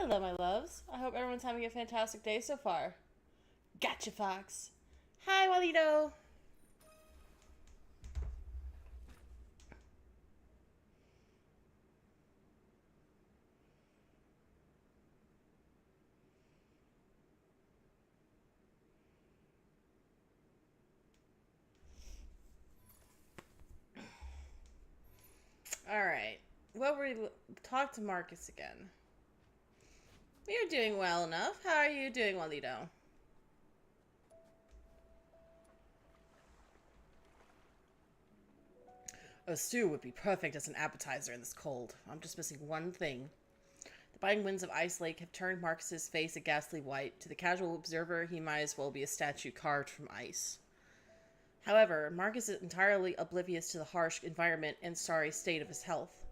Hello, my loves. I hope everyone's having a fantastic day so far. Gotcha, Fox. Hi, Walito. All right. Well, we talk to Marcus again. We are doing well enough. How are you doing, Walito? A stew would be perfect as an appetizer in this cold. I'm just missing one thing. The biting winds of Ice Lake have turned Marcus's face a ghastly white. To the casual observer, he might as well be a statue carved from ice. However, Marcus is entirely oblivious to the harsh environment and sorry state of his health.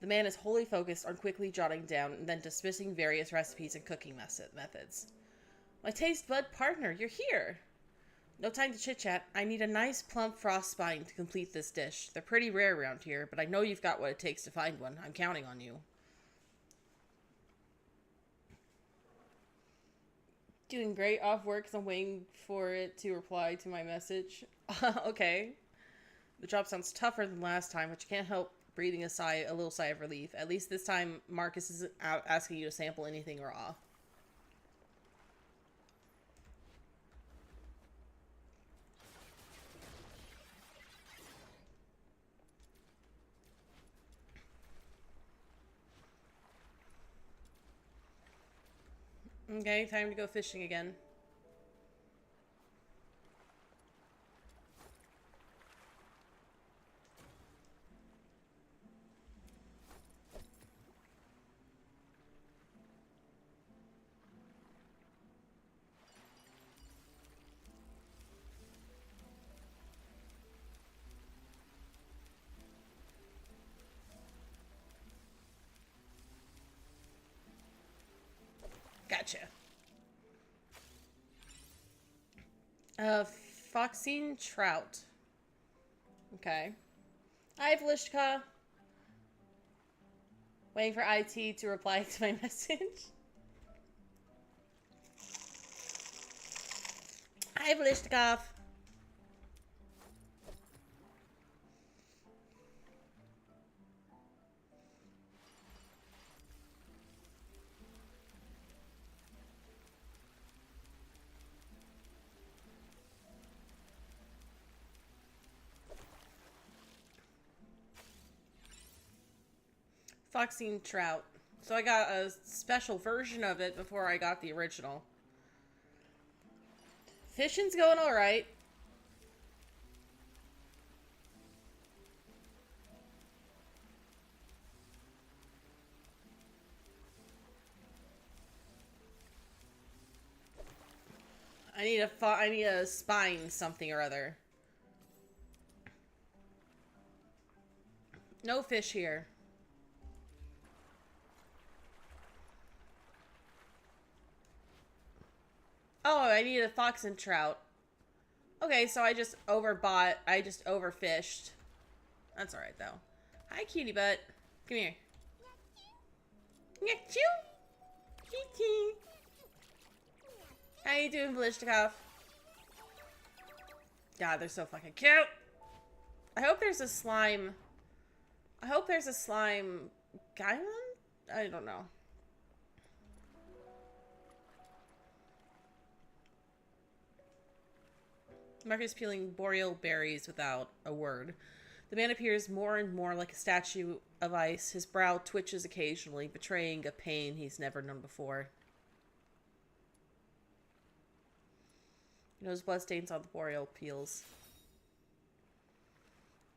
The man is wholly focused on quickly jotting down and then dismissing various recipes and cooking methods. My taste bud partner, you're here! No time to chit-chat. I need a nice plump frost spine to complete this dish. They're pretty rare around here, but I know you've got what it takes to find one. I'm counting on you. Doing great off work because I'm waiting for it to reply to my message. Okay. The job sounds tougher than last time, but you can't help breathing a little sigh of relief. At least this time, Marcus isn't out asking you to sample anything raw. Okay, time to go fishing again. Gotcha. Foxine Trout. Okay. Hi, Velishka. Waiting for IT to reply to my message. Hi, Velishkov. Foxine Trout. So I got a special version of it before I got the original. Fishing's going alright. I need a spine something or other. No fish here. Oh, I need a fox and trout. Okay, so I just overbought. I just overfished. That's alright, though. Hi, cutie butt. Come here. Achoo! Kitty. How you doing, Velishnikov? God, they're so fucking cute. I hope there's a slime. I hope there's a slime guy one? I don't know. Marcus peeling boreal berries without a word. The man appears more and more like a statue of ice. His brow twitches occasionally, betraying a pain he's never known before. He knows bloodstains on the boreal peels.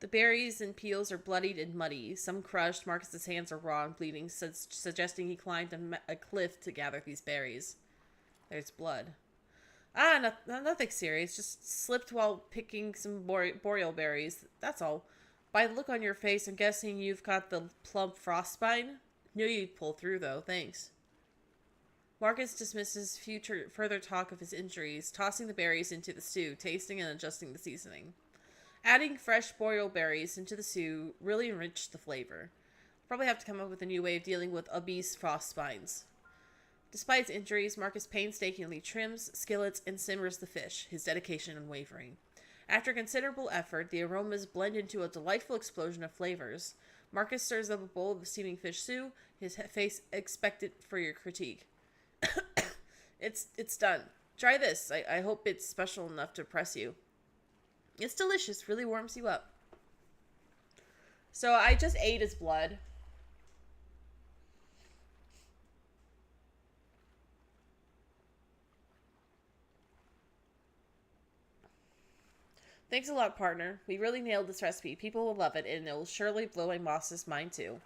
The berries and peels are bloodied and muddy. Some crushed. Marcus's hands are raw and bleeding, suggesting he climbed a cliff to gather these berries. There's blood. Ah, nothing serious. Just slipped while picking some boreal berries. That's all. By the look on your face, I'm guessing you've got the plump frostbite. Knew you'd pull through, though. Thanks. Marcus dismisses further talk of his injuries, tossing the berries into the stew, tasting and adjusting the seasoning. Adding fresh boreal berries into the stew really enriched the flavor. Probably have to come up with a new way of dealing with obese frost spines. Despite his injuries, Marcus painstakingly trims, skillets, and simmers the fish, his dedication unwavering. After considerable effort, the aromas blend into a delightful explosion of flavors. Marcus stirs up a bowl of steaming fish stew, his face expectant for your critique. It's done. Try this. I hope it's special enough to impress you. It's delicious, really warms you up. So I just ate his blood. Thanks a lot, partner. We really nailed this recipe. People will love it, and it will surely blow my boss's mind too.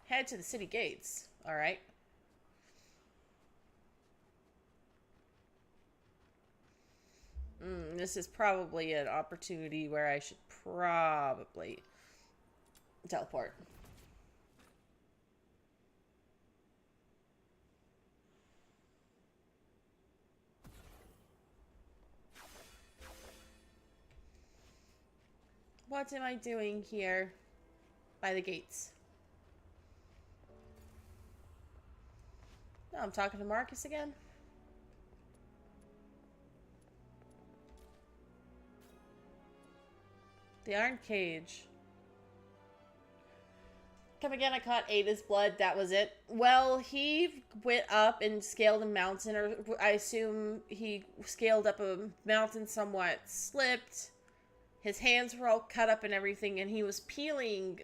Head to the city gates. Alright. This is probably an opportunity where I should probably teleport. What am I doing here? By the gates. Oh, I'm talking to Marcus again. The Iron Cage. Come again, I caught Ada's blood. That was it. Well, he went up and scaled a mountain, or I assume he scaled up a mountain somewhat, slipped. His hands were all cut up and everything, and he was peeling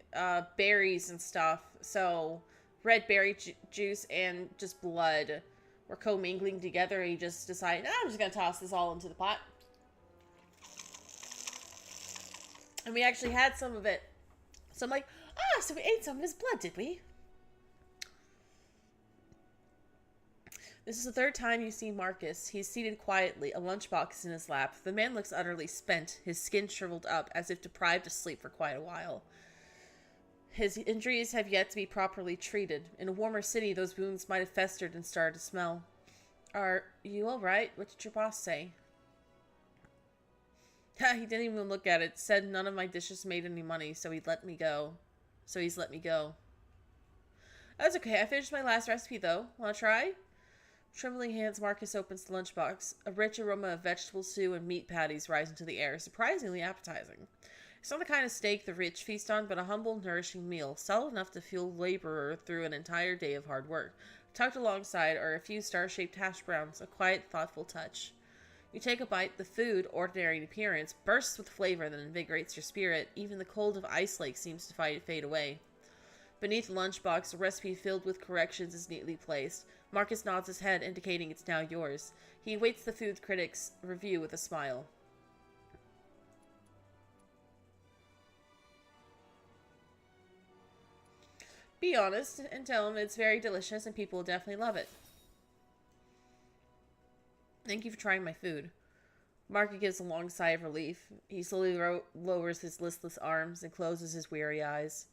berries and stuff. So, red berry juice and just blood were commingling together. He just decided, I'm just going to toss this all into the pot. And we actually had some of it. So I'm like, so we ate some of his blood, did we? This is the third time you see Marcus. He's seated quietly, a lunchbox in his lap. The man looks utterly spent, his skin shriveled up, as if deprived of sleep for quite a while. His injuries have yet to be properly treated. In a warmer city, those wounds might have festered and started to smell. Are you alright? What did your boss say? He didn't even look at it. Said none of my dishes made any money, so he's let me go. That's okay. I finished my last recipe, though. Want to try? Trembling hands, Marcus opens the lunchbox. A rich aroma of vegetable stew and meat patties rise into the air, surprisingly appetizing. It's not the kind of steak the rich feast on, but a humble, nourishing meal, solid enough to fuel laborer through an entire day of hard work. Tucked alongside are a few star-shaped hash browns, a quiet, thoughtful touch. You take a bite, the food, ordinary in appearance, bursts with flavor that invigorates your spirit. Even the cold of Ice Lake seems to fade away. Beneath the lunchbox, a recipe filled with corrections is neatly placed. Marcus nods his head, indicating it's now yours. He awaits the food critic's review with a smile. Be honest and tell him it's very delicious and people will definitely love it. Thank you for trying my food. Marcus gives a long sigh of relief. He slowly lowers his listless arms and closes his weary eyes.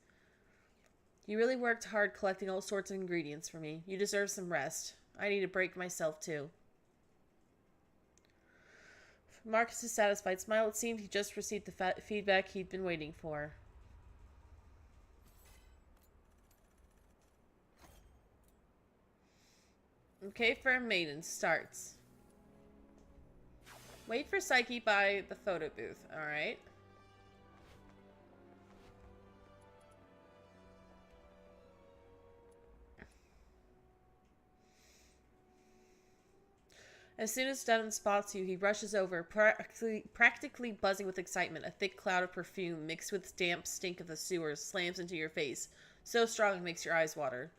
You really worked hard collecting all sorts of ingredients for me. You deserve some rest. I need a break myself, too. Marcus's satisfied smile. It seemed he just received the feedback he'd been waiting for. Okay, Firm Maiden starts. Wait for Psyche by the photo booth. Alright. As soon as Dunham spots you, he rushes over, practically buzzing with excitement. A thick cloud of perfume, mixed with damp stink of the sewers, slams into your face. So strong it makes your eyes water.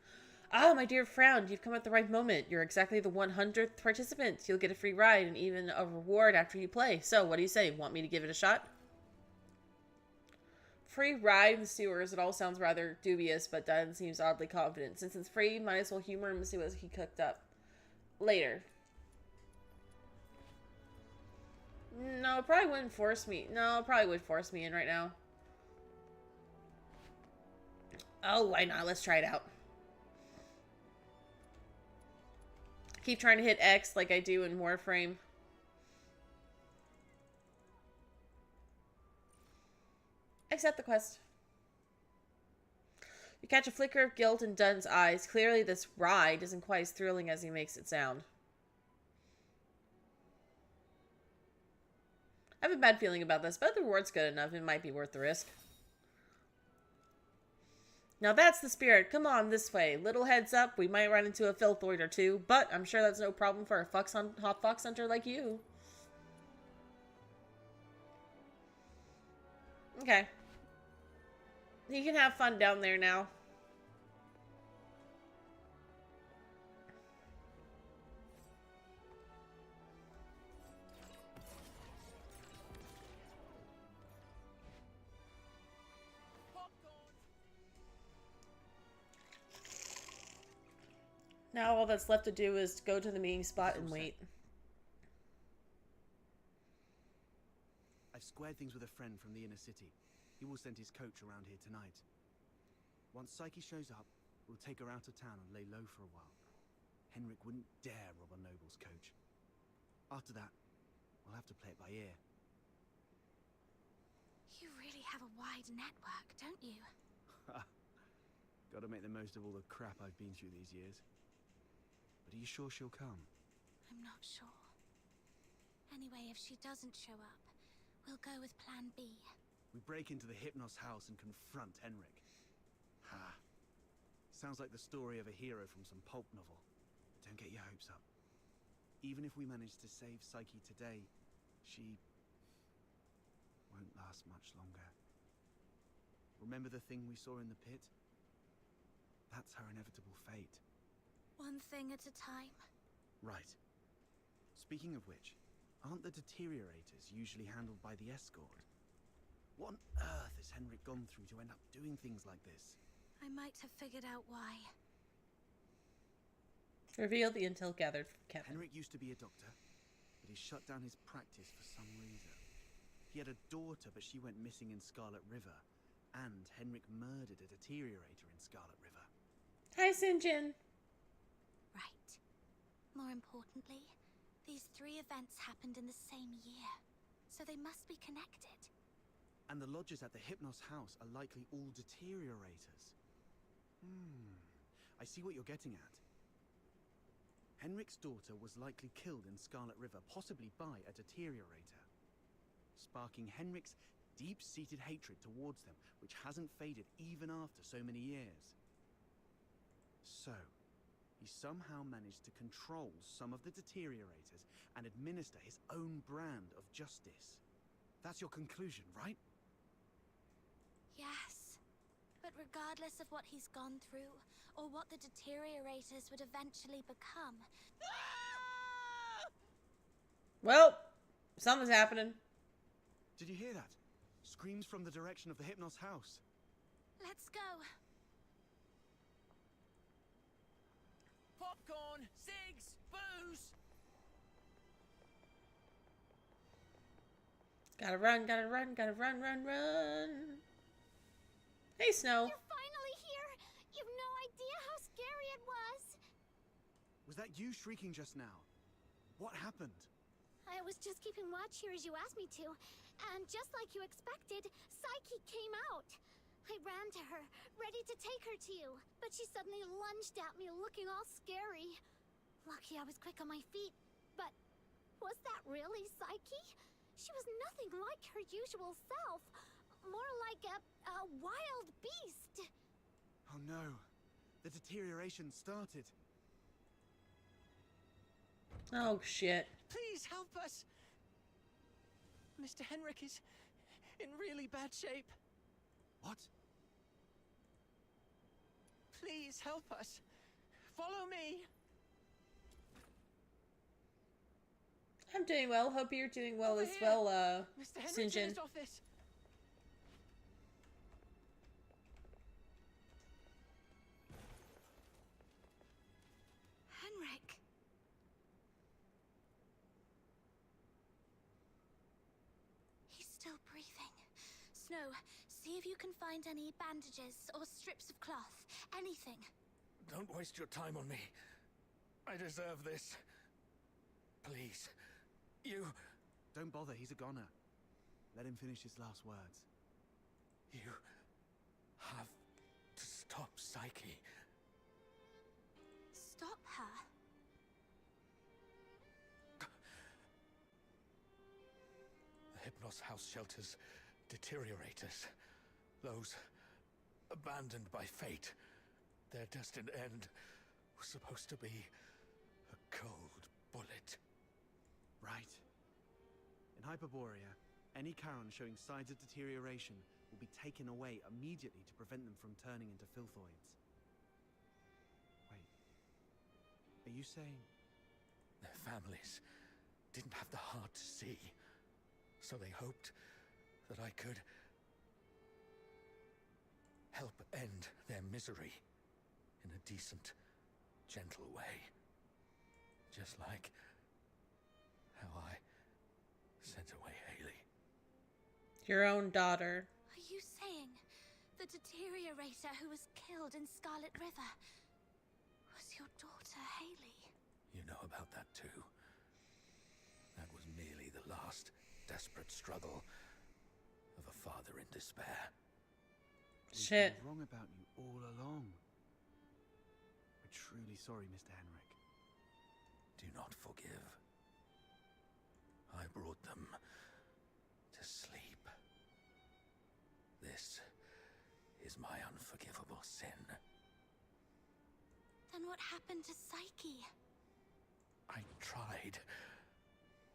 Ah, my dear friend, you've come at the right moment. You're exactly the 100th participant. You'll get a free ride and even a reward after you play. So, what do you say? Want me to give it a shot? Free ride in the sewers. It all sounds rather dubious, but Dunn seems oddly confident. Since it's free, might as well humor him and see what he cooked up. Later. No, it probably wouldn't force me. No, it probably would force me in right now. Oh, why not? Let's try it out. Keep trying to hit X like I do in Warframe. Accept the quest. You catch a flicker of guilt in Dunn's eyes. Clearly this ride isn't quite as thrilling as he makes it sound. I have a bad feeling about this, but if the reward's good enough, it might be worth the risk. Now that's the spirit. Come on, this way. Little heads up, we might run into a filthoid or two, but I'm sure that's no problem for a hot fox hunter like you. Okay. You can have fun down there now. Now all that's left to do is go to the meeting spot and wait. I've squared things with a friend from the inner city. He will send his coach around here tonight. Once Psyche shows up, we'll take her out of town and lay low for a while. Henrik wouldn't dare rob a noble's coach. After that, we'll have to play it by ear. You really have a wide network, don't you? Gotta make the most of all the crap I've been through these years. But are you sure she'll come? I'm not sure. Anyway, if she doesn't show up, we'll go with plan B. We break into the Hypnos house and confront Henrik. Ha. Sounds like the story of a hero from some pulp novel. Don't get your hopes up. Even if we manage to save Psyche today, she won't last much longer. Remember the thing we saw in the pit? That's her inevitable fate. One thing at a time. Right. Speaking of which, aren't the deteriorators usually handled by the escort? What on earth has Henrik gone through to end up doing things like this? I might have figured out why. Reveal the intel gathered from Kevin. Henrik used to be a doctor, but he shut down his practice for some reason. He had a daughter, but she went missing in Scarlet River. And Henrik murdered a deteriorator in Scarlet River. Hi, Sinjin. Right. More importantly, these 3 events happened in the same year, so they must be connected. And the lodgers at the Hypnos house are likely all deteriorators. I see what you're getting at. Henrik's daughter was likely killed in Scarlet River, possibly by a deteriorator, sparking Henrik's deep-seated hatred towards them, which hasn't faded even after so many years. So, he somehow managed to control some of the deteriorators and administer his own brand of justice. That's your conclusion, right? Yes. But regardless of what he's gone through, or what the deteriorators would eventually become... Well, something's happening. Did you hear that? Screams from the direction of the Hypnos house. Let's go. Popcorn, cigs, booze. Gotta run, gotta run, gotta run, run, run. Hey, Snow. You're finally here! You've no idea how scary it was! Was that you shrieking just now? What happened? I was just keeping watch here as you asked me to, and just like you expected, Psyche came out. I ran to her, ready to take her to you, but she suddenly lunged at me, looking all scary. Lucky I was quick on my feet, but was that really Psyche? She was nothing like her usual self, more like a wild beast. Oh no, the deterioration started. Oh, shit. Please help us. Mr. Henrik is in really bad shape. What? Please help us. Follow me. I'm doing well. Hope you're doing well Over as here. well, Mr. Henrik's in Sinjin. his office. Henrik. He's still breathing. Snow, see if you can find any bandages or strips of cloth. Anything. Don't waste your time on me. I deserve this. Please. You... Don't bother, he's a goner. Let him finish his last words. You... have to stop Psyche. Stop her. The Hypnos house shelters deteriorators. Those abandoned by fate. Their destined end was supposed to be a cold bullet. Right. In Hyperborea, any Charon showing signs of deterioration will be taken away immediately to prevent them from turning into filthoids. Wait. Are you saying... Their families didn't have the heart to see, so they hoped that I could help end their misery in a decent, gentle way. Just like how I sent away Haley. Your own daughter. Are you saying the deteriorator who was killed in Scarlet River was your daughter, Haley? You know about that too. That was merely the last desperate struggle of a father in despair. We've Shit. been wrong about you all along. We're truly sorry, Mr. Henrik. Do not forgive. I brought them to sleep. This is my unforgivable sin. Then what happened to Psyche? I tried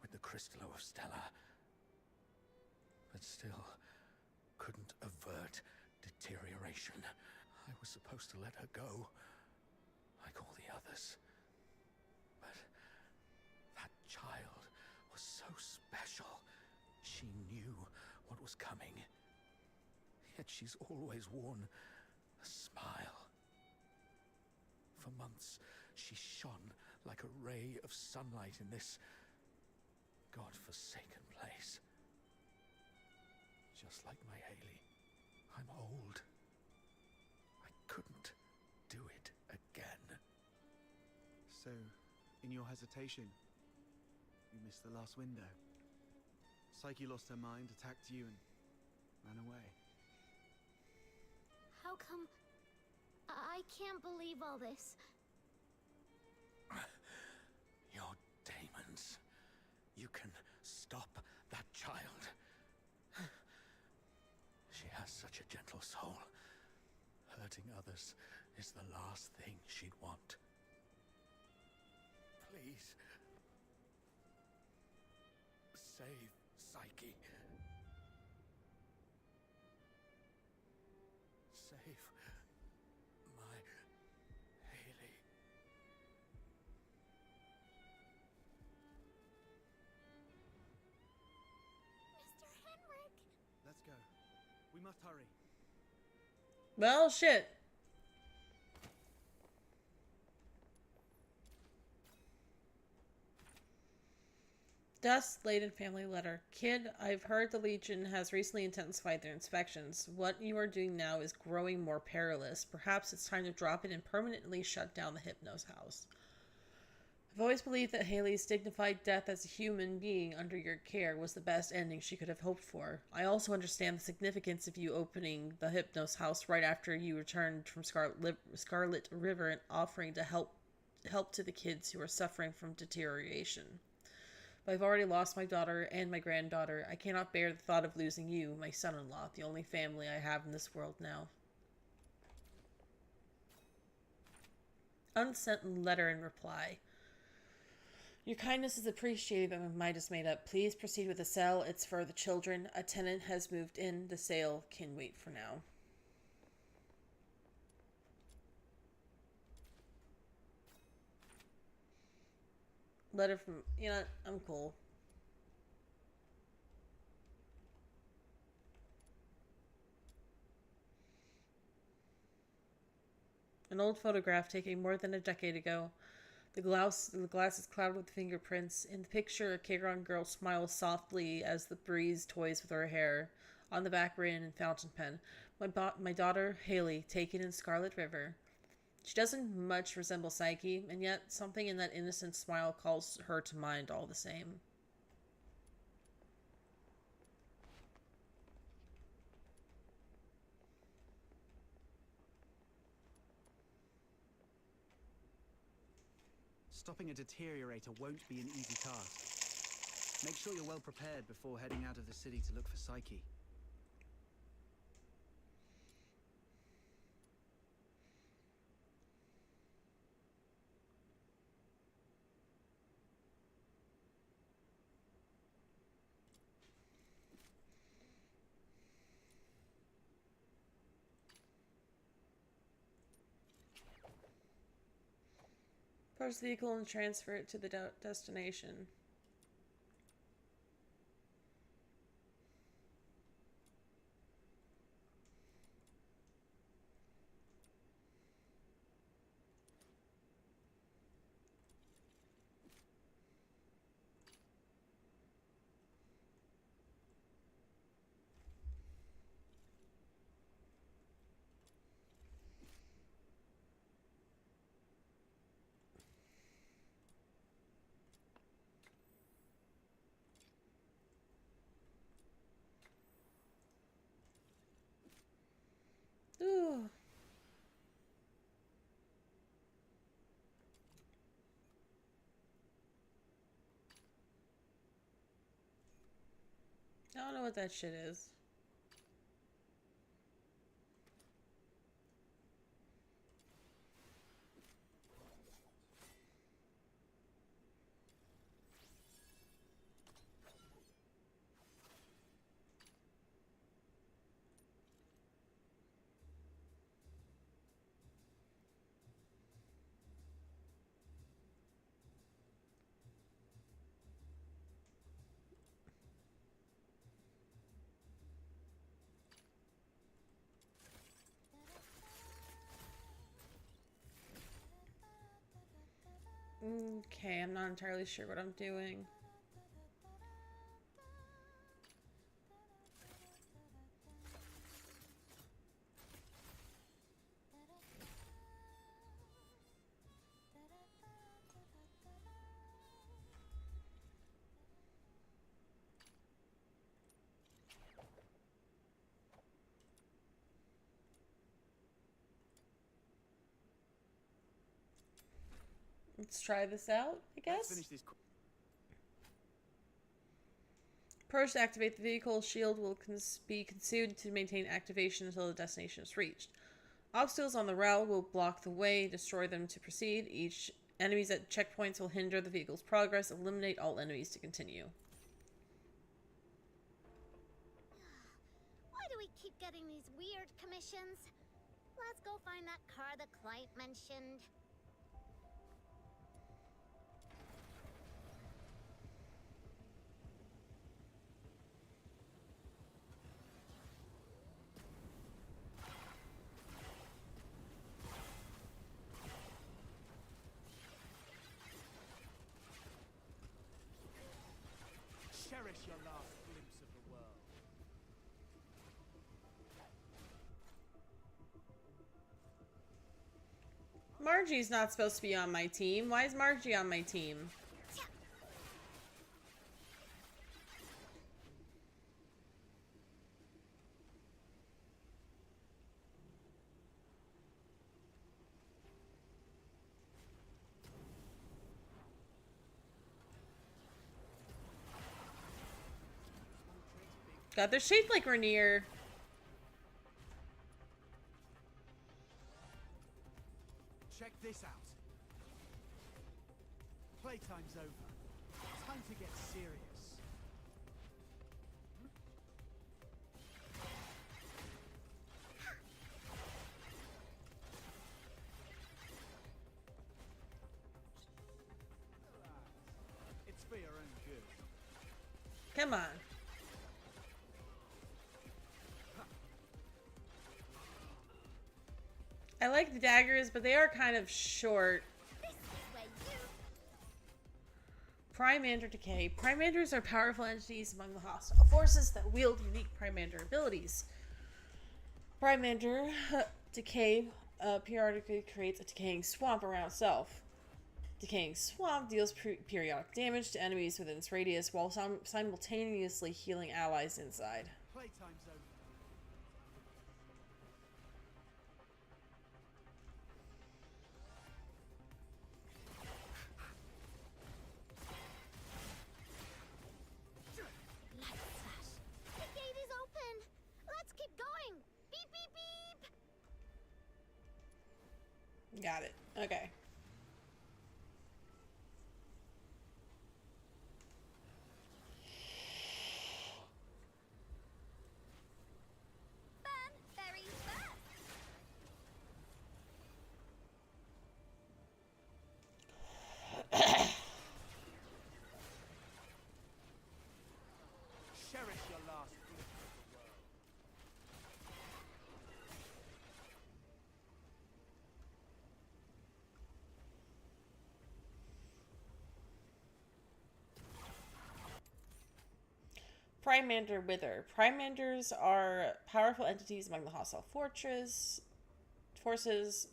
with the Crystal of Stella, but still couldn't avert deterioration. I was supposed to let her go, like all the others. But that child was so special. She knew what was coming. Yet she's always worn a smile. For months, she shone like a ray of sunlight in this God-forsaken place. Just like my Haley, I'm old. I couldn't do it again. So, in your hesitation, you missed the last window. Psyche lost her mind, attacked you, and ran away. How come... I can't believe all this. Your demons. You can stop that child. She has such a gentle soul. Hurting others is the last thing she'd want. Please. Save Psyche. Save my Haley. Mr. Henrik! Let's go. We must hurry. Well, shit. Dust-laden family letter. Kid, I've heard the Legion has recently intensified their inspections. What you are doing now is growing more perilous. Perhaps it's time to drop it and permanently shut down the Hypnos house. I've always believed that Haley's dignified death as a human being under your care was the best ending she could have hoped for. I also understand the significance of you opening the Hypnos house right after you returned from Scarlet River and offering to help to the kids who are suffering from deterioration. But I've already lost my daughter and my granddaughter. I cannot bear the thought of losing you, my son-in-law, the only family I have in this world now. Unsent letter in reply. Your kindness is appreciated, but my mind is made up. Please proceed with the sale. It's for the children. A tenant has moved in. The sale can wait for now. Letter from... You know, I'm cool. An old photograph taken more than a decade ago. The glass is clouded with fingerprints. In the picture, a Charon girl smiles softly as the breeze toys with her hair. On the back, written in fountain pen. My daughter, Haley, taken in Scarlet River. She doesn't much resemble Psyche, and yet something in that innocent smile calls her to mind all the same. Stopping a deteriorator won't be an easy task. Make sure you're well prepared before heading out of the city to look for Psyche. Approach the vehicle and transfer it to the destination. Ooh. I don't know what that shit is. Okay, I'm not entirely sure what I'm doing. Let's try this out, I Let's guess. finish this. Approach to activate the vehicle. Shield will be consumed to maintain activation until the destination is reached. Obstacles on the route will block the way, destroy them to proceed. Each enemies at checkpoints will hinder the vehicle's progress. Eliminate all enemies to continue. Why do we keep getting these weird commissions? Let's go find that car the client mentioned. Cherish your last glimpse of the world. Margie's not supposed to be on my team. Why is Margie on my team? God, they're shaped like Rainier. Check this out. Playtime's over. Time to get serious. It's for your own good. Come on. I like the daggers, but they are kind of short. This is where you... Primander Decay. Primanders are powerful entities among the hostile forces that wield unique Primander abilities. Primander Decay periodically creates a decaying swamp around itself. Decaying swamp deals periodic damage to enemies within its radius while simultaneously healing allies inside. Playtime's over. Got it. Okay. Fun, very fun. Cherish your last glimpse of the world. Primemander Wither. Primemanders are powerful entities among the hostile forces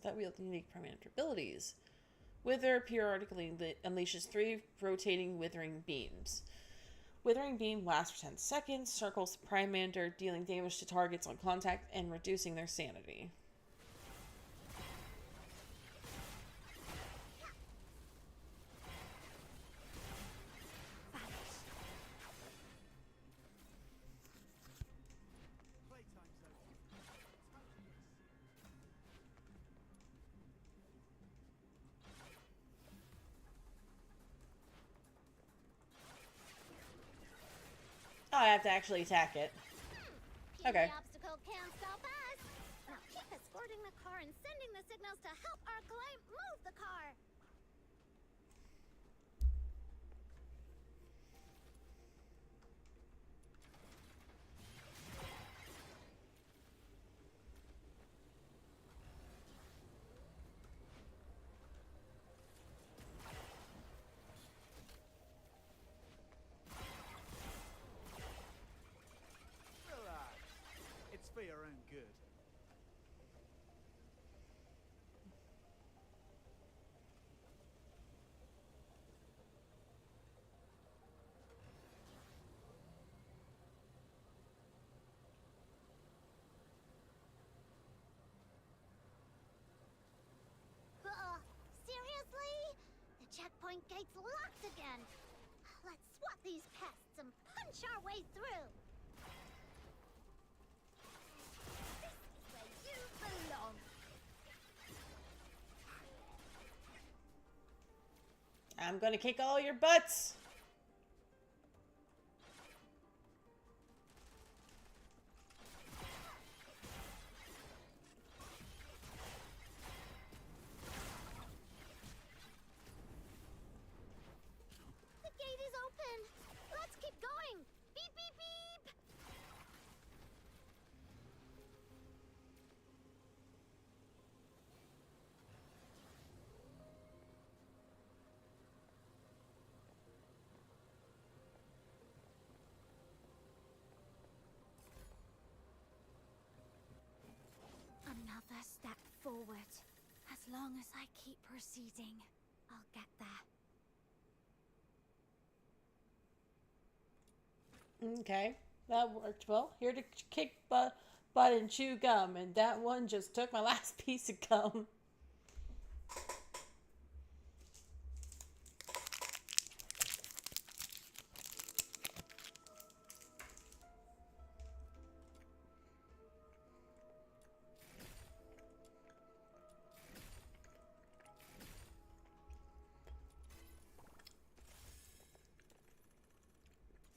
that wield unique Primemander abilities. Wither periodically unleashes 3 rotating withering beams. Withering beam lasts for 10 seconds, circles the Primemander, dealing damage to targets on contact and reducing their sanity. Playtime's over. Oh, I have to actually attack it. Okay. The obstacle can't stop us. Now keep escorting the car and sending the signals to help our climb move the car. Relax. It's for your own good. Seriously? The checkpoint gate's locked again. Let's swat these pests and punch our way through. This is where you belong. I'm gonna kick all your butts! The gate is open. Let's keep going. Beep, beep, beep. Another step forward. As long as I keep proceeding, I'll get there. Okay, that worked well. Here to kick butt and chew gum, and that one just took my last piece of gum.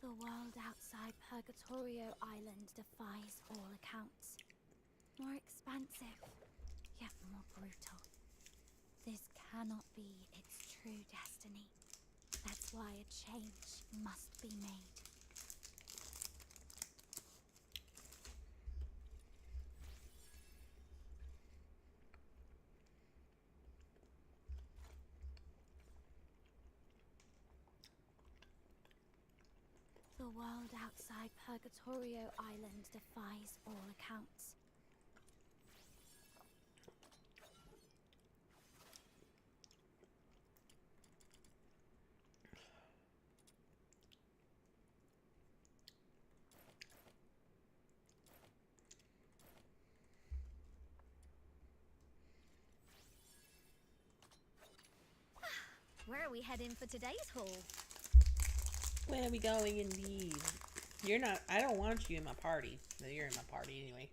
The world outside Purgatorio Island defies all accounts. More expansive, yet more brutal. This cannot be its true destiny. That's why a change must be made. The world outside Purgatorio Island defies all accounts. Where are we heading for today's haul? Where are we going indeed? You're not, I don't want you in my party. No, you're in my party anyway.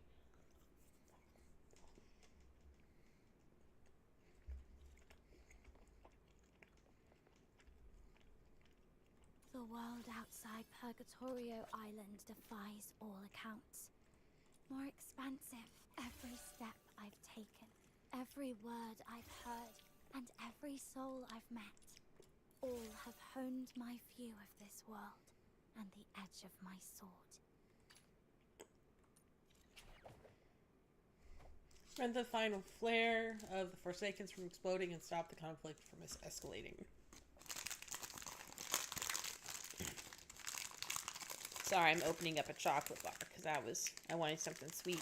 outside Purgatorio Island defies all accounts. More expansive. Every step I've taken, every word I've heard, and every soul I've met, all have honed my view of this world and the edge of my sword. Prevent the final flare of the Forsakens from exploding and stop the conflict from escalating. Sorry, I'm opening up a chocolate bar because I wanted something sweet.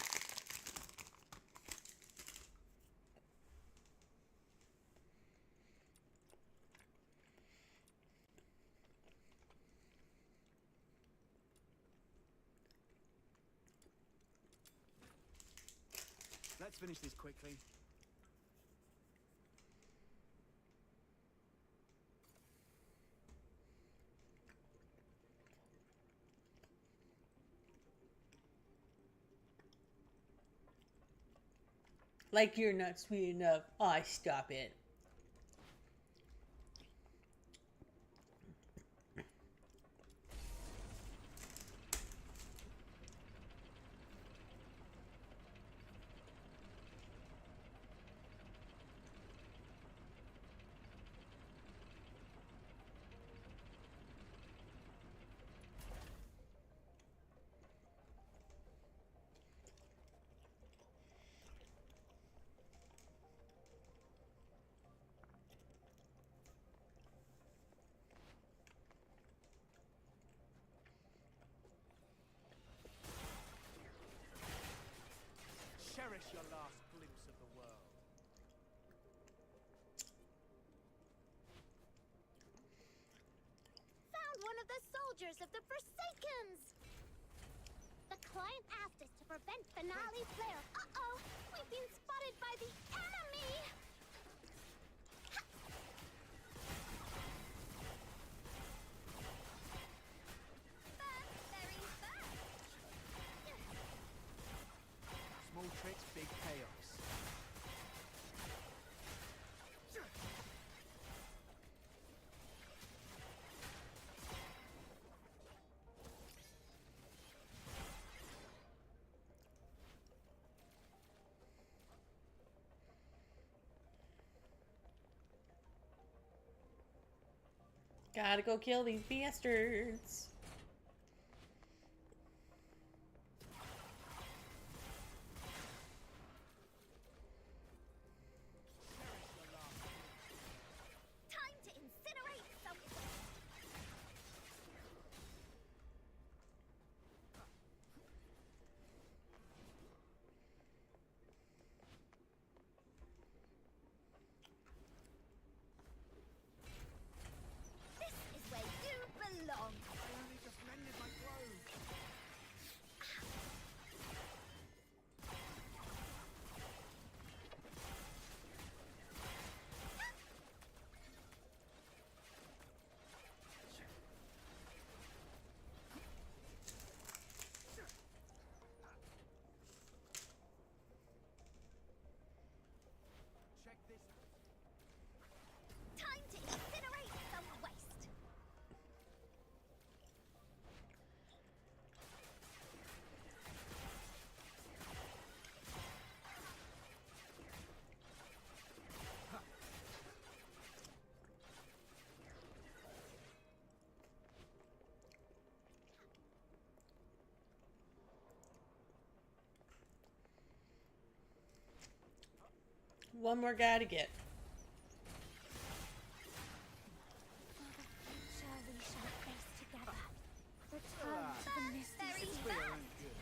Let's finish this quickly. Like you're not sweet enough. I stop it. Cherish your last glimpse of the world. Found one of the soldiers of the Forsakens! The client asked us to prevent finale flare. Uh-oh! We've been spotted by the enemy! Very fast! Small tricks, big payoffs. Gotta go kill these bastards. Time to incinerate some... This is where you belong. I only just mended my clothes. Check this out. Time to incinerate some waste. One more guy to get. For the future we shall face together. Return to the misty It's sea. for your own good.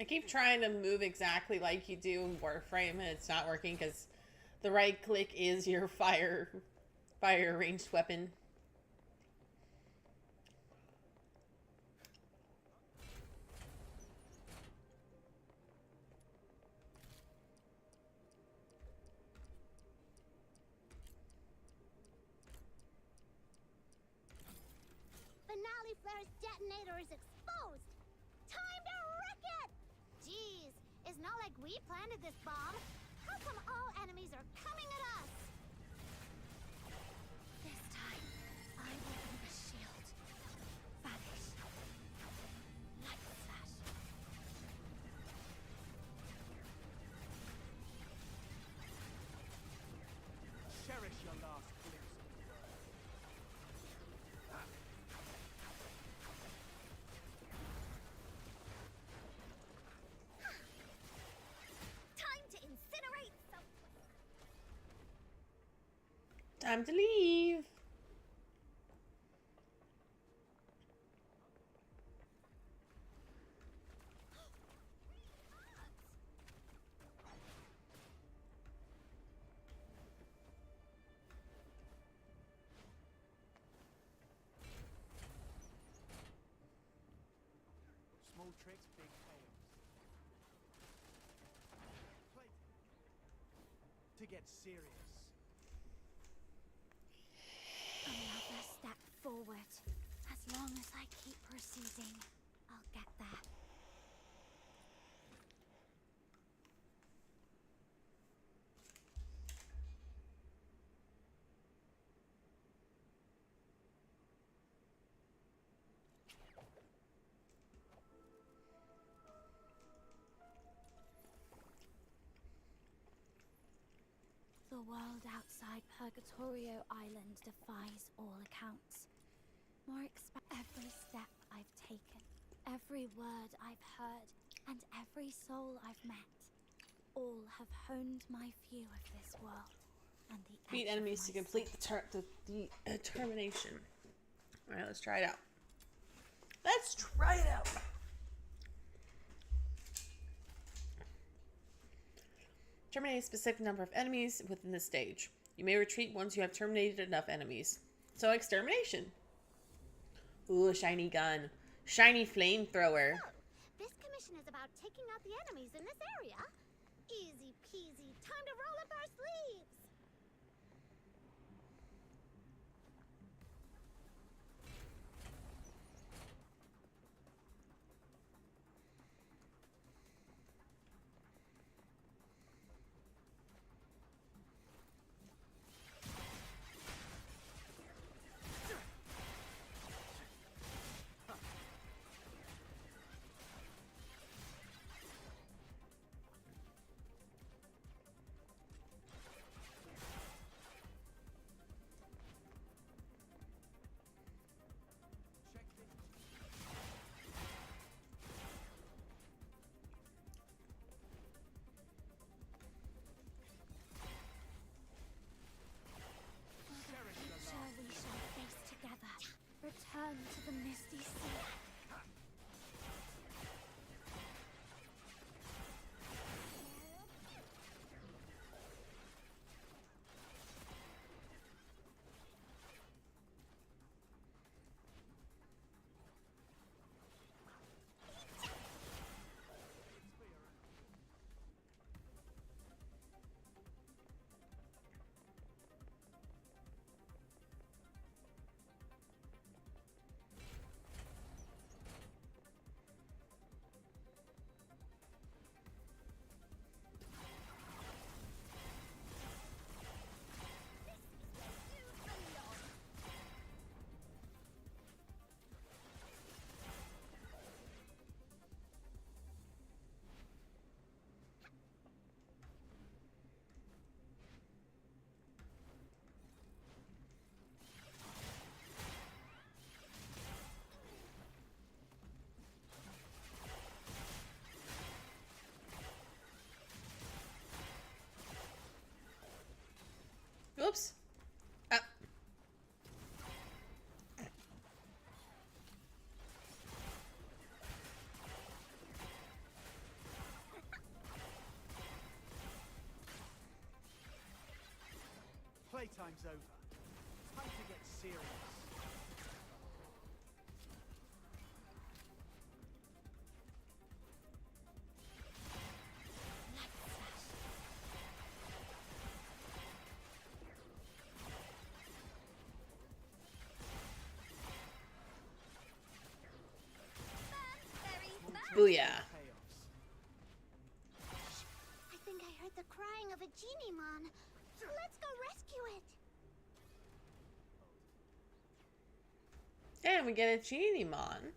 I keep trying to move exactly like you do in Warframe, and it's not working because the right click is your fire ranged weapon. flare's detonator is exposed. Time to wreck it! Jeez, it's not like we planted this bomb. How come all enemies are coming at us? This time, I will be the shield. Vanish. Light flash. Cherish your last glimpse of the world. Time to incinerate something. Time to leave. Small tricks, big payoffs. Play. To get serious. Another step forward. As long as I keep proceeding, I'll get there. The world outside Purgatorio Island defies all accounts. Every step I've taken, every word I've heard, and every soul I've met, all have honed my view of this world and the Beat edge of enemies to my complete the termination. All right, let's try it out. Let's try it out. Terminate a specific number of enemies within the stage. You may retreat once you have terminated enough enemies. So extermination. Ooh, a shiny gun. Shiny flamethrower. Look, this commission is about taking out the enemies in this area. Easy peasy. Time to roll up our sleeves. Check this. Cherish your Sure, last. we shall face together. Return to the misty sea. Oops. Ah. Playtime's over. Time to get serious. Booyah. Payoffs. I think I heard the crying of a genie mon. Let's go rescue it. And we get a genie mon.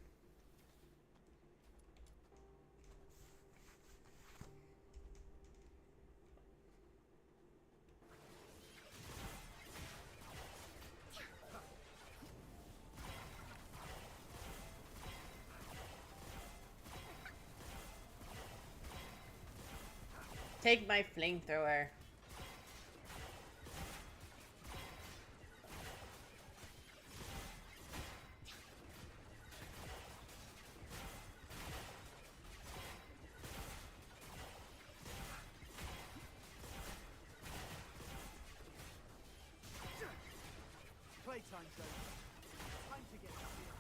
Take my flamethrower. Playtime zone. Time to get serious.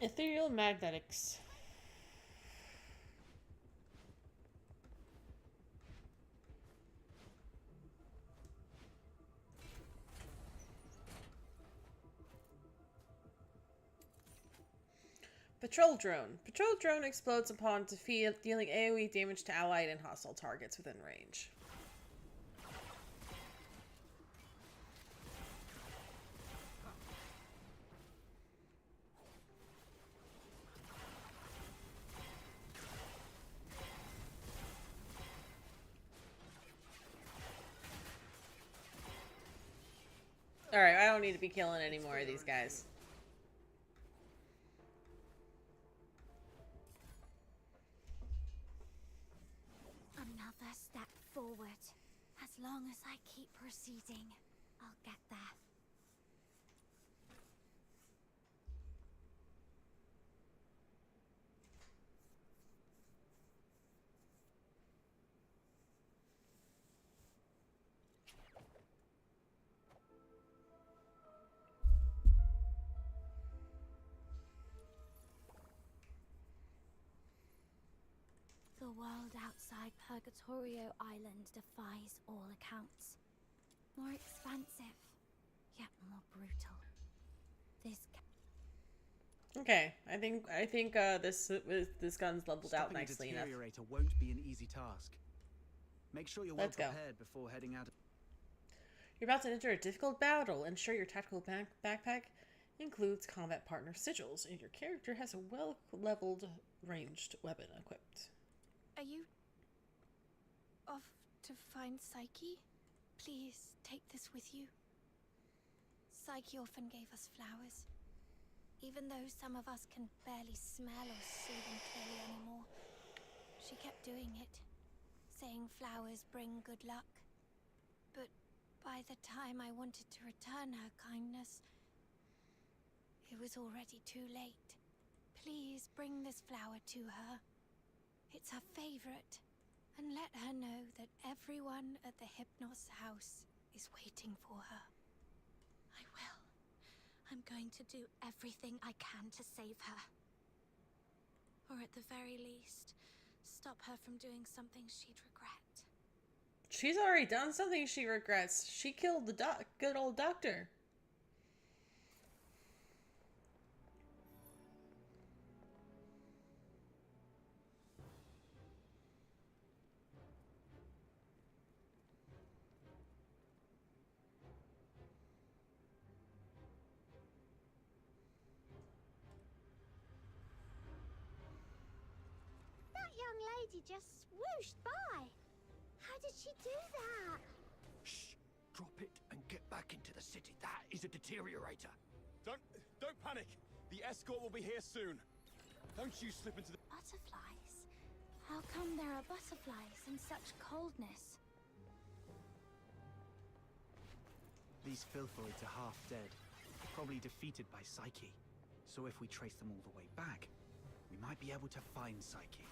Ethereal magnetics. Patrol drone. Patrol drone explodes upon defeat, dealing AoE damage to allied and hostile targets within range. Alright, I don't need to be killing any more of these guys. Another step forward. As long as I keep proceeding, I'll get there. The world outside Purgatorio Island defies all accounts. More expansive, yet more brutal. This Okay, I think this gun's leveled out Stopping a nicely enough. deteriorator won't be an easy task. Make sure you're well Let's go. prepared before heading out. You're about to enter a difficult battle. Ensure your tactical backpack includes combat partner sigils, and your character has a well-leveled ranged weapon equipped. Are you off to find Psyche? Please take this with you. Psyche often gave us flowers. Even though some of us can barely smell or see them clearly anymore, she kept doing it, saying flowers bring good luck. But by the time I wanted to return her kindness, it was already too late. Please bring this flower to her. It's her favorite, and let her know that everyone at the Hypnos house is waiting for her. I will. I'm going to do everything I can to save her. Or at the very least, stop her from doing something she'd regret. She's already done something she regrets. She killed the good old doctor. That young lady just swooshed by. How did she do that? Shh! Drop it and get back into the city. That is a deteriorator. Don't panic. The escort will be here soon. Don't you slip into the... Butterflies? How come there are butterflies in such coldness? These filthoids are half dead, probably defeated by Psyche. So if we trace them all the way back, we might be able to find Psyche.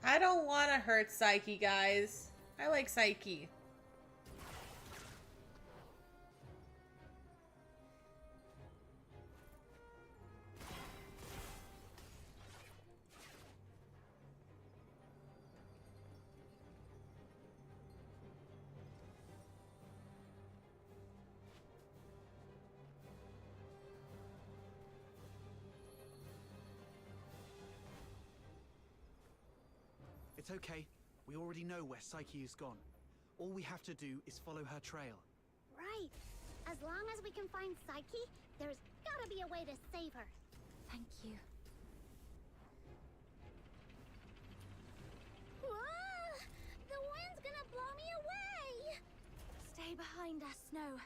I don't want to hurt Psyche, guys. I like Psyche. It's okay. We already know where Psyche has gone. All we have to do is follow her trail. Right. As long as we can find Psyche, there's gotta be a way to save her. Thank you. Whoa! The wind's gonna blow me away! Stay behind us, Snow.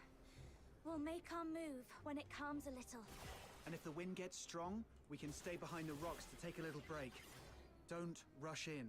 We'll make our move when it calms a little. And if the wind gets strong, we can stay behind the rocks to take a little break. Don't rush in.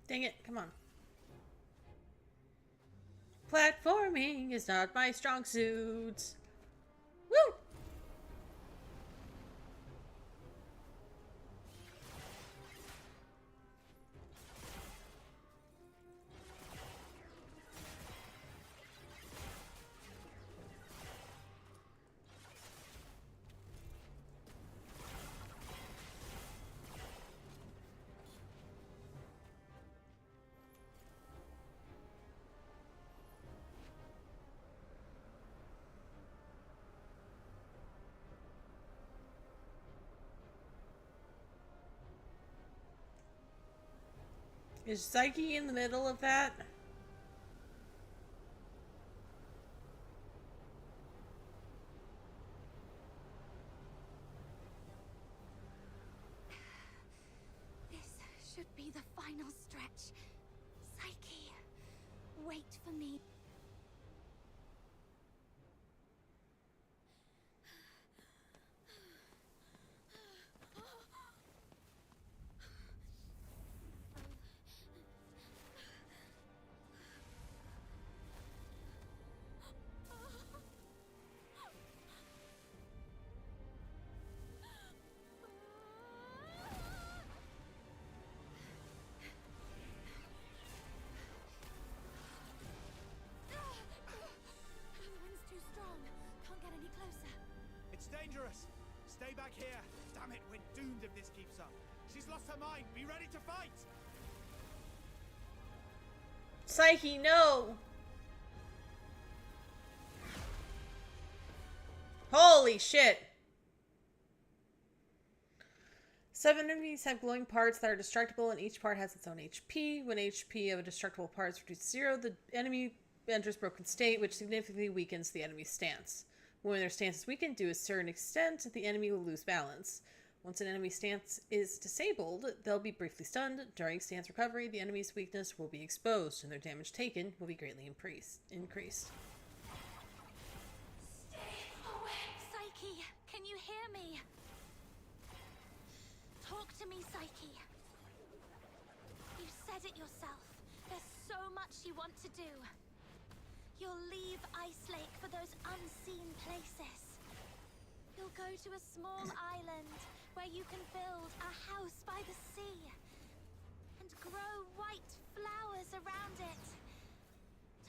Dang it, come on. Platforming is not my strong suit. Woo! Is Psyche in the middle of that? This should be the final stretch. Psyche, wait for me. It's dangerous. Stay back here. Damn it, we're doomed if this keeps up. She's lost her mind. Be ready to fight. Psyche, no! Holy shit! 7 enemies have glowing parts that are destructible, and each part has its own HP. When HP of a destructible part is reduced to 0, the enemy enters broken state, which significantly weakens the enemy's stance. When their stance is weakened to a certain extent, the enemy will lose balance. Once an enemy's stance is disabled, they'll be briefly stunned. During stance recovery, the enemy's weakness will be exposed, and their damage taken will be greatly increased. Stay away! Psyche, can you hear me? Talk to me, Psyche. You said it yourself. There's so much you want to do. You'll leave Ice Lake for those unseen places. You'll go to a small island where you can build a house by the sea and grow white flowers around it.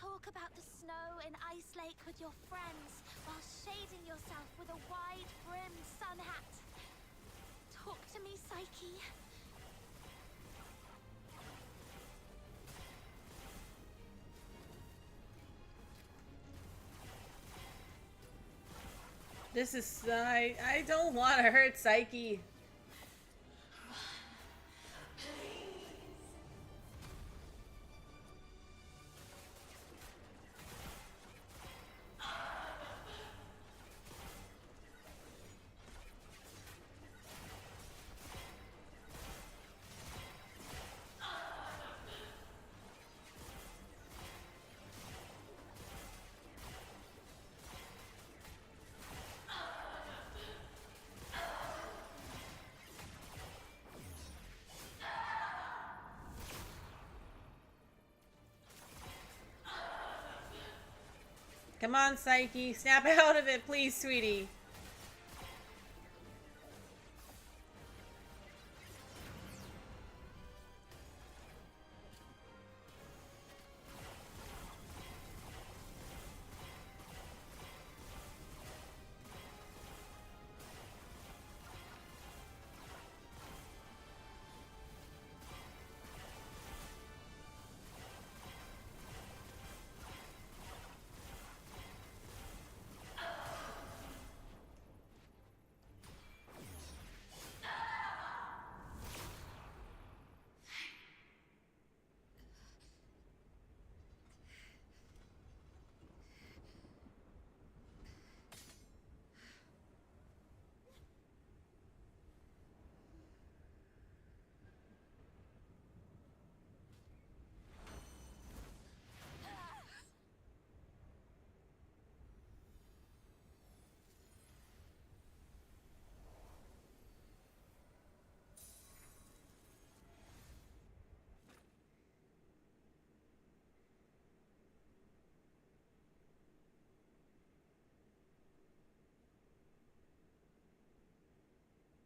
Talk about the snow in Ice Lake with your friends while shading yourself with a wide-brimmed sun hat. Talk to me, Psyche. This is... I don't want to hurt Psyche. Come on, Psyche. Snap out of it, please, sweetie.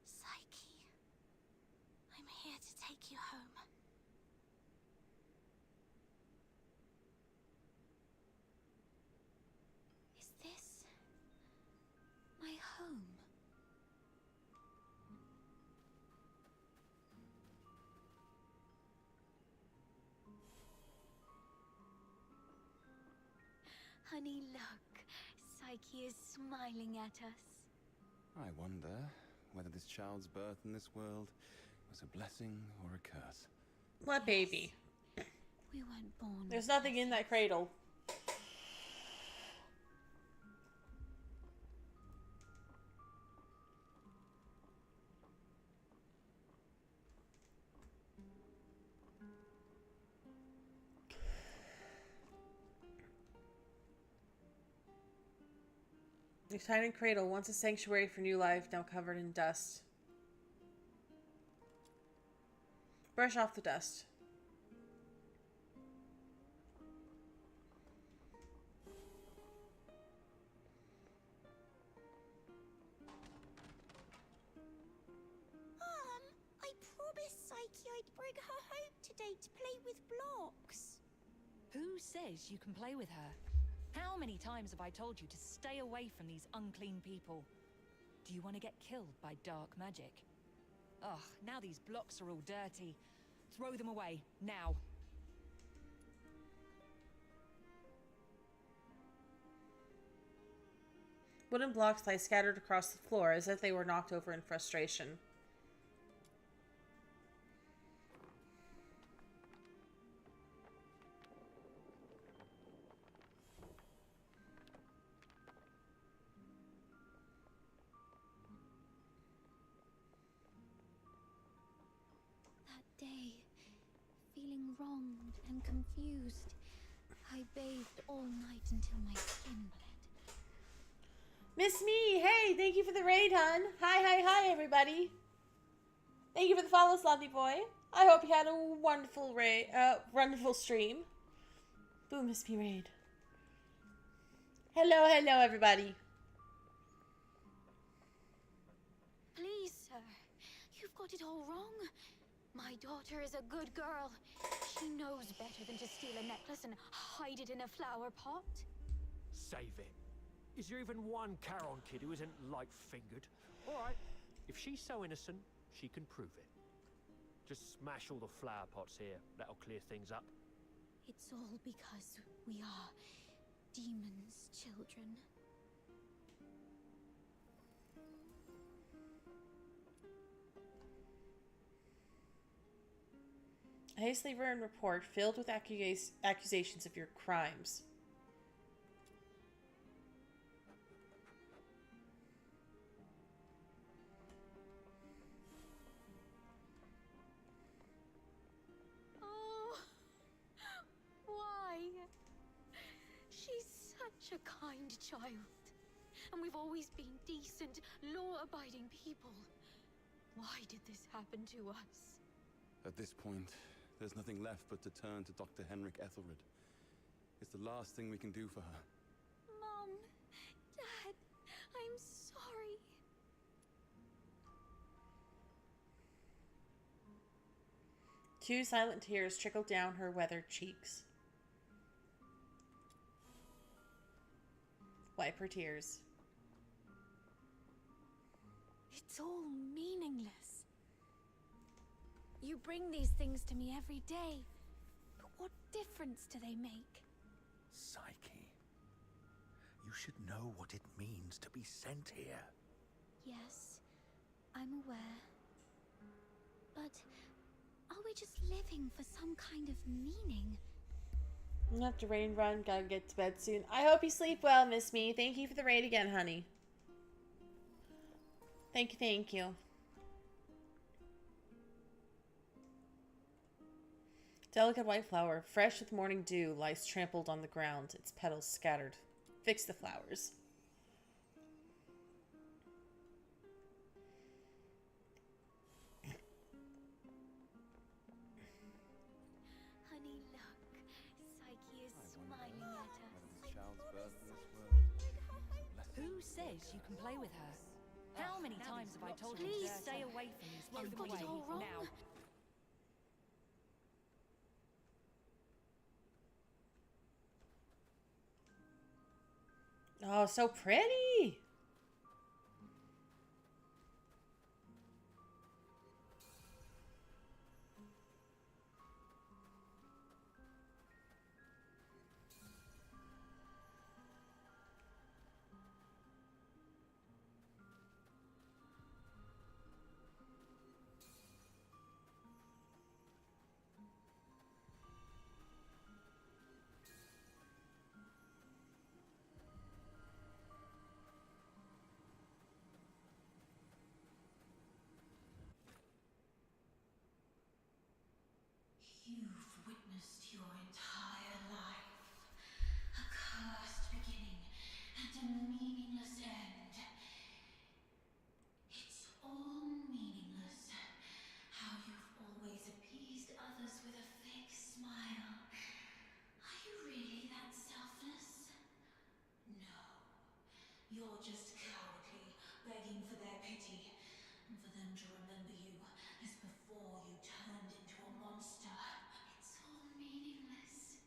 Psyche, I'm here to take you home. Is this my home? Honey, look. Psyche is smiling at us. I wonder whether this child's birth in this world was a blessing or a curse. What baby? We weren't born. There's nothing in that cradle. The tiny cradle, once a sanctuary for new life, now covered in dust. Brush off the dust. Mom, I promised Psyche I'd bring her home today to play with blocks. Who says you can play with her? How many times have I told you to stay away from these unclean people? Do you want to get killed by dark magic? Ugh, now these blocks are all dirty. Throw them away, now. Wooden blocks lie scattered across the floor as if they were knocked over in frustration. That day, feeling wronged and confused, I bathed all night until my skin bled. Miss Me! Hey, thank you for the raid, hun. Hi, everybody. Thank you for the follow, Sloppy Boy. I hope you had a wonderful wonderful stream. Boom, Miss Me raid. Hello, hello, everybody. Please, sir. You've got it all wrong. My daughter is a good girl. She knows better than to steal a necklace and hide it in a flower pot. Save it. Is there even one Charon kid who isn't light-fingered? All right, if she's so innocent, she can prove it. Just smash all the flower pots here. That'll clear things up. It's all because we are demons' children. A hastily written report filled with accusations of your crimes. Oh, why? She's such a kind child. And we've always been decent, law-abiding people. Why did this happen to us? At this point, there's nothing left but to turn to Dr. Henrik Ethelred. It's the last thing we can do for her. Mom, Dad, I'm sorry. Two silent tears trickled down her weathered cheeks. Wipe her tears. It's all meaningless. You bring these things to me every day, but what difference do they make? Psyche, you should know what it means to be sent here. Yes, I'm aware. But are we just living for some kind of meaning? I'm gonna have to rain run. Gotta get to bed soon. I hope you sleep well, Miss Me. Thank you for the raid again, honey. Thank you, thank you. Delicate white flower, fresh with morning dew, lies trampled on the ground, its petals scattered. Fix the flowers. Honey, look. Psyche is smiling at us. Whether this child's birth in this world was a blessing. Who says you can play with her? How many times have I told you Please, to stay away from these You've got away it all wrong. now? Oh, so pretty. You've witnessed your entire life. A cursed beginning and a meaningless end. It's all meaningless. How you've always appeased others with a fake smile. Are you really that selfless? No. You're just cowardly, begging for their pity, and for them to remember you as before you turned into a monster. It's all meaningless.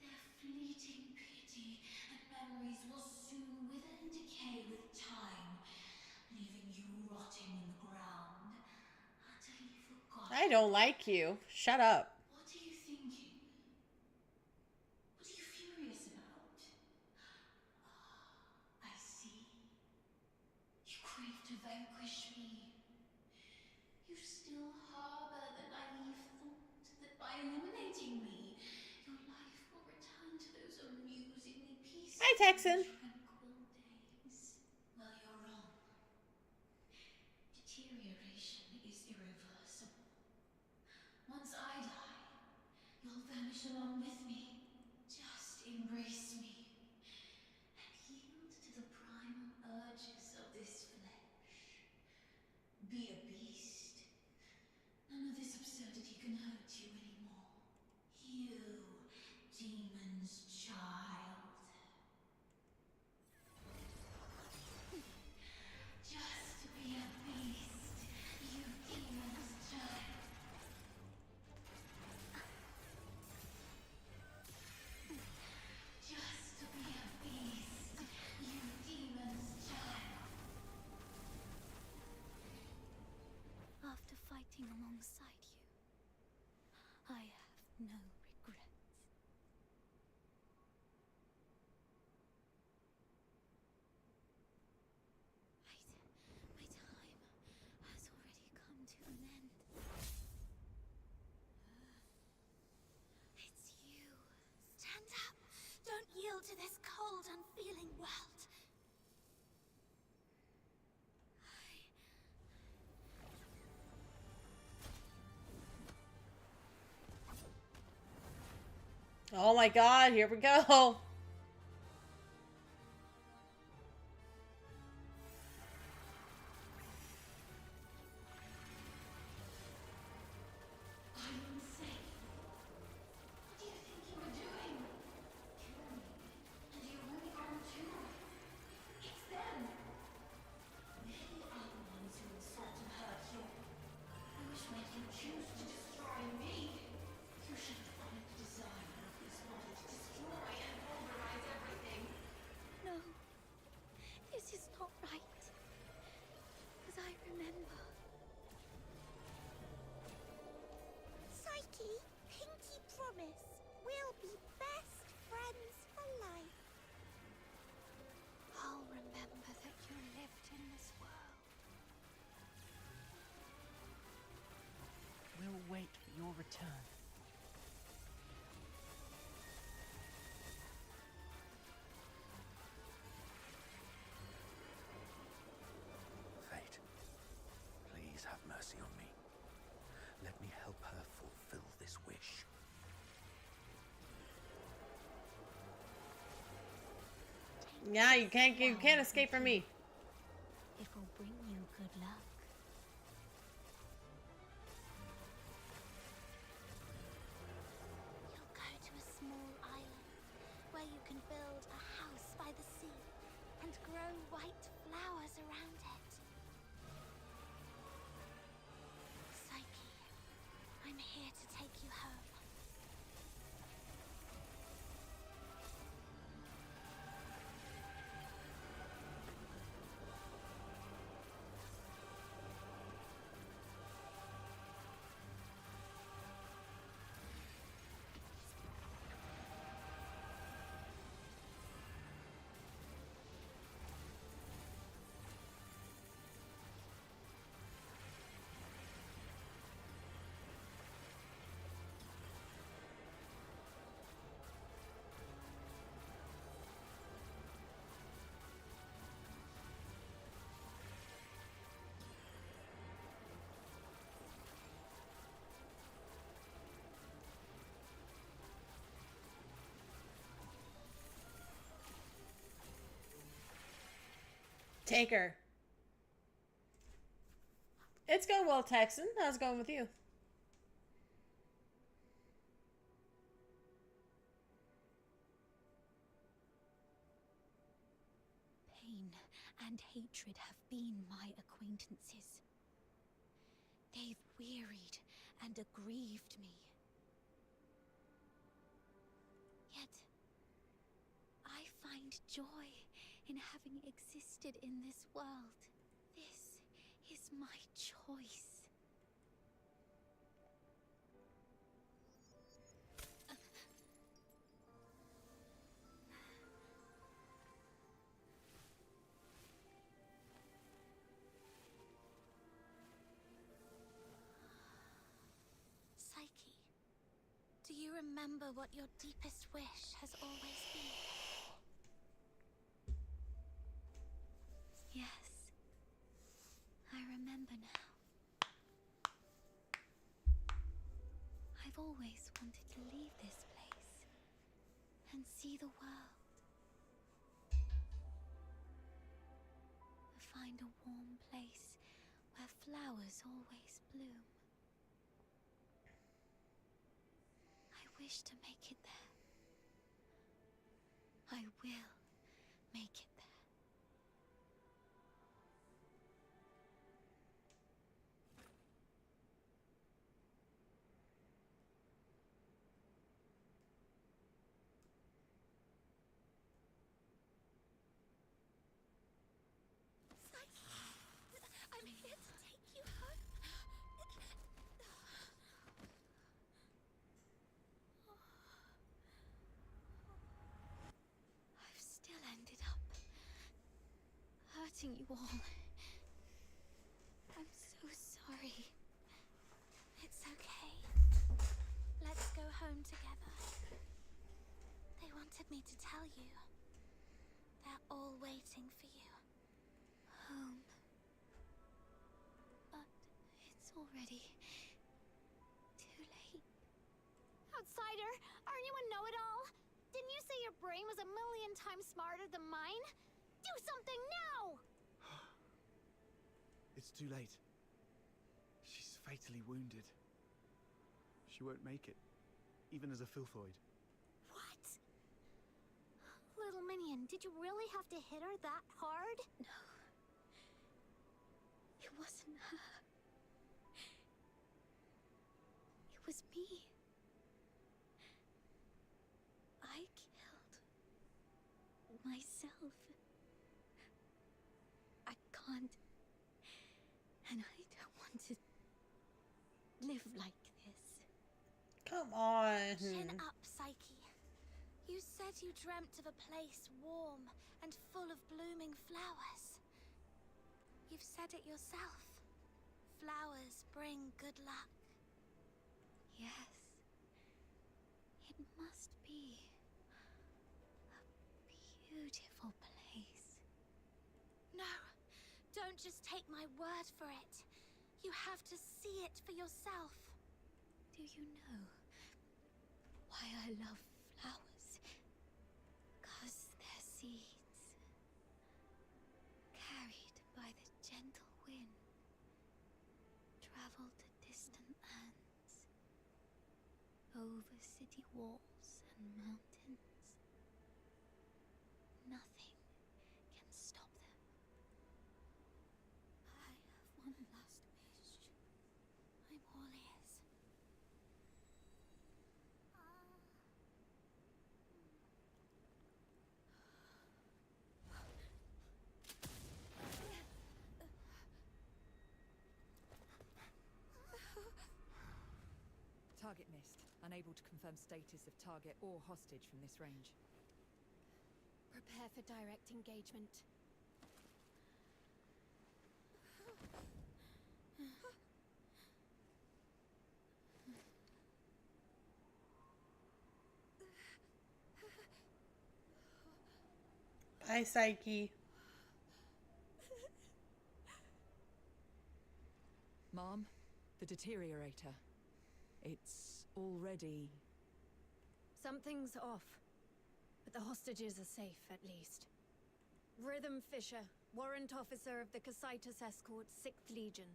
Their fleeting pity and memories will soon wither and decay with time, leaving you rotting in the ground, utterly forgotten. I don't like you. Shut up. What are you thinking? What are you furious about? Ah, I see. You crave to vanquish me. You still harbor the naive thought that by eliminating me, your life will return to those amusingly peaceful Hi, Texan. and tranquil days. Well, you're wrong. Deterioration is irreversible. Once I die, you'll vanish along with me. Just embrace me and yield to the primal urges of this flesh. Be a beast. None of this absurdity can hurt you anymore. You, demon's child. Oh my god, here we go. Are you insane? What do you think you were doing? Kill me, and you only arm too. It's them. They are the ones who insult and hurt you. Which made you choose to destroy me. You should have followed the design of this body to destroy and pulverize everything. No, this is not right. As I remember. Psyche, pinky promise. We'll be best friends for life. I'll remember that you lived in this world. We'll wait for your return. Fate, please have mercy on me. Let me help her fulfill this wish. Yeah, you can't escape from me. It will bring you good luck. You'll go to a small island where you can build a house by the sea and grow white flowers around it. Psyche, I'm here to take you home. Take her. It's going well, Texan. How's it going with you? Pain and hatred have been my acquaintances. They've wearied and aggrieved me. Yet, I find joy in having existed in this world. This is my choice. Psyche, do you remember what your deepest wish has always been? Yes, I remember now. I've always wanted to leave this place and see the world. Find a warm place where flowers always bloom. I wish to make it there. I will make it there. I'm here to take you home. I've still ended up hurting you all. I'm so sorry. It's okay. Let's go home together. They wanted me to tell you. They're all waiting for you. Home. But it's already too late. How outsider. Aren't you a know-it-all? Didn't you say your brain was 1,000,000 times smarter than mine? Do something now! It's too late. She's fatally wounded. She won't make it, even as a filthoid. What? Little Minion, did you really have to hit her that hard? No. It wasn't her. It was me. I killed myself. I can't. And I don't want to live like this. Come on. Chin up, Psyche. You said you dreamt of a place warm and full of blooming flowers. You've said it yourself. Flowers bring good luck. Yes. It must be a beautiful place. No, don't just take my word for it. You have to see it for yourself. Do you know why I love flowers? 'Cause they're seeds, carried by the gentle wind, travel to distant lands, over city walls and mountains. Nothing can stop them. I have one last wish. I'm all ears. Target missed. Unable to confirm status of target or hostage from this range. Prepare for direct engagement. Bye, Psyche. Mom, the deteriorator. It's already... Something's off. But the hostages are safe, at least. Rhythm Fisher, warrant officer of the Cocytus Escort, 6th Legion.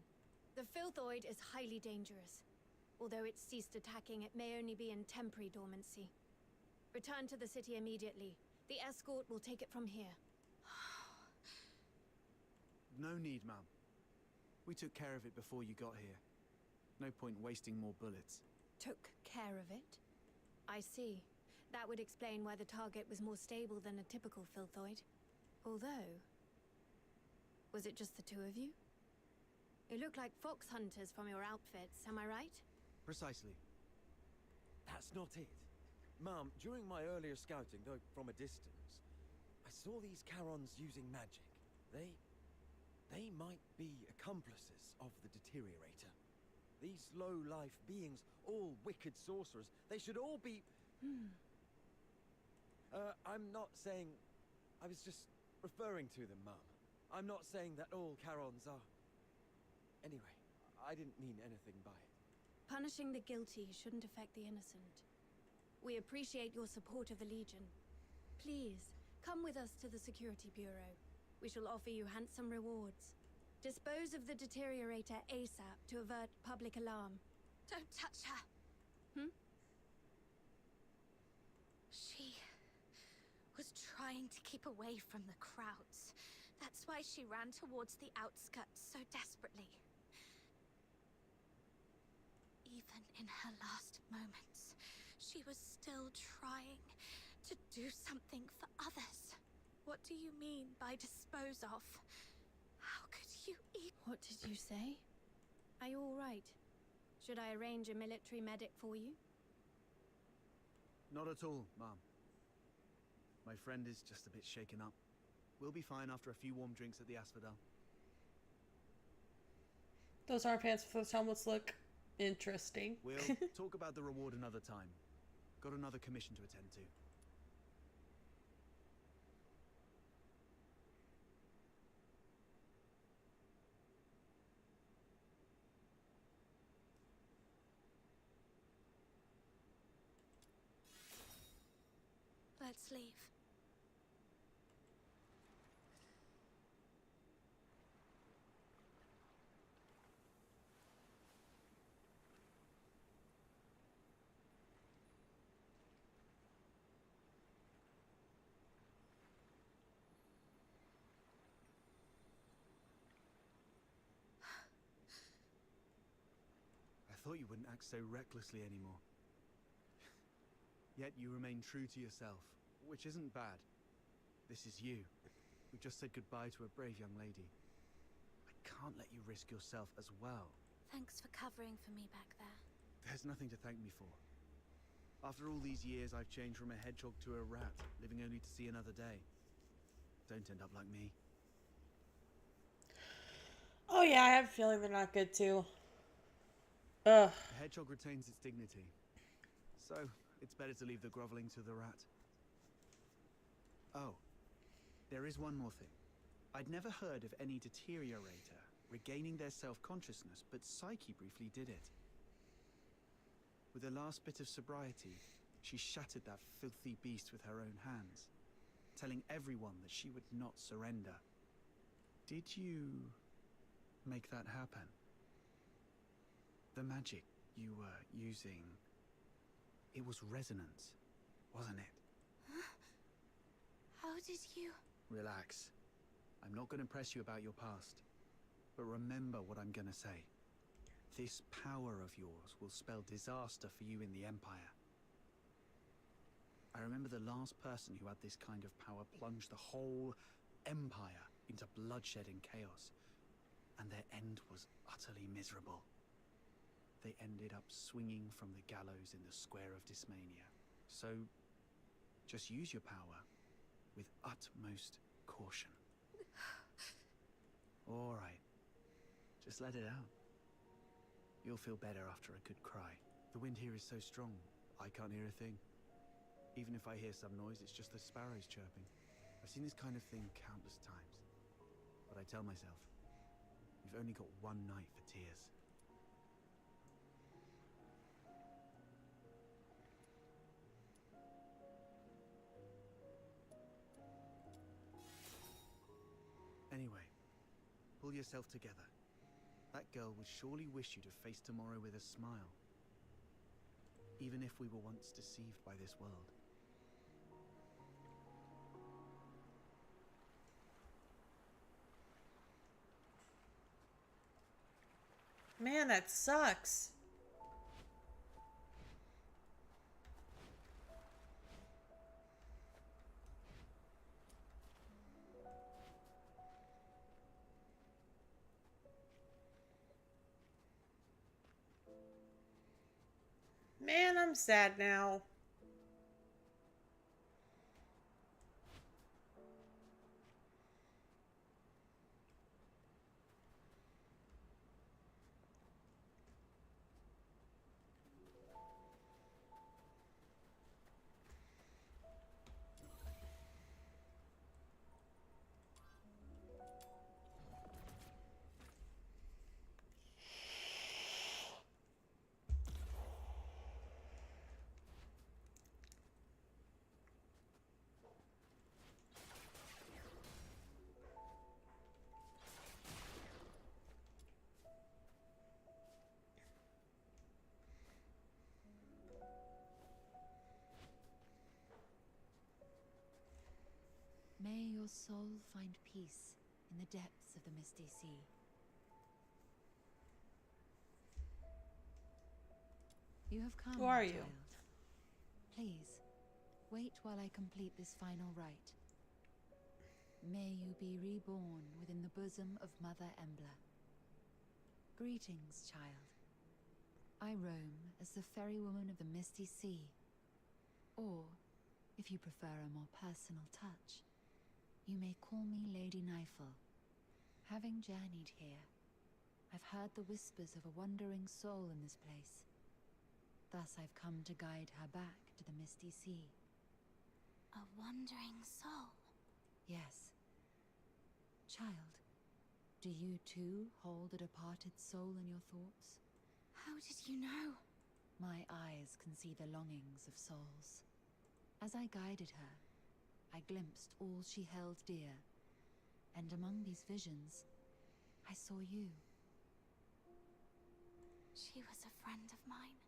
The Filthoid is highly dangerous. Although it's ceased attacking, it may only be in temporary dormancy. Return to the city immediately. The escort will take it from here. No need, ma'am. We took care of it before you got here. No point wasting more bullets. Took care of it? I see. That would explain why the target was more stable than a typical Filthoid. Although... was it just the two of you? You look like fox hunters from your outfits, am I right? Precisely. That's not it. Ma'am, during my earlier scouting, though from a distance, I saw these Charons using magic. They might be accomplices of the Deteriorator. These low-life beings, all wicked sorcerers, they should all be... I'm not saying... I was just referring to them, Mum. I'm not saying that all Charons are... Anyway, I didn't mean anything by it. Punishing the guilty shouldn't affect the innocent. We appreciate your support of the Legion. Please, come with us to the Security Bureau. We shall offer you handsome rewards. Dispose of the Deteriorator ASAP to avert public alarm. Don't touch her. She was trying to keep away from the crowds. That's why she ran towards the outskirts so desperately. Even in her last moments, she was still trying to do something for others. What do you mean by dispose of? How could you even... What did you say? Are you all right? Should I arrange a military medic for you? Not at all, Mom. My friend is just a bit shaken up. We'll be fine after a few warm drinks at the Asphodel. Those arm pants with those helmets look interesting. We'll talk about the reward another time. Got another commission to attend to. Let's leave. I thought you wouldn't act so recklessly anymore. Yet you remain true to yourself, which isn't bad. This is you. We just said goodbye to a brave young lady. I can't let you risk yourself as well. Thanks for covering for me back there. There's nothing to thank me for. After all these years, I've changed from a hedgehog to a rat, living only to see another day. Don't end up like me. Oh yeah, I have a feeling they're not good too. Ugh. The hedgehog retains its dignity. So, it's better to leave the groveling to the rat. Oh, there is one more thing. I'd never heard of any deteriorator regaining their self-consciousness, but Psyche briefly did it. With the last bit of sobriety, she shattered that filthy beast with her own hands, telling everyone that she would not surrender. Did you make that happen? The magic you were using, it was resonance, wasn't it? Huh? How did you... Relax. I'm not going to press you about your past. But remember what I'm going to say. This power of yours will spell disaster for you in the Empire. I remember the last person who had this kind of power plunged the whole Empire into bloodshed and chaos. And their end was utterly miserable. They ended up swinging from the gallows in the Square of Dysmania. So, just use your power with utmost caution. All right. Just let it out. You'll feel better after a good cry. The wind here is so strong, I can't hear a thing. Even if I hear some noise, it's just the sparrows chirping. I've seen this kind of thing countless times. But I tell myself, you've only got one night for tears. Anyway, pull yourself together. That girl would surely wish you to face tomorrow with a smile. Even if we were once deceived by this world. Man, that sucks. Man, I'm sad now. May your soul find peace in the depths of the misty sea. You have come, Who are you? child. Please, wait while I complete this final rite. May you be reborn within the bosom of Mother Embla. Greetings, child. I roam as the ferrywoman of the Misty Sea. Or, if you prefer a more personal touch, you may call me Lady Nightfall. Having journeyed here, I've heard the whispers of a wandering soul in this place. Thus I've come to guide her back to the Misty Sea. A wandering soul? Yes. Child, do you too hold a departed soul in your thoughts? How did you know? My eyes can see the longings of souls. As I guided her, I glimpsed all she held dear, and among these visions, I saw you. She was a friend of mine.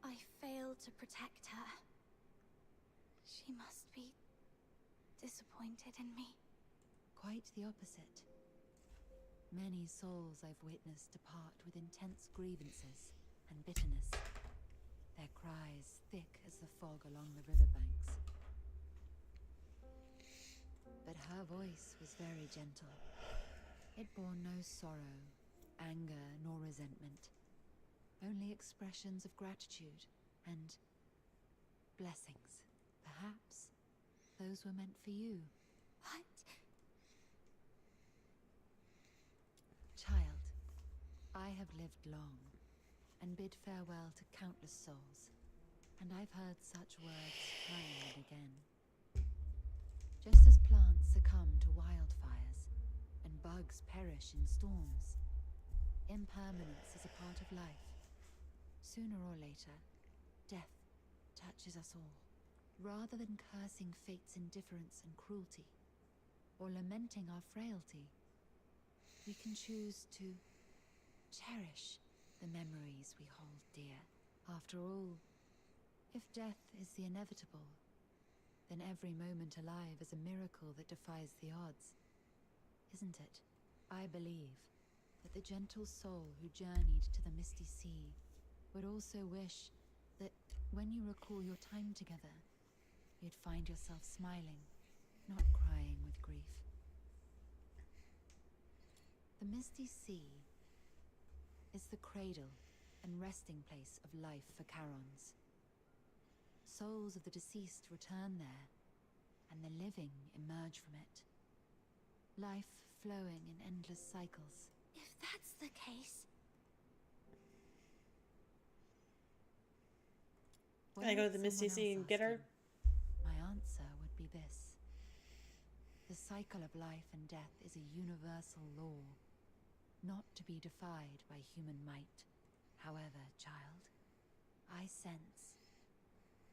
I failed to protect her. She must be disappointed in me. Quite the opposite. Many souls I've witnessed depart with intense grievances and bitterness, their cries thick as the fog along the riverbanks. But her voice was very gentle. It bore no sorrow, anger, nor resentment. Only expressions of gratitude and blessings. Perhaps those were meant for you. What? Child, I have lived long and bid farewell to countless souls, and I've heard such words time and again. Just as plants succumb to wildfires and bugs perish in storms, impermanence is a part of life. Sooner or later, death touches us all. Rather than cursing fate's indifference and cruelty, or lamenting our frailty, we can choose to cherish the memories we hold dear. After all, if death is the inevitable, then every moment alive is a miracle that defies the odds, isn't it? I believe that the gentle soul who journeyed to the misty sea would also wish that when you recall your time together, you'd find yourself smiling, not crying with grief. The misty sea is the cradle and resting place of life for Charons. Souls of the deceased return there, and the living emerge from it. Life flowing in endless cycles. If that's the case... Can I go to the Misty Sea and get her? My answer would be this. The cycle of life and death is a universal law, not to be defied by human might. However, child, I sense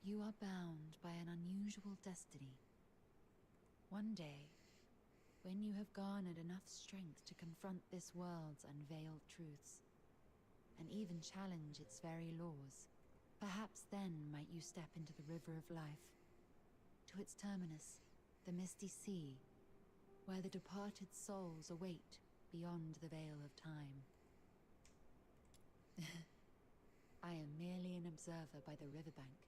you are bound by an unusual destiny. One day, when you have garnered enough strength to confront this world's unveiled truths, and even challenge its very laws, perhaps then might you step into the river of life, to its terminus, the misty sea, where the departed souls await beyond the veil of time. I am merely an observer by the riverbank.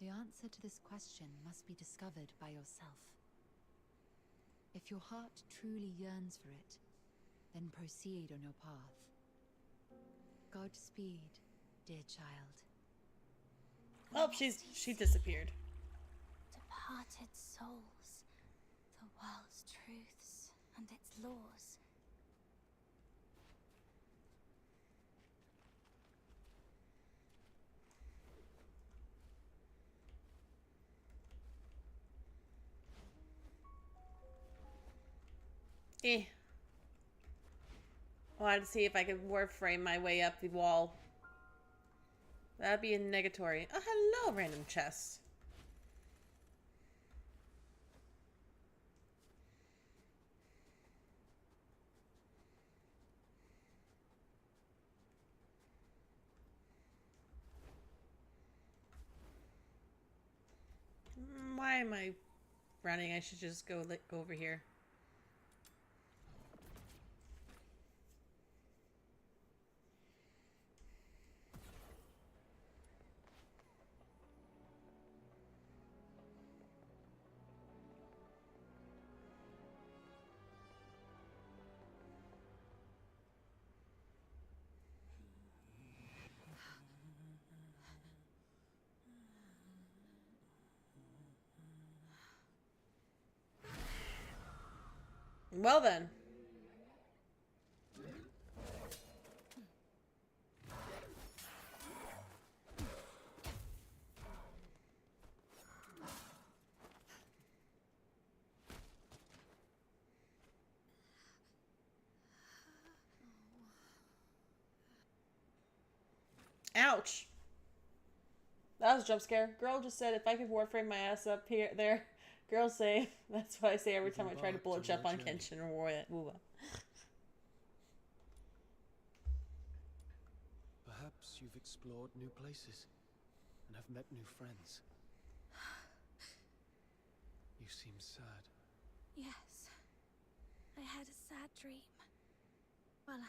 The answer to this question must be discovered by yourself. If your heart truly yearns for it, then proceed on your path. Godspeed, dear child. Oh, she disappeared. Departed souls, the world's truths and its laws. Wanted to see if I could warframe my way up the wall. That'd be a negatory. Oh, hello, random chest. Why am I running? I should just go over here. Well then. Ouch. That was a jump scare. Girl just said if I could warframe my ass up here, there. Girl say, that's what I say every time I try to bullet jump on Kenshin or Wuwa. Perhaps you've explored new places and have met new friends. You seem sad. Yes. I had a sad dream. Well,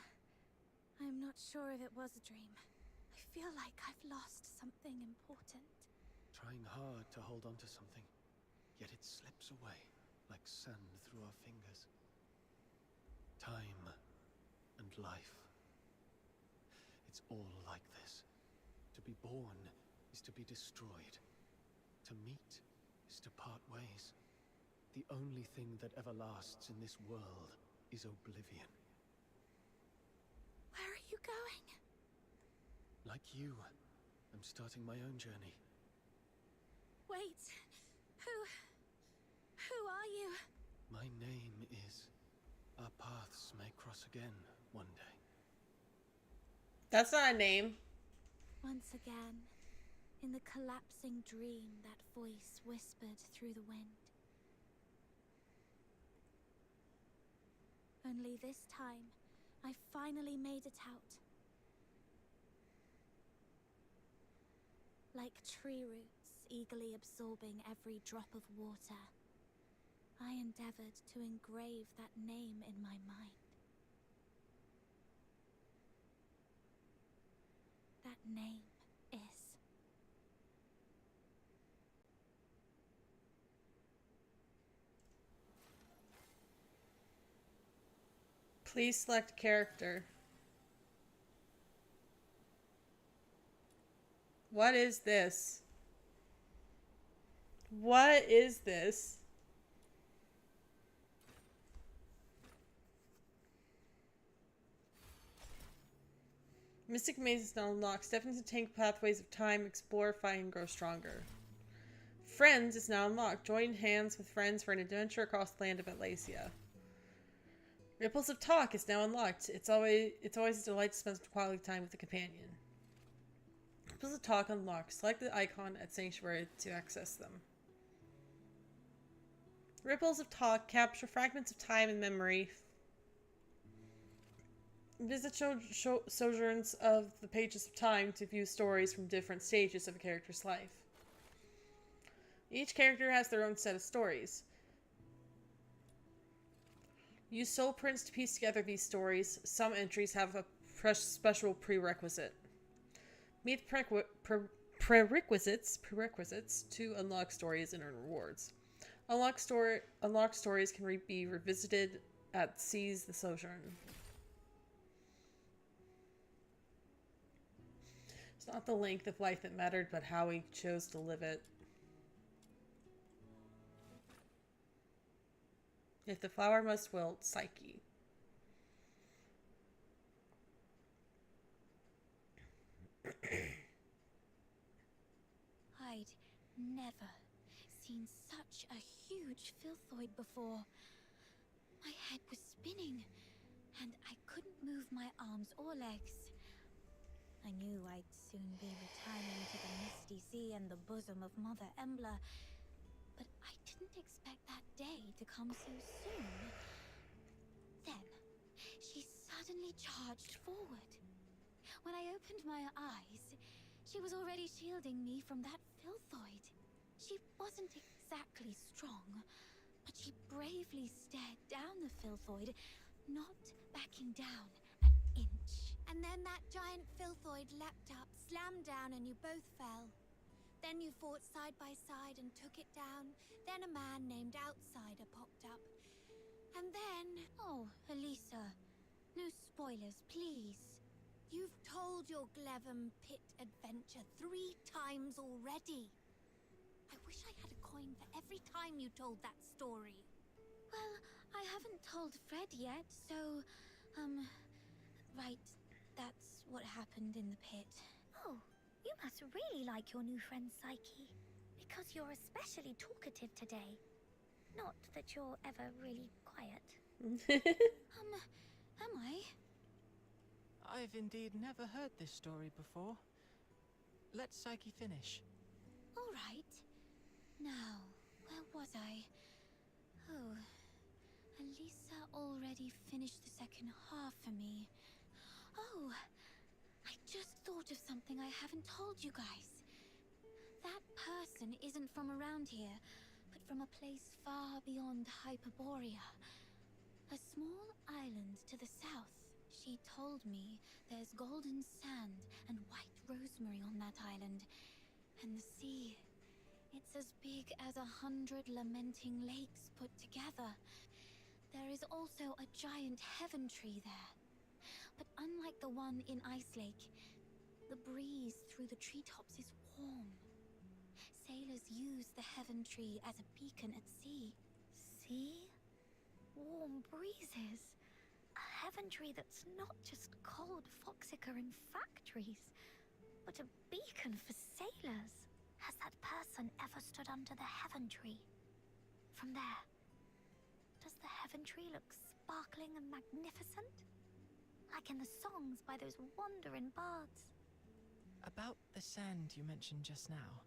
I'm not sure if it was a dream. I feel like I've lost something important. Trying hard to hold on to something, yet it slips away like sand through our fingers. Time and life. It's all like this. To be born is to be destroyed. To meet is to part ways. The only thing that ever lasts in this world is oblivion. Where are you going? Like you, I'm starting my own journey. Wait. Who are you? My name is... Our paths may cross again one day. That's not a name. Once again, in the collapsing dream, that voice whispered through the wind. Only this time, I finally made it out. Like tree roots eagerly absorbing every drop of water, I endeavored to engrave that name in my mind. That name is... Please select character. What is this? What is this? Mystic Maze is now unlocked. Step into tank pathways of time, explore, find, and grow stronger. Friends is now unlocked. Join hands with friends for an adventure across the land of Atlasia. Ripples of Talk is now unlocked. It's always a delight to spend quality time with a companion. Ripples of Talk unlocked. Select the icon at Sanctuary to access them. Ripples of Talk capture fragments of time and memory. Visit sojourns of the pages of time to view stories from different stages of a character's life. Each character has their own set of stories. Use soul prints to piece together these stories. Some entries have a special prerequisite. Meet prerequisites to unlock stories and earn rewards. Unlocked stories can be revisited at Seize the Sojourn. It's not the length of life that mattered, but how he chose to live it. If the flower must wilt, Psyche. I'd never seen such a huge filthoid before. My head was spinning, and I couldn't move my arms or legs. I knew I'd soon be returning to the misty sea and the bosom of Mother Embla, but I didn't expect that day to come so soon. Then, she suddenly charged forward. When I opened my eyes, she was already shielding me from that filthoid. She wasn't exactly strong, but she bravely stared down the filthoid, not backing down an inch. And then that giant filthoid leapt up, slammed down, and you both fell. Then you fought side by side and took it down. Then a man named Outsider popped up. And then... Oh, Elisa. No spoilers, please. You've told your Glevum pit adventure 3 times already. I wish I had a coin for every time you told that story. Well, I haven't told Fred yet, so... Right, that's what happened in the pit. Oh, you must really like your new friend Psyche. Because you're especially talkative today. Not that you're ever really quiet. Am I? I've indeed never heard this story before. Let Psyche finish. All right. Now, where was I? Oh, Elisa already finished the second half for me. Oh, I just thought of something I haven't told you guys. That person isn't from around here, but from a place far beyond Hyperborea. A small island to the south. She told me there's golden sand and white rosemary on that island. And the sea, it's as big as 100 lamenting lakes put together. There is also a giant heaven tree there. But unlike the one in Ice Lake, the breeze through the treetops is warm. Sailors use the heaven tree as a beacon at sea. See? Warm breezes. A heaven tree that's not just cold foxica in factories, but a beacon for sailors. Has that person ever stood under the heaven tree? From there, does the heaven tree look sparkling and magnificent? Like in the songs by those wandering bards. About the sand you mentioned just now,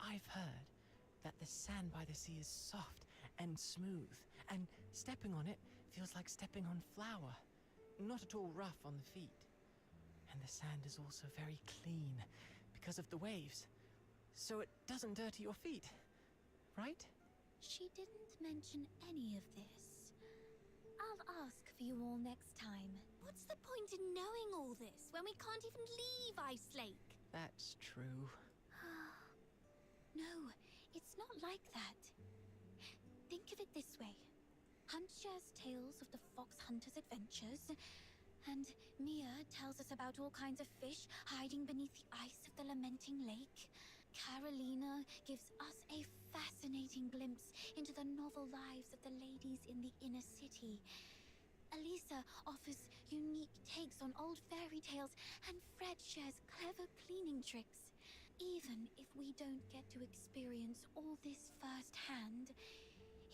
I've heard that the sand by the sea is soft and smooth, and stepping on it feels like stepping on flour, not at all rough on the feet. And the sand is also very clean because of the waves, so it doesn't dirty your feet, right? She didn't mention any of this. I'll ask for you all next time. What's the point in knowing all this when we can't even leave Ice Lake? That's true. No, it's not like that. Think of it this way. Hunt shares tales of the fox hunter's adventures, and Mia tells us about all kinds of fish hiding beneath the ice of the lamenting lake. Carolina gives us a fascinating glimpse into the novel lives of the ladies in the inner city. Elisa offers unique takes on old fairy tales, and Fred shares clever cleaning tricks. Even if we don't get to experience all this firsthand,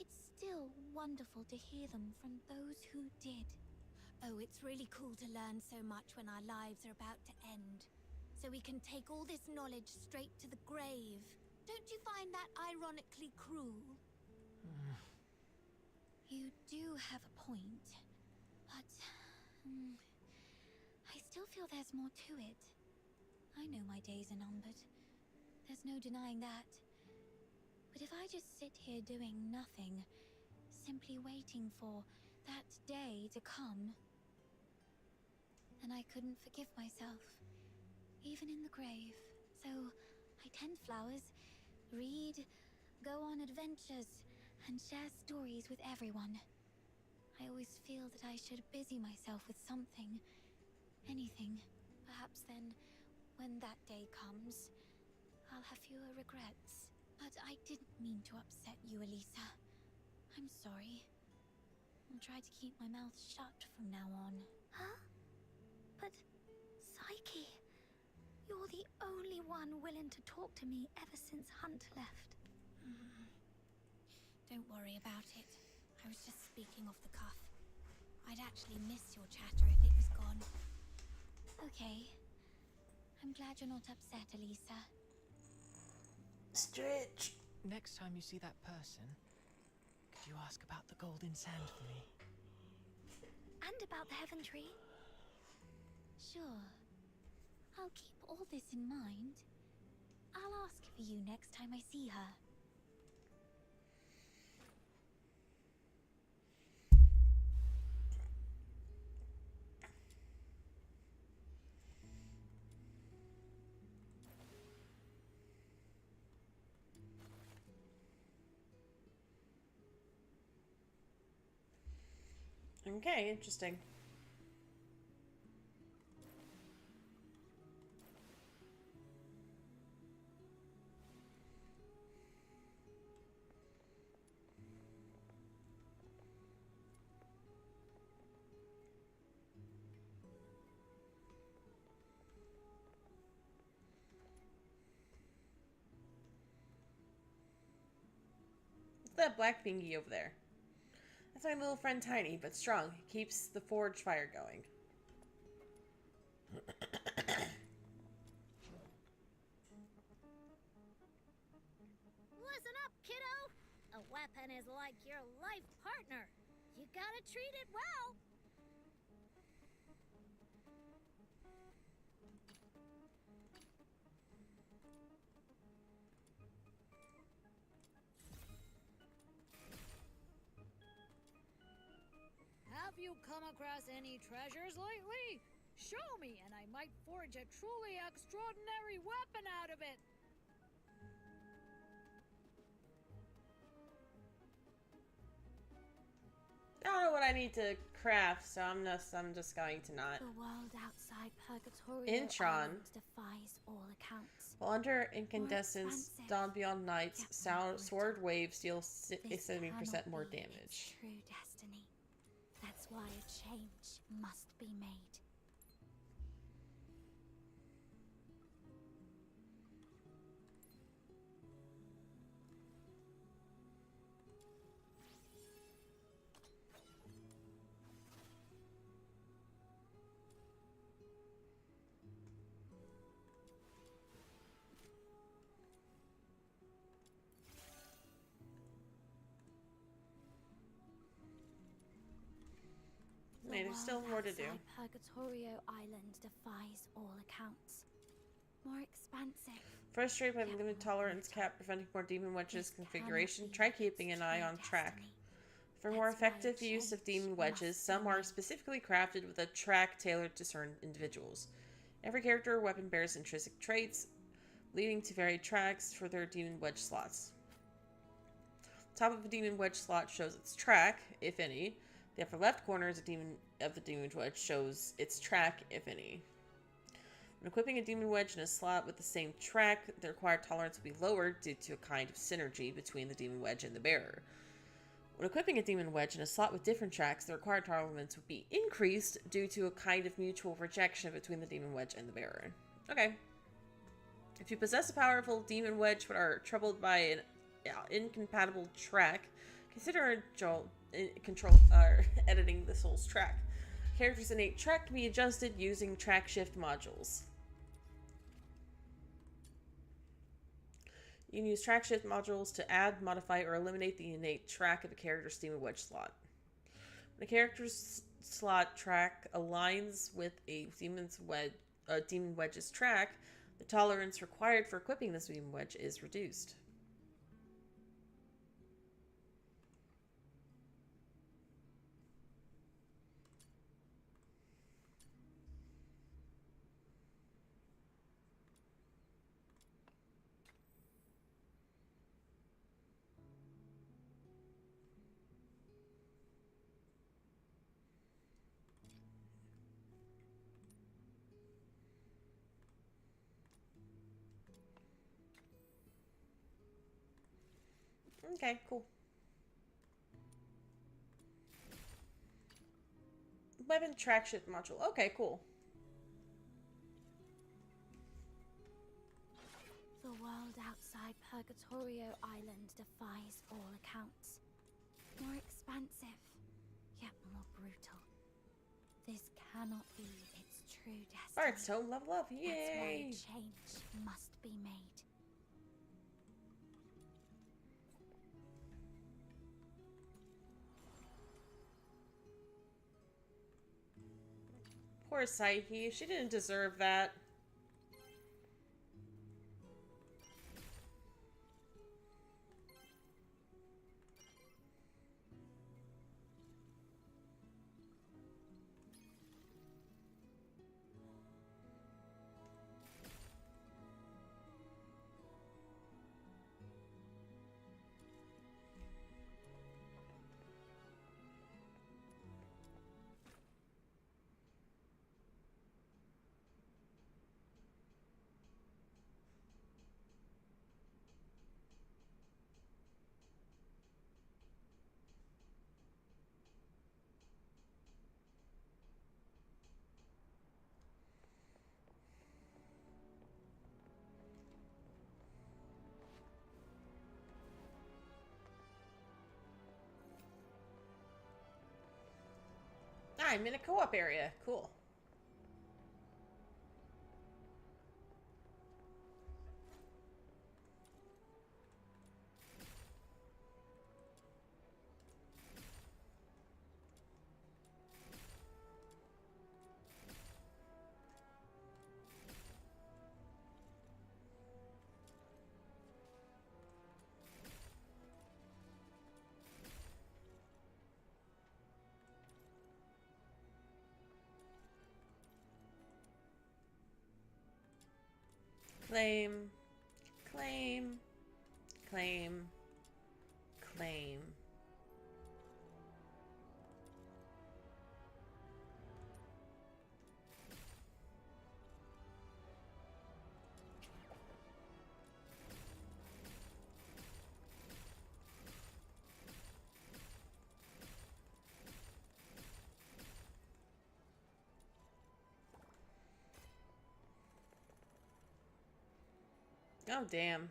it's still wonderful to hear them from those who did. Oh, it's really cool to learn so much when our lives are about to end. So we can take all this knowledge straight to the grave. Don't you find that ironically cruel? You do have a point, but I still feel there's more to it. I know my days are numbered. There's no denying that. But if I just sit here doing nothing, simply waiting for that day to come, then I couldn't forgive myself, even in the grave. So I tend flowers, read, go on adventures, and share stories with everyone. I always feel that I should busy myself with something, anything. Perhaps then, when that day comes, I'll have fewer regrets. But I didn't mean to upset you, Elisa. I'm sorry. I'll try to keep my mouth shut from now on. Huh? But, Psyche, you're the only one willing to talk to me ever since Hunt left. Don't worry about it. I was just speaking off the cuff. I'd actually miss your chatter if it was gone. Okay. I'm glad you're not upset, Elisa. Stretch. Next time you see that person, could you ask about the golden sand for me? And about the heaven tree? Sure. I'll keep all this in mind. I'll ask for you next time I see her. Okay, interesting. What's that black thingy over there? That's my little friend Tiny, but strong. He keeps the forge fire going. and is like your life partner. You gotta treat it well. Have you come across any treasures lately? Show me, and I might forge a truly extraordinary weapon out of it. I don't know what I need to craft, so I'm just going to not. The world outside Purgatorio Intron. Island defies all accounts. While under incandescence, dawn beyond nights, sword waves deal 70% more damage. True destiny. That's why a change must be made. Hey, there's still more to do. Purgatorio Island defies all accounts. More expansive. Frustrated by the limited tolerance cap preventing more demon wedges configuration, try keeping an eye on track. For more effective use of demon wedges, some are specifically crafted with a track tailored to certain individuals. Every character or weapon bears intrinsic traits, leading to varied tracks for their demon wedge slots. Top of a demon wedge slot shows its track, if any. The upper left corner is of the demon wedge shows its track, if any. When equipping a demon wedge in a slot with the same track, the required tolerance will be lowered due to a kind of synergy between the demon wedge and the bearer. When equipping a demon wedge in a slot with different tracks, the required tolerance would be increased due to a kind of mutual rejection between the demon wedge and the bearer. Okay. If you possess a powerful demon wedge but are troubled by an incompatible track, consider editing the soul's track. Character's innate track can be adjusted using track shift modules. You can use track shift modules to add, modify, or eliminate the innate track of a character's demon wedge slot. When a character's slot track aligns with a demon wedge's track, the tolerance required for equipping this demon wedge is reduced. Okay, cool. Weapon track shift module. Okay, cool. The world outside Purgatorio Island defies all accounts. More expansive, yet more brutal. This cannot be its true destiny. Alright, so level up. Yay! That's why a change must be made. Poor Psyche. She didn't deserve that. I'm in a co-op area. Cool. Claim. Claim. Claim. Claim. Oh, damn.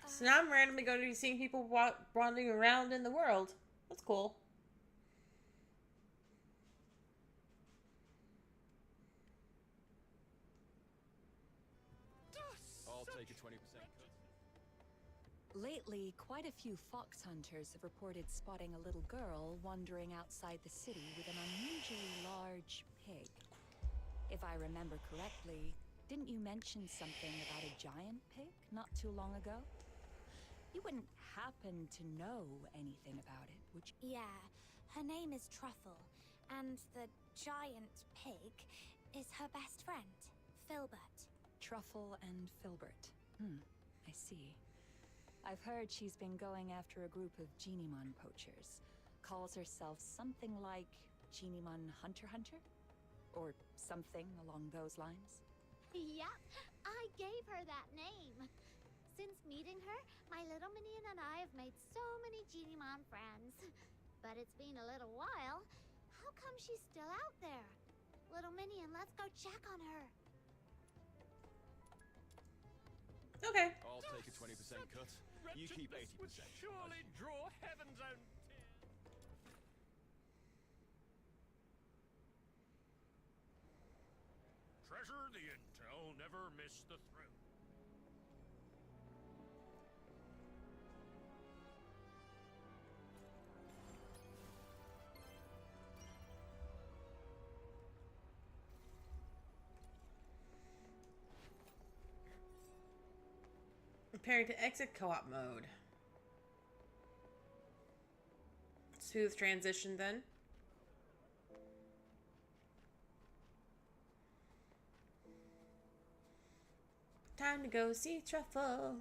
So now I'm randomly going to be seeing people wandering around in the world. That's cool. I'll take a 20% cut. Lately, quite a few fox hunters have reported spotting a little girl wandering outside the city with an unusually large pig. If I remember correctly, didn't you mention something about a giant pig not too long ago? You wouldn't happen to know anything about it, would you? Yeah, her name is Truffle, and the giant pig is her best friend, Filbert. Truffle and Filbert. I see. I've heard she's been going after a group of Genimon poachers. Calls herself something like Genimon Hunter? Or something along those lines? Yep, I gave her that name. Since meeting her, my little minion and I have made so many Genimon friends. But it's been a little while. How come she's still out there? Little minion, let's go check on her. Okay. I'll take a 20% cut. You keep 80%. Would surely draw heaven's own treasure the intel, never miss the thrill. Preparing to exit co-op mode. Smooth transition then. Time to go see Truffle.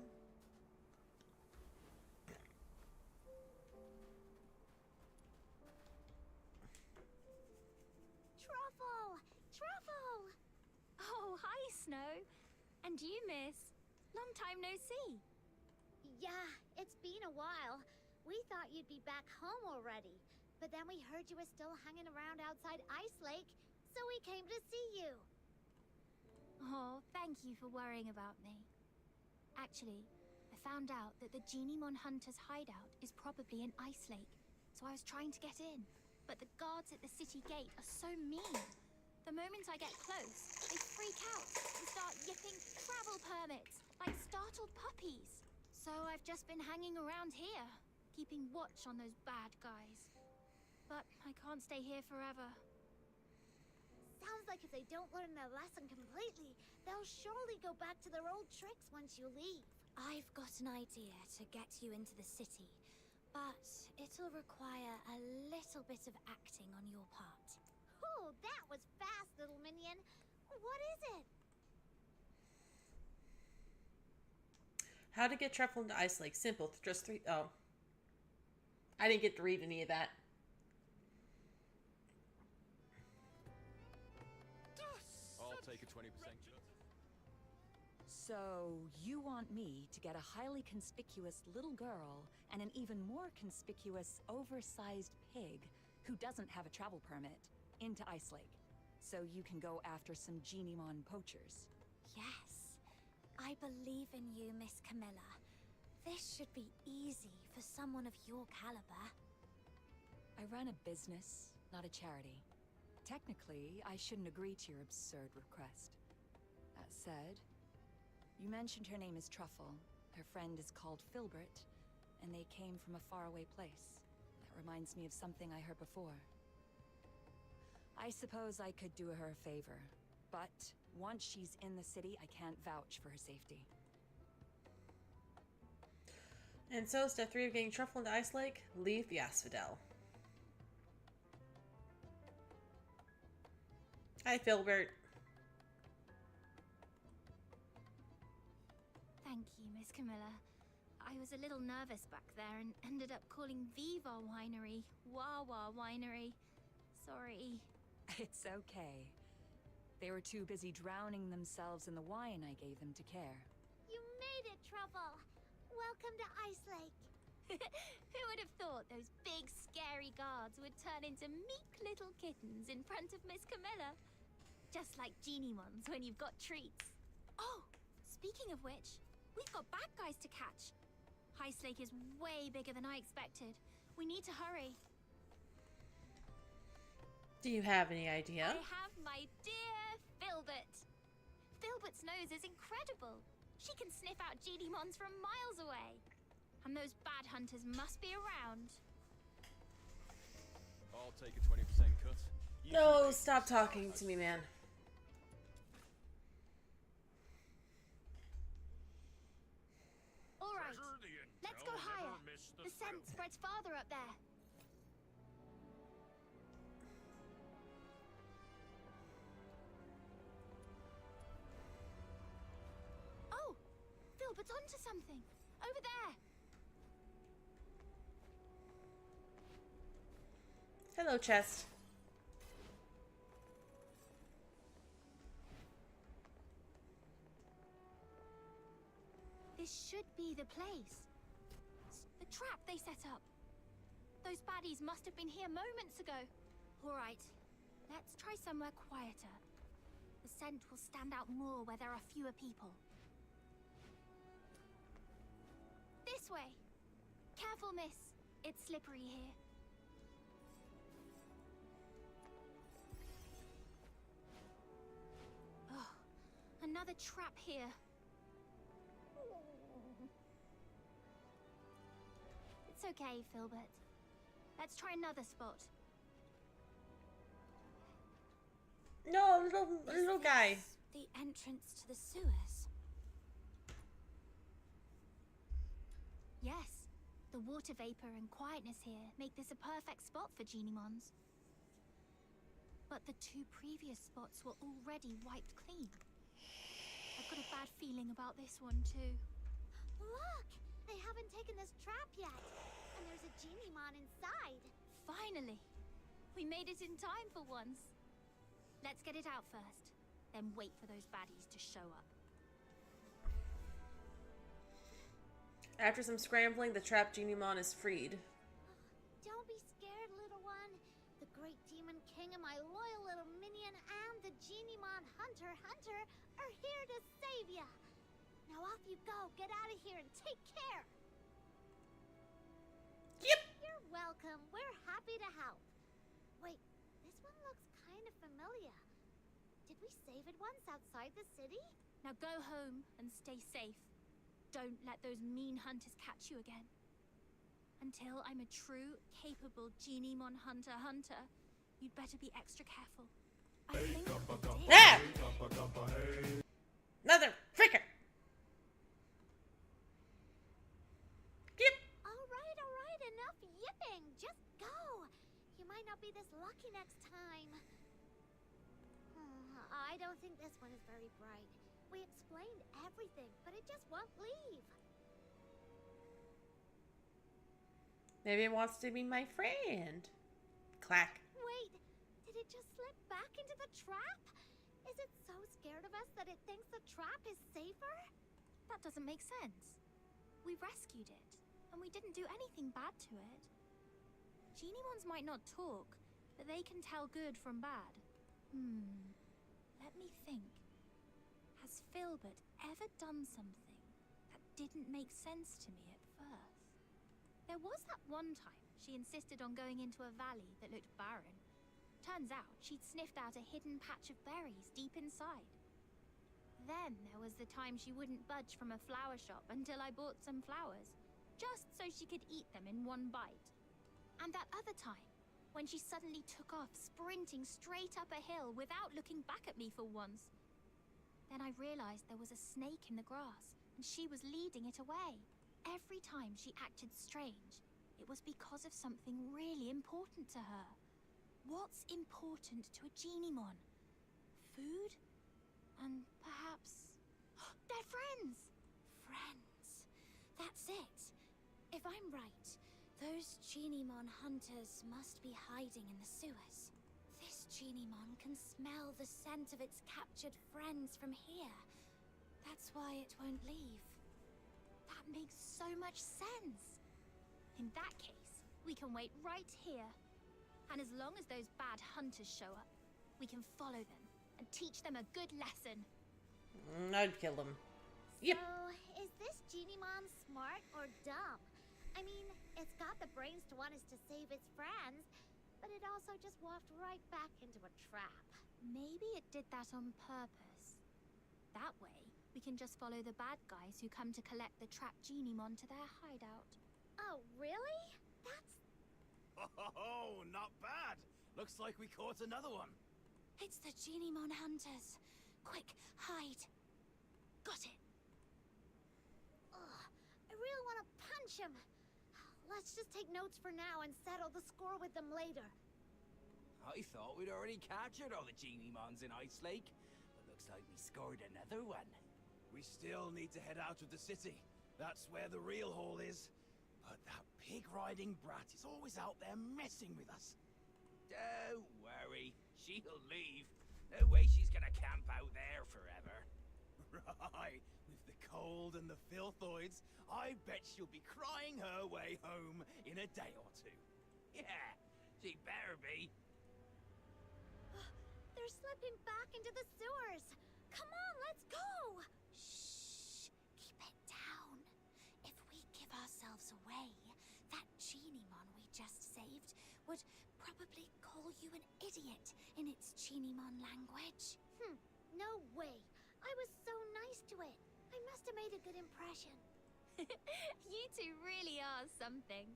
Truffle! Truffle! Oh, hi, Snow. And you, miss. Long time no see. Yeah, it's been a while. We thought you'd be back home already. But then we heard you were still hanging around outside Ice Lake, so we came to see you. Oh, thank you for worrying about me. Actually, I found out that the Genimon Hunter's hideout is probably in Ice Lake, so I was trying to get in. But the guards at the city gate are so mean. The moment I get close, they freak out and start yipping travel permits like startled puppies. So I've just been hanging around here, keeping watch on those bad guys. But I can't stay here forever. Sounds like if they don't learn their lesson completely, they'll surely go back to their old tricks once you leave. I've got an idea to get you into the city, but it'll require a little bit of acting on your part. Oh, that was fast, little minion. What is it? How to get Truffle into Ice Lake. Simple. Just 3. Oh. I didn't get to read any of that. I'll take a 20% cut. So, you want me to get a highly conspicuous little girl and an even more conspicuous, oversized pig who doesn't have a travel permit into Ice Lake, so you can go after some Genimon poachers. Yes. I believe in you, Miss Camilla. This should be easy for someone of your caliber. I run a business, not a charity. Technically, I shouldn't agree to your absurd request. That said, you mentioned her name is Truffle. Her friend is called Filbert, and they came from a faraway place. That reminds me of something I heard before. I suppose I could do her a favor, but once she's in the city, I can't vouch for her safety. And so, step 3 of getting Truffle into Ice Lake, leave the Asphodel. Hi, Filbert. Thank you, Miss Camilla. I was a little nervous back there and ended up calling Viva Winery Wawa Winery. Sorry. It's okay. They were too busy drowning themselves in the wine I gave them to care. You made it, Truffle. Welcome to Ice Lake. Who would have thought those big, scary guards would turn into meek little kittens in front of Miss Camilla? Just like Geniemons when you've got treats. Oh, speaking of which, we've got bad guys to catch. Ice Lake is way bigger than I expected. We need to hurry. Do you have any idea? I have my dear Filbert. Filbert's nose is incredible. She can sniff out Geniemons from miles away. And those bad hunters must be around. I'll take a 20% cut. No, stop talking to me, man. All right, let's go higher. The scent spreads farther up there. Oh, Filbert's onto something. Over there. Hello, chest. This should be the place. The trap they set up. Those baddies must have been here moments ago. All right, let's try somewhere quieter. The scent will stand out more where there are fewer people. This way. Careful, miss. It's slippery here. Oh, another trap here. It's okay, Filbert. Let's try another spot. No, little guy. The entrance to the sewers. Yes, the water vapor and quietness here make this a perfect spot for Geniemons. But the two previous spots were already wiped clean. I've got a bad feeling about this one too. Look! They haven't taken this trap yet. And there's a Geniemon inside. Finally! We made it in time for once. Let's get it out first, then wait for those baddies to show up. After some scrambling, the trapped Geniemon is freed. Don't be scared, little one. The great demon king and my loyal little minion and the Geniemon Hunter are here to save ya. Now off you go. Get out of here and take care. Yep. You're welcome. We're happy to help. Wait, this one looks kind of familiar. Did we save it once outside the city? Now go home and stay safe. Don't let those mean hunters catch you again. Until I'm a true, capable Geniemon hunter, you'd better be extra careful. I think we did. Ah! Another fricker. Yep. All right, enough yipping. Just go. You might not be this lucky next time. I don't think this one is very bright. We explained everything, but it just won't leave. Maybe it wants to be my friend. Clack. Wait, did it just slip back into the trap? Is it so scared of us that it thinks the trap is safer? That doesn't make sense. We rescued it, and we didn't do anything bad to it. Geniemons might not talk, but they can tell good from bad. Let me think. Has Filbert ever done something that didn't make sense to me at first? There was that one time she insisted on going into a valley that looked barren. Turns out she'd sniffed out a hidden patch of berries deep inside. Then there was the time she wouldn't budge from a flower shop until I bought some flowers, just so she could eat them in one bite. And that other time, when she suddenly took off sprinting straight up a hill without looking back at me for once. Then I realized there was a snake in the grass, and she was leading it away. Every time she acted strange, it was because of something really important to her. What's important to a Geniemon? food? And perhaps... They're friends! Friends. That's it. If I'm right, those Genimon hunters must be hiding in the sewers. This Genimon can smell the scent of its captured friends from here. That's why it won't leave. That makes so much sense. In that case, we can wait right here. And as long as those bad hunters show up, we can follow them and teach them a good lesson. I'd kill them. Yep. So, is this Genimon smart or dumb? I mean, it's got the brains to want us to save its friends, but it also just walked right back into a trap. Maybe it did that on purpose. That way, we can just follow the bad guys who come to collect the trapped Genimon to their hideout. Oh, really? That's... Oh, not bad. Looks like we caught another one. It's the Genimon hunters. Quick, hide. Got it. Ugh, I really want to punch him. Let's just take notes for now and settle the score with them later. I thought we'd already captured all the Genimons in Ice Lake, but looks like we scored another one. We still need to head out of the city. That's where the real haul is. But that pig-riding brat is always out there messing with us. Don't worry, she'll leave. No way she's gonna camp out there forever. Right, with the cold and the filthoids, I bet she'll be crying her way home in a day or two. Yeah, she better be. They're slipping back into the sewers. Come on, let's go! Shh. Keep it down. If we give ourselves away, that Genimon we just saved would probably call you an idiot in its Genimon language. No way. I was so nice to it. I must have made a good impression. You two really are something.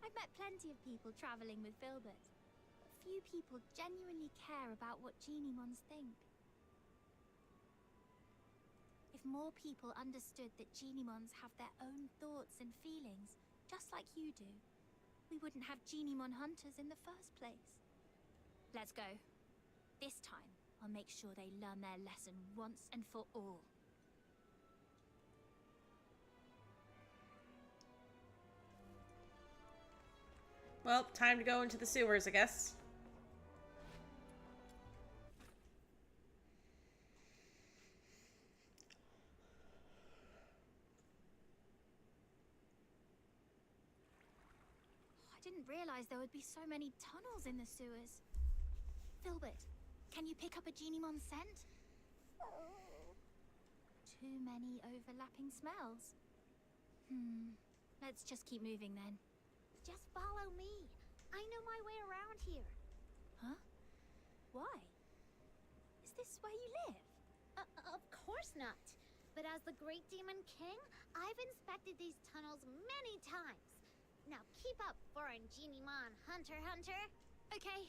I've met plenty of people traveling with Filbert, but few people genuinely care about what Genimons think. If more people understood that Genimons have their own thoughts and feelings, just like you do, we wouldn't have Genimon hunters in the first place. Let's go. This time, I'll make sure they learn their lesson once and for all. Well, time to go into the sewers, I guess. I didn't realize there would be so many tunnels in the sewers. Filbert, can you pick up a Genimon scent? Too many overlapping smells. Let's just keep moving then. Just follow me. I know my way around here. Huh? Why? Is this where you live? Of course not. But as the Great Demon King, I've inspected these tunnels many times. Now keep up, foreign Genimon hunter. Okay.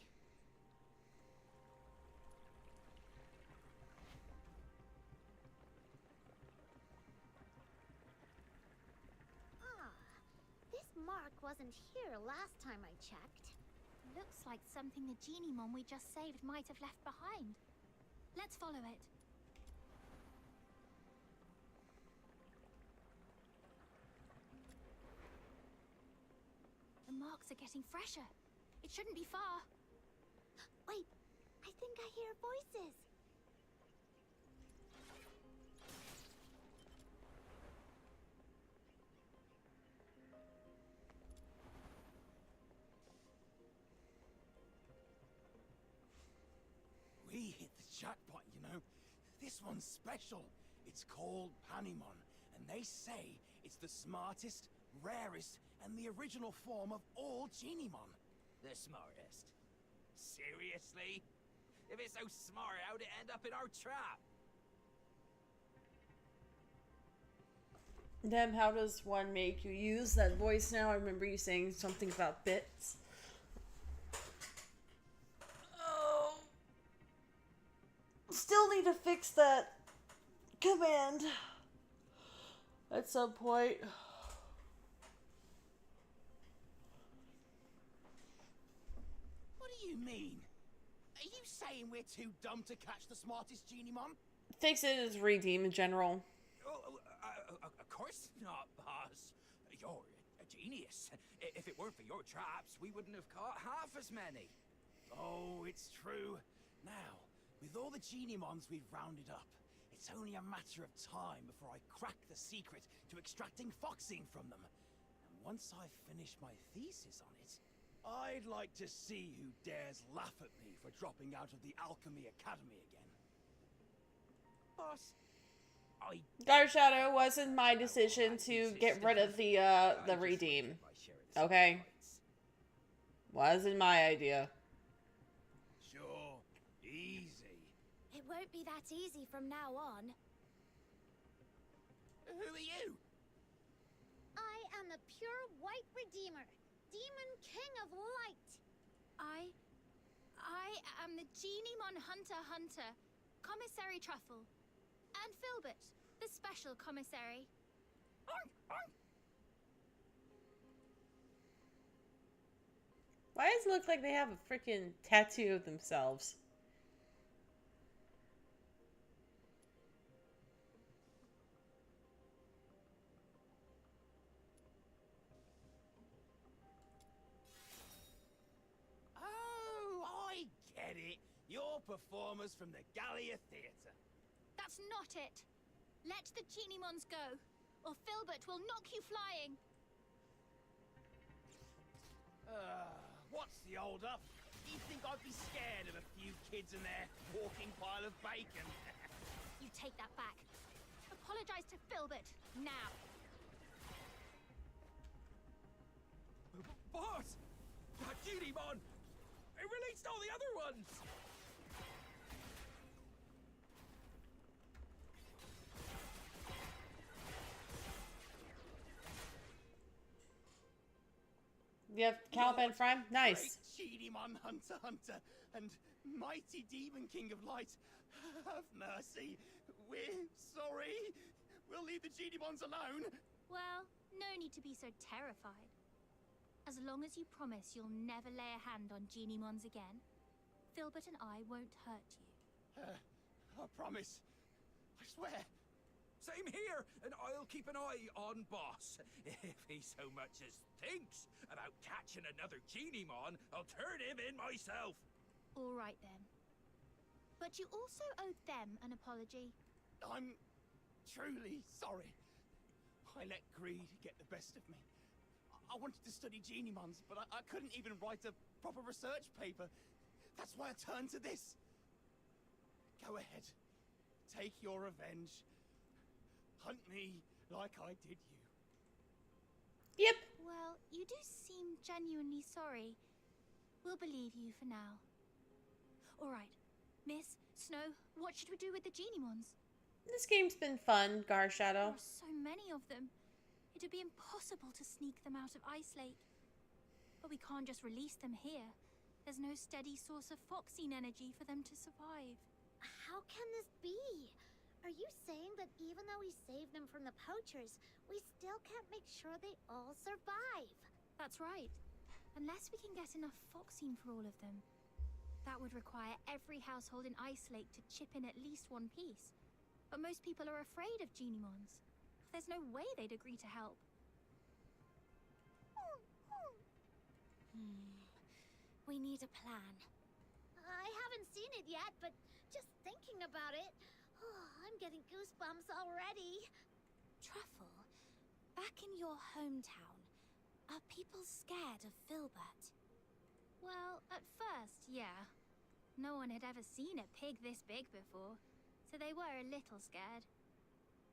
This mark wasn't here last time I checked. Looks like something the Genimon we just saved might have left behind. Let's follow it. The marks are getting fresher. It shouldn't be far. Wait, I think I hear voices. We hit the jackpot, you know. This one's special. It's called Panimon, and they say it's the smartest, rarest, and the original form of all Genimon. The smartest. Seriously? If it's so smart, how'd it end up in our trap? Dem, how does one make you use that voice now? I remember you saying something about bits. Oh. Still need to fix that command at some point. What do you mean? Are you saying saying we're too dumb to catch the smartest genie, Mom? Thinks it is redeem in general. Of course not, boss. You're a genius. If it weren't for your traps, we wouldn't have caught half as many. Oh, it's true. Now, with all the Geniemons we've rounded up, it's only a matter of time before I crack the secret to extracting foxine from them. And once I've finished my thesis on it, I'd like to see who dares laugh at me for dropping out of the Alchemy Academy again. Boss, Dark Shadow wasn't my decision to get rid of the redeem. Okay? Wasn't my idea. Sure, easy. It won't be that easy from now on. Who are you? I am the pure white redeemer, Demon King of Light. I am the Geniemon Hunter, Commissary Truffle, and Filbert, the special commissary. Why does it look like they have a freaking tattoo of themselves? Oh, I get it. You're performers from the Gallia Theatre. That's not it. Let the Geniemons go, or Filbert will knock you flying. What's the hold up? Do you think I'd be scared of a few kids in their walking pile of bacon? You take that back. Apologize to Filbert, now. Boss! That Geniemon! It released all the other ones! You have Caliban Prime? Nice. Great Geniemon Hunter, and mighty Demon King of Light, have mercy. We're sorry. We'll leave the Geniemons alone. Well, no need to be so terrified. As long as you promise you'll never lay a hand on Geniemons again, Filbert and I won't hurt you. I promise. I swear. Same here, and I'll keep an eye on Boss. If he so much as thinks about catching another Geniemon, I'll turn him in myself. All right then. But you also owe them an apology. I'm truly sorry. I let greed get the best of me. I wanted to study Geniemons, but I couldn't even write a proper research paper. That's why I turned to this. Go ahead. Take your revenge. Hunt me like I did you. Yep. Well, you do seem genuinely sorry. We'll believe you for now. All right. Miss, Snow, what should we do with the Geniemons? This game's been fun, Gar Shadow. There are so many of them. It'd be impossible to sneak them out of Ice Lake. But we can't just release them here. There's no steady source of foxine energy for them to survive. How can this be? Are you saying that even though we saved them from the poachers, we still can't make sure they all survive? That's right. Unless we can get enough foxine for all of them. That would require every household in Ice Lake to chip in at least one piece. But most people are afraid of Geniemons. There's no way they'd agree to help. We need a plan. I haven't seen it yet, but just thinking about it, I'm getting goosebumps already. Truffle, back in your hometown, are people scared of Filbert? Well, at first, yeah. No one had ever seen a pig this big before, so they were a little scared.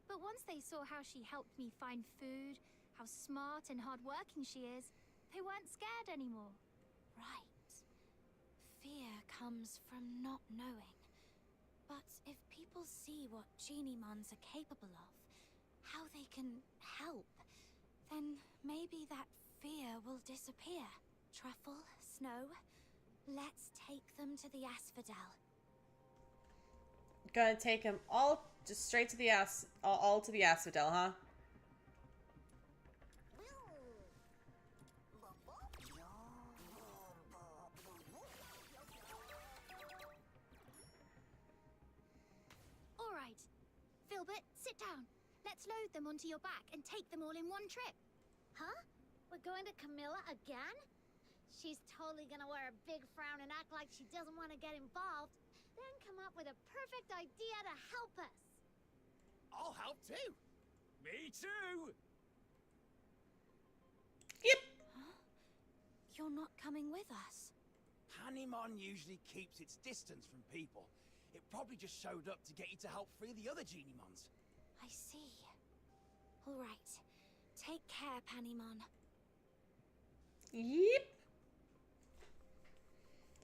But once they saw how she helped me find food, how smart and hardworking she is, they weren't scared anymore. Right. Fear comes from not knowing. But if people see what Geniemons are capable of, how they can help, then maybe that fear will disappear. Truffle, Snow, let's take them to the Asphodel. Gonna take him all just straight to the all to the Asphodel, huh? Filbert, sit down. Let's load them onto your back and take them all in one trip. Huh? We're going to Camilla again? She's totally gonna wear a big frown and act like she doesn't want to get involved, then come up with a perfect idea to help us. I'll help too. Me too. You're not coming with us. Panemon usually keeps its distance from people. It probably just showed up to get you to help free the other Geniemons. I see. All right. Take care, Panemon. Yep.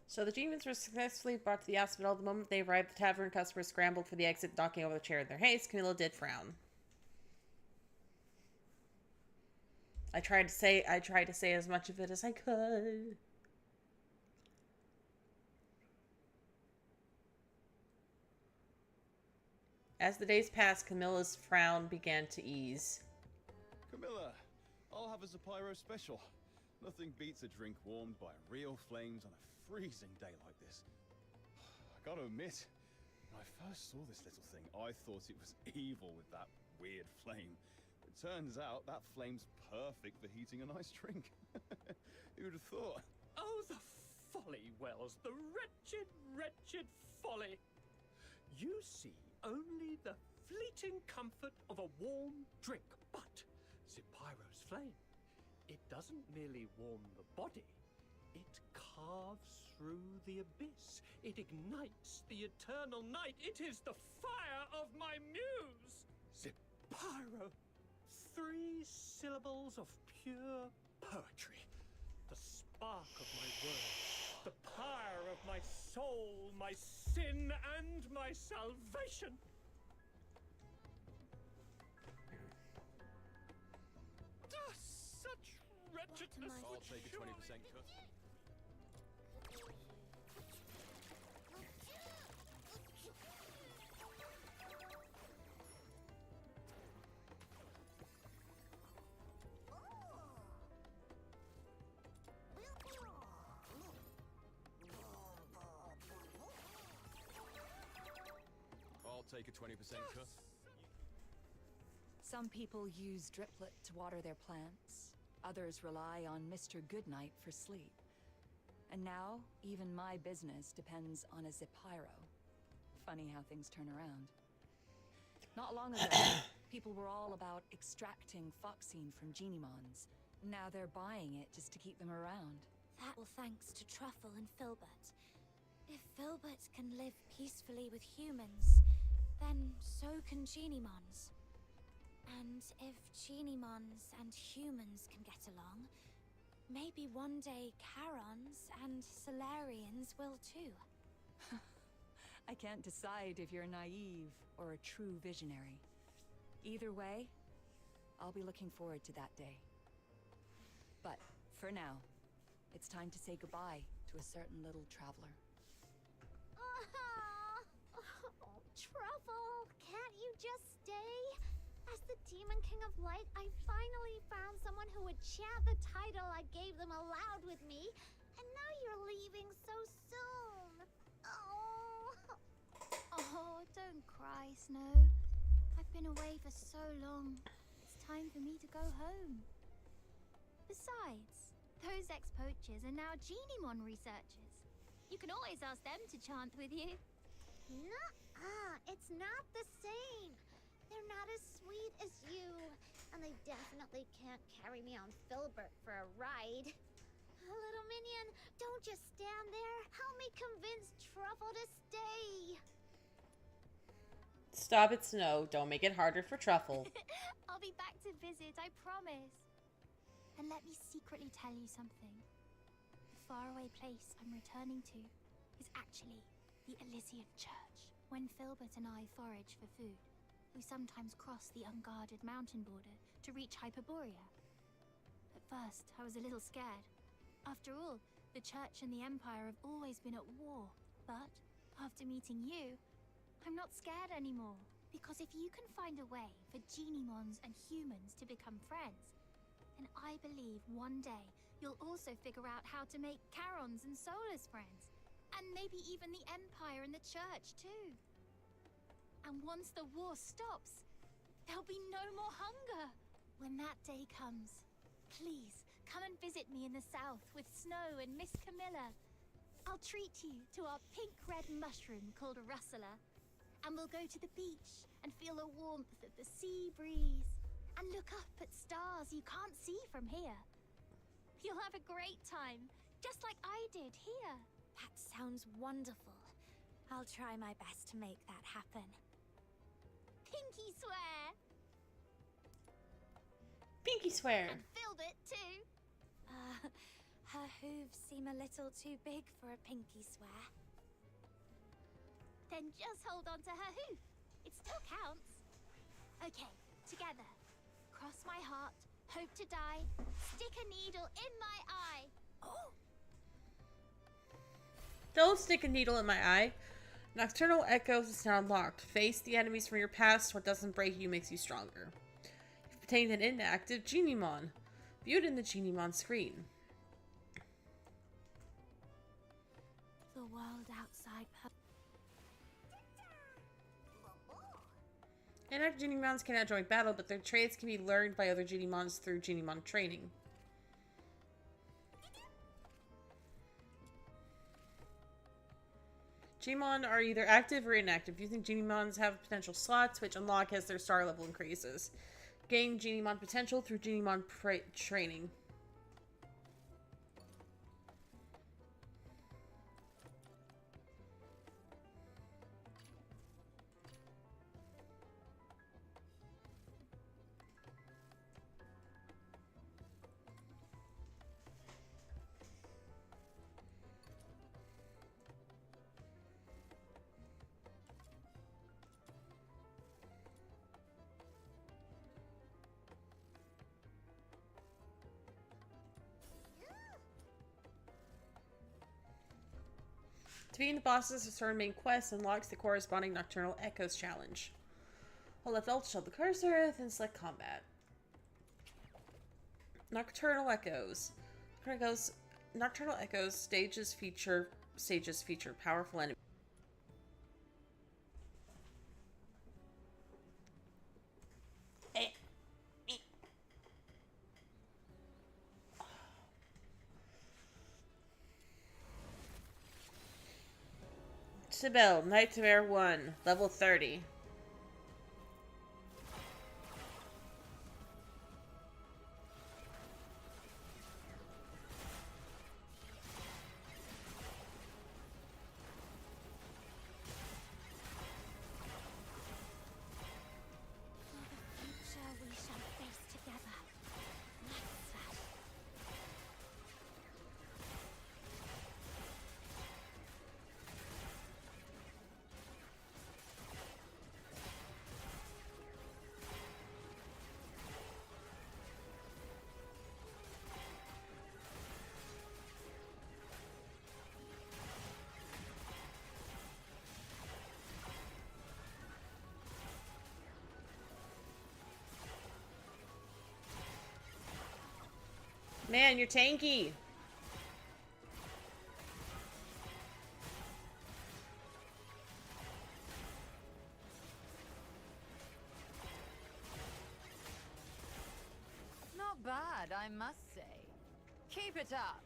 So the demons were successfully brought to the hospital. The moment they arrived, the tavern customers scrambled for the exit, knocking over the chair in their haste. Camilla did frown. I tried to say as much of it as I could. As the days passed, Camilla's frown began to ease. Camilla, I'll have a Zapyro special. Nothing beats a drink warmed by real flames on a freezing day like this. I gotta admit, when I first saw this little thing, I thought it was evil with that weird flame. It turns out that flame's perfect for heating a nice drink. Who'd have thought? Oh, the folly, Wells. The wretched, wretched folly. You see only the fleeting comfort of a warm drink, but Zapyro's flame, it doesn't merely warm the body, it carves through the abyss. It ignites the eternal night. It is the fire of my muse. Zapyro. 3 syllables of pure poetry. The spark of my words. The pyre of my soul, my sin, and my salvation. Such wretchedness. I'll take a 20% cut. I'll take a 20% cut. Some people use Driplet to water their plants. Others rely on Mr. Goodnight for sleep. And now, even my business depends on a Zapyro. Funny how things turn around. Not long ago, people were all about extracting Foxine from Geniemons. Now they're buying it just to keep them around. That all thanks to Truffle and Filbert. If Filbert can live peacefully with humans, then so can Geniemons. And if Geniemons and humans can get along, maybe one day Charons and Solarians will too. I can't decide if you're naive or a true visionary. Either way, I'll be looking forward to that day. But for now, it's time to say goodbye to a certain little traveler. Oh, Truffle, can't you just stay? As the Demon King of Light, I finally found someone who would chant the title I gave them aloud with me, and now you're leaving so soon. Oh, don't cry, Snow. I've been away for so long. It's time for me to go home. Besides, those ex-poachers are now Geniemon researchers. You can always ask them to chant with you. Nuh-uh, it's not the same. They're not as sweet as you, and they definitely can't carry me on Filbert for a ride. Little minion, don't just stand there. Help me convince Truffle to stay. Stop it, Snow. Don't make it harder for Truffle. I'll be back to visit, I promise. And let me secretly tell you something. The faraway place I'm returning to is actually the Elysian Church. When Filbert and I forage for food, we sometimes cross the unguarded mountain border to reach Hyperborea. At first, I was a little scared. After all, the Church and the Empire have always been at war. But after meeting you, I'm not scared anymore. Because if you can find a way for Geniemons and humans to become friends, then I believe one day you'll also figure out how to make Charons and Solars friends. And maybe even the Empire and the Church, too. And once the war stops, there'll be no more hunger. When that day comes, please come and visit me in the south with Snow and Miss Camilla. I'll treat you to our pink-red mushroom called a rustler. And we'll go to the beach and feel the warmth of the sea breeze. And look up at stars you can't see from here. You'll have a great time, just like I did here. That sounds wonderful. I'll try my best to make that happen. Pinky swear! Pinky swear. And Filbert, too. Her hooves seem a little too big for a pinky swear. Then just hold on to her hoof. It still counts. Okay, together. Cross my heart, hope to die, stick a needle in my eye. Oh! Don't stick a needle in my eye. Nocturnal Echoes is now unlocked. Face the enemies from your past. What doesn't break you makes you stronger. You've obtained an inactive Genimon. Viewed in the Genimon screen. The world outside. Inactive Genimons cannot join battle, but their traits can be learned by other Genimons through Genimon training. Genimon are either active or inactive. Using Genimons have potential slots, which unlock as their star level increases. Gain Genimon potential through Genimon training. Defeating the bosses of certain main quests unlocks the corresponding Nocturnal Echoes challenge. Hold left alt to show the cursor, then select combat. Nocturnal Echoes. Nocturnal Echoes stages feature powerful enemies. Sibyl, Nightmare 1, level 30. Man, you're tanky. Not bad, I must say. Keep it up.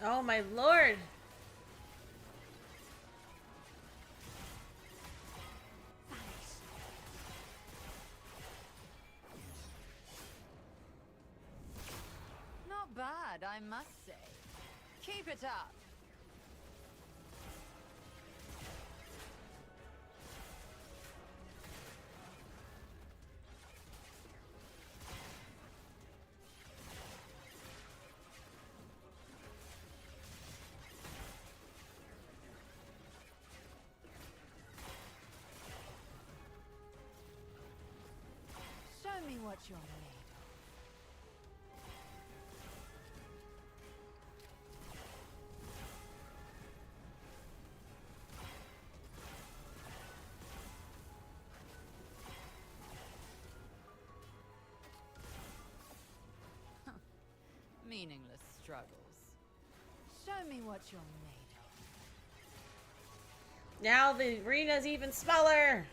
Oh my lord. Not bad, I must say. Keep it up. me what you're made of. Meaningless struggles. Show me what you're made of. Now the arena's even smaller.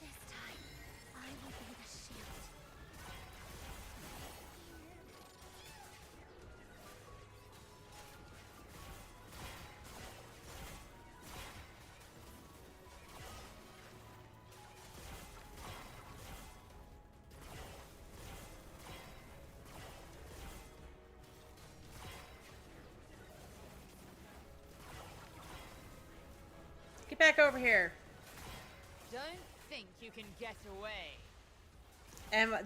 This time, I will be the shield. Get back over here. Don't think you can get away.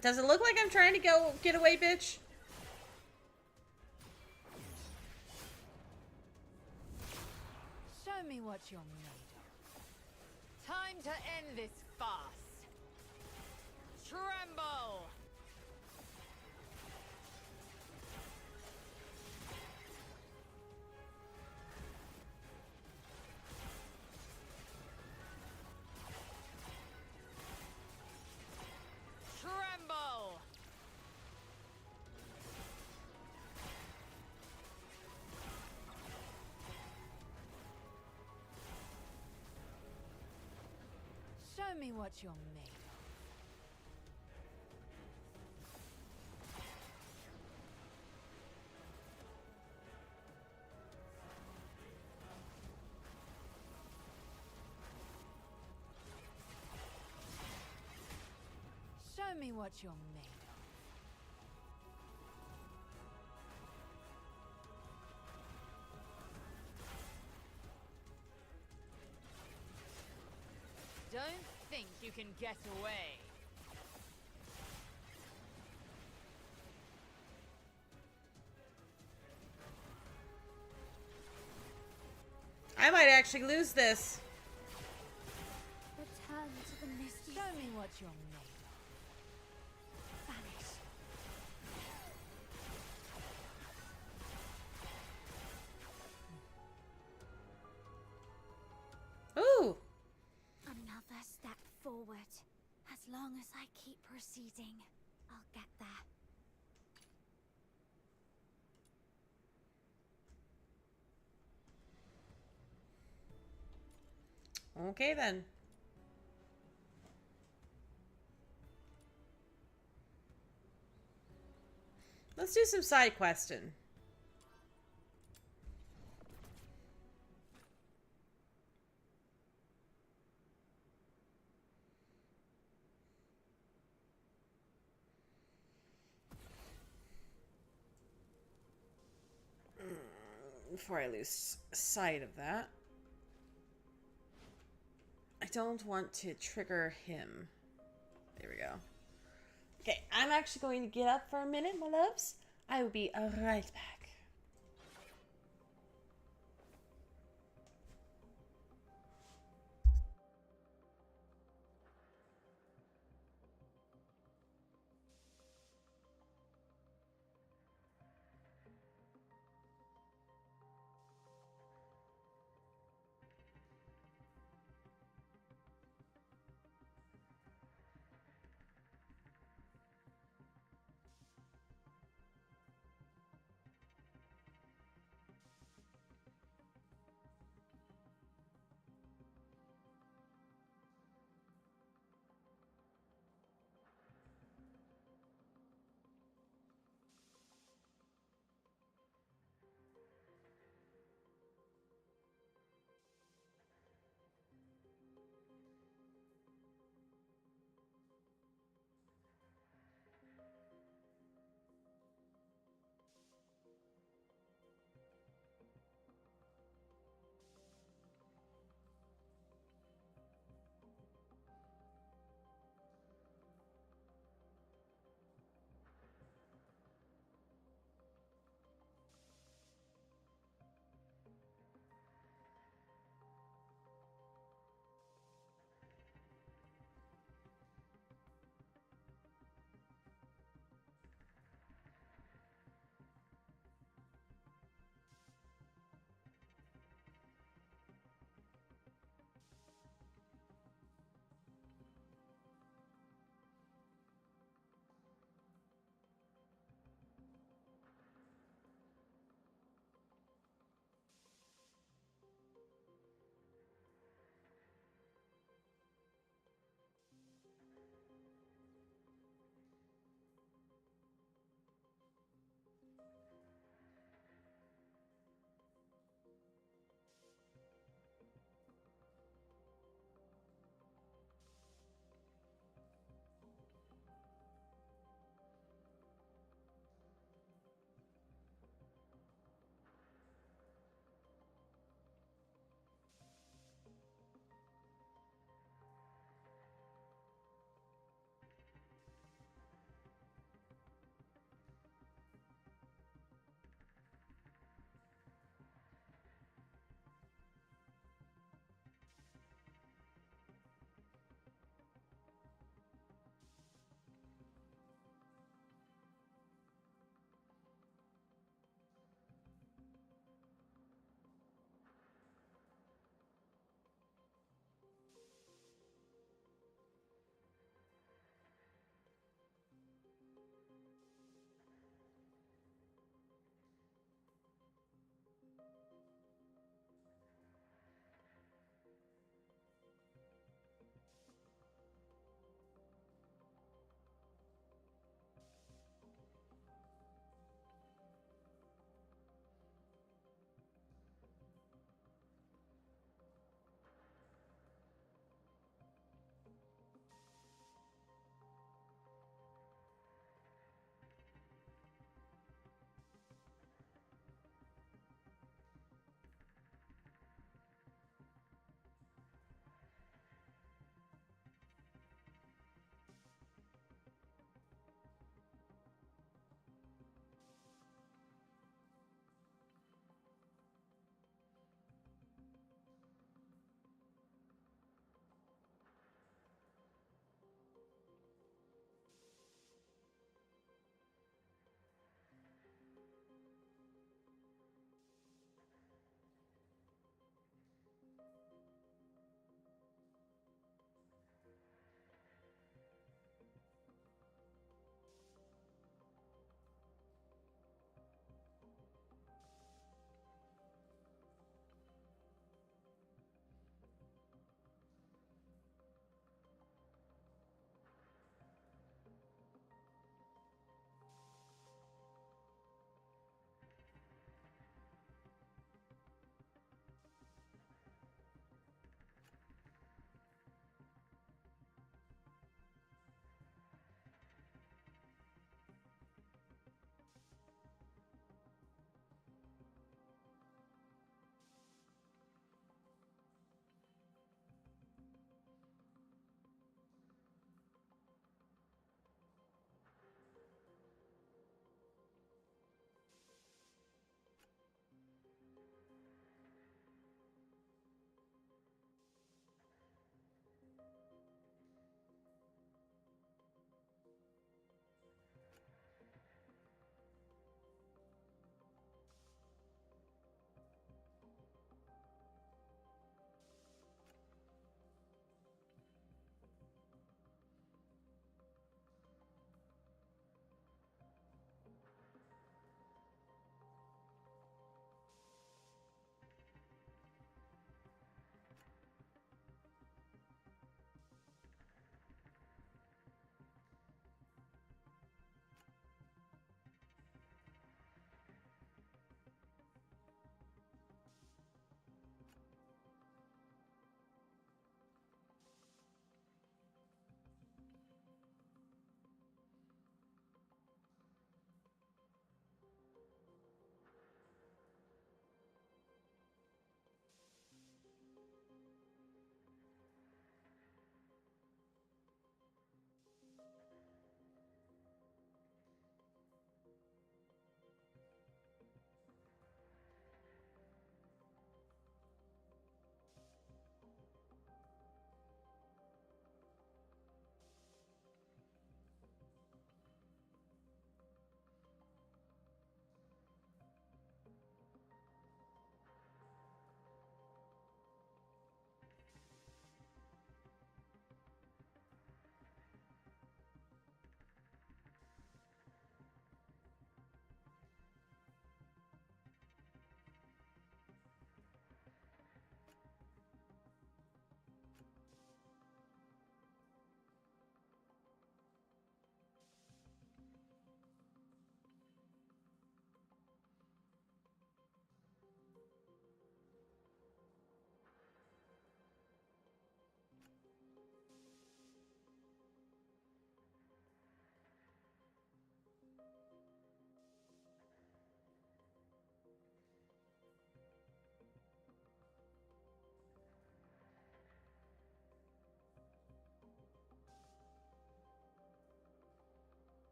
Does it look like I'm trying to get away, bitch? Show me what you're made of. Time to end this farce. Tremble! Tremble! Show me what you're made of. Show me what you're made of. Don't think you can get away. I might actually lose this. Return to the misty. Show me what you're made of. Vanish. Ooh. Another step forward. As long as I keep proceeding, I'll get there. Okay then. Let's do some side questing. Before I lose sight of that. I don't want to trigger him. There we go. Okay, I'm actually going to get up for a minute, my loves. I will be right back.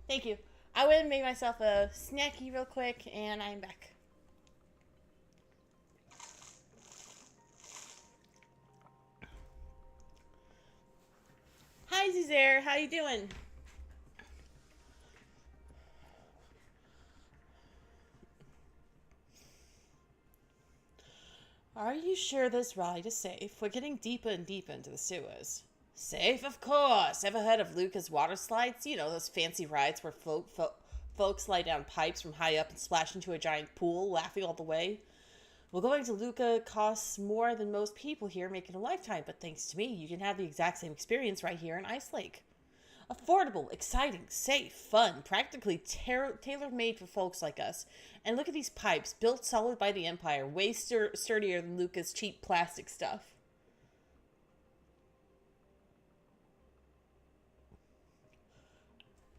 Thank you. I went and made myself a snacky real quick, and I'm back. Hi, Zuzair. How you doing? Are you sure this ride is safe? We're getting deeper and deeper into the sewers. Safe, of course. Ever heard of Luca's water slides? You know, those fancy rides where folks slide down pipes from high up and splash into a giant pool, laughing all the way? Well, going to Luca costs more than most people here make in a lifetime, but thanks to me, you can have the exact same experience right here in Ice Lake. Affordable, exciting, safe, fun, practically tailor-made for folks like us. And look at these pipes, built solid by the Empire, way sturdier than Luca's cheap plastic stuff.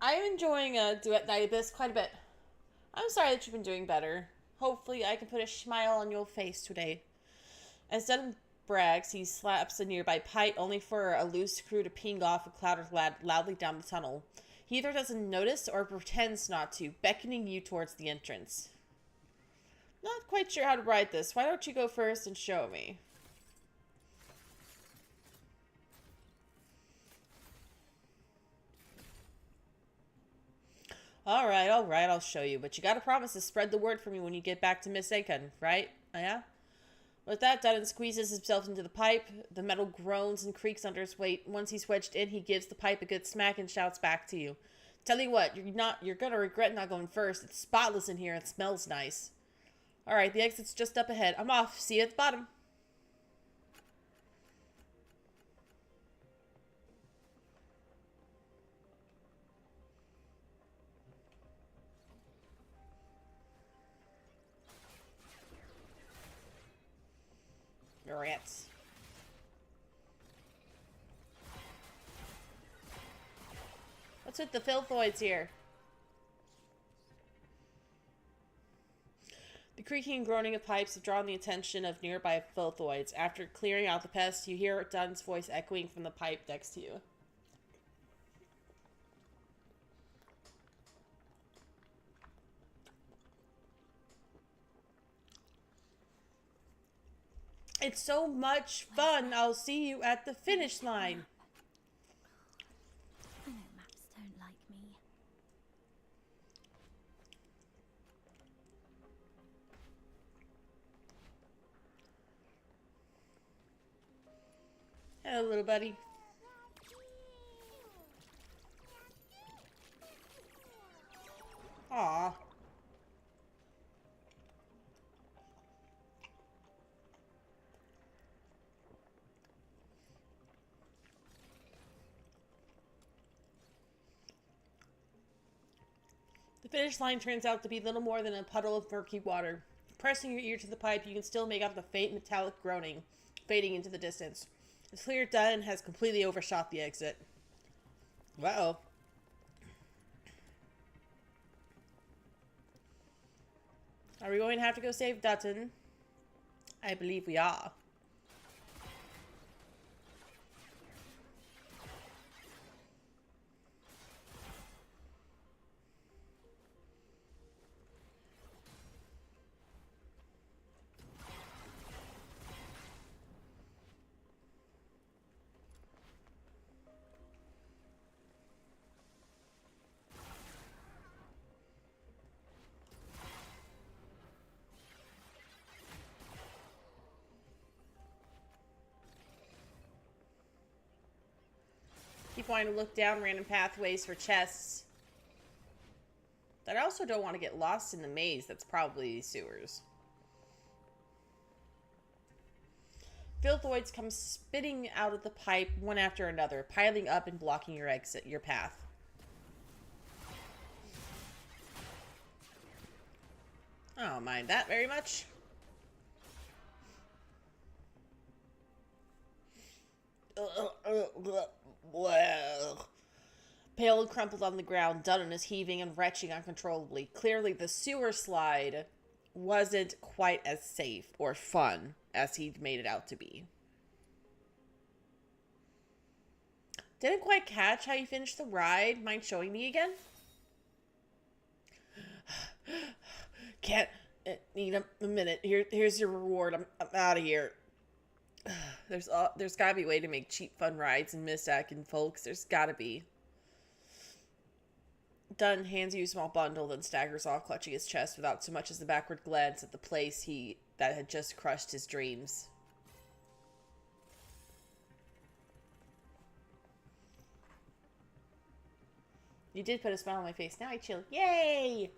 I'm enjoying Duet Night Abyss quite a bit. I'm sorry that you've been doing better. Hopefully I can put a smile on your face today. As Dunn brags, he slaps a nearby pipe only for a loose screw to ping off and clatter loudly down the tunnel. He either doesn't notice or pretends not to, beckoning you towards the entrance. Not quite sure how to write this. Why don't you go first and show me? Alright, I'll show you. But you gotta promise to spread the word for me when you get back to Miss Aiken, right? Yeah? With that done, and squeezes himself into the pipe. The metal groans and creaks under his weight. Once he's wedged in, he gives the pipe a good smack and shouts back to you. Tell you what, you're gonna regret not going first. It's spotless in here and smells nice. Alright, the exit's just up ahead. I'm off. See you at the bottom. Rats. What's with the filthoids here? The creaking and groaning of pipes have drawn the attention of nearby filthoids. After clearing out the pest, you hear Dunn's voice echoing from the pipe next to you. It's so much fun. I'll see you at the finish line. I know maps don't like me. Hello, little buddy. Aw. The finish line turns out to be little more than a puddle of murky water. Pressing your ear to the pipe, you can still make out the faint metallic groaning, fading into the distance. It's clear Dunn has completely overshot the exit. Uh-oh. Are we going to have to go save Dutton? I believe we are. Keep wanting to look down random pathways for chests. But I also don't want to get lost in the maze that's probably sewers. Filthoids come spitting out of the pipe one after another, piling up and blocking your exit, your path. I don't mind that very much. Pale and crumpled on the ground, Dunnan is heaving and retching uncontrollably. Clearly, the sewer slide wasn't quite as safe or fun as he'd made it out to be. Didn't quite catch how you finished the ride. Mind showing me again? Can't. Need a minute. Here's your reward. I'm out of here. There's gotta be a way to make cheap fun rides in Mistaken, folks. There's gotta be. Dunn hands you a small bundle, then staggers off, clutching his chest without so much as a backward glance at the place that had just crushed his dreams. You did put a smile on my face. Now I chill. Yay!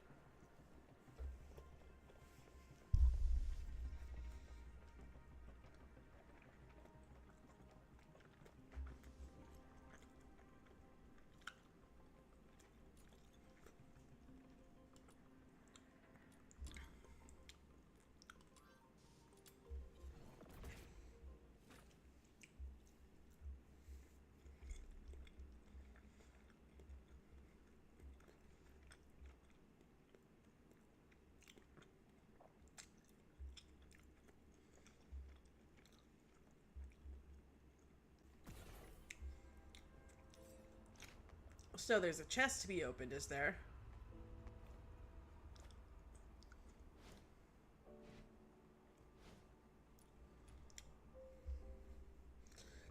So there's a chest to be opened, is there?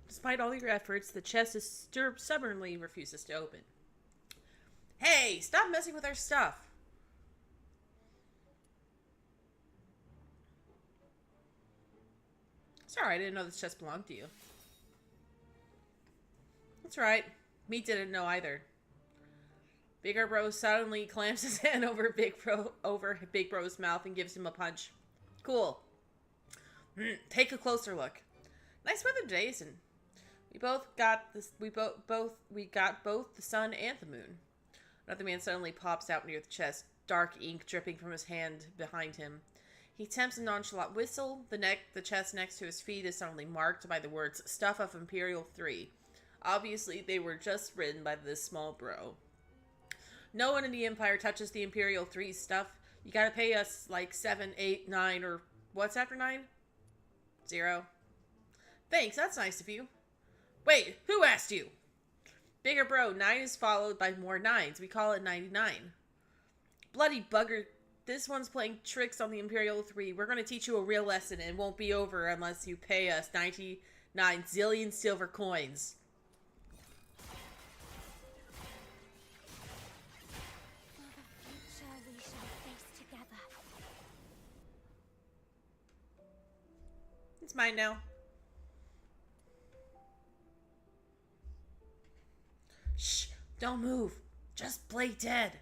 Despite all your efforts, the chest is stubbornly refuses to open. Hey, stop messing with our stuff. Sorry, I didn't know this chest belonged to you. That's right. Me didn't know either. Bigger Bro suddenly clamps his hand over Big Bro's mouth and gives him a punch. Cool. Take a closer look. Nice weather today, isn't it? We got both the sun and the moon. Another man suddenly pops out near the chest, dark ink dripping from his hand behind him. He attempts a nonchalant whistle. The chest next to his feet is suddenly marked by the words "Stuff of Imperial 3." Obviously, they were just written by this small bro. No one in the Empire touches the Imperial 3 stuff. You gotta pay us like 7, 8, 9, or what's after 9? 0. Thanks, that's nice of you. Wait, who asked you? Bigger Bro, 9 is followed by more 9s. We call it 99. Bloody bugger. This one's playing tricks on the Imperial 3. We're gonna teach you a real lesson, and it won't be over unless you pay us 99 zillion silver coins. It's mine now. Shh, don't move. Just play dead.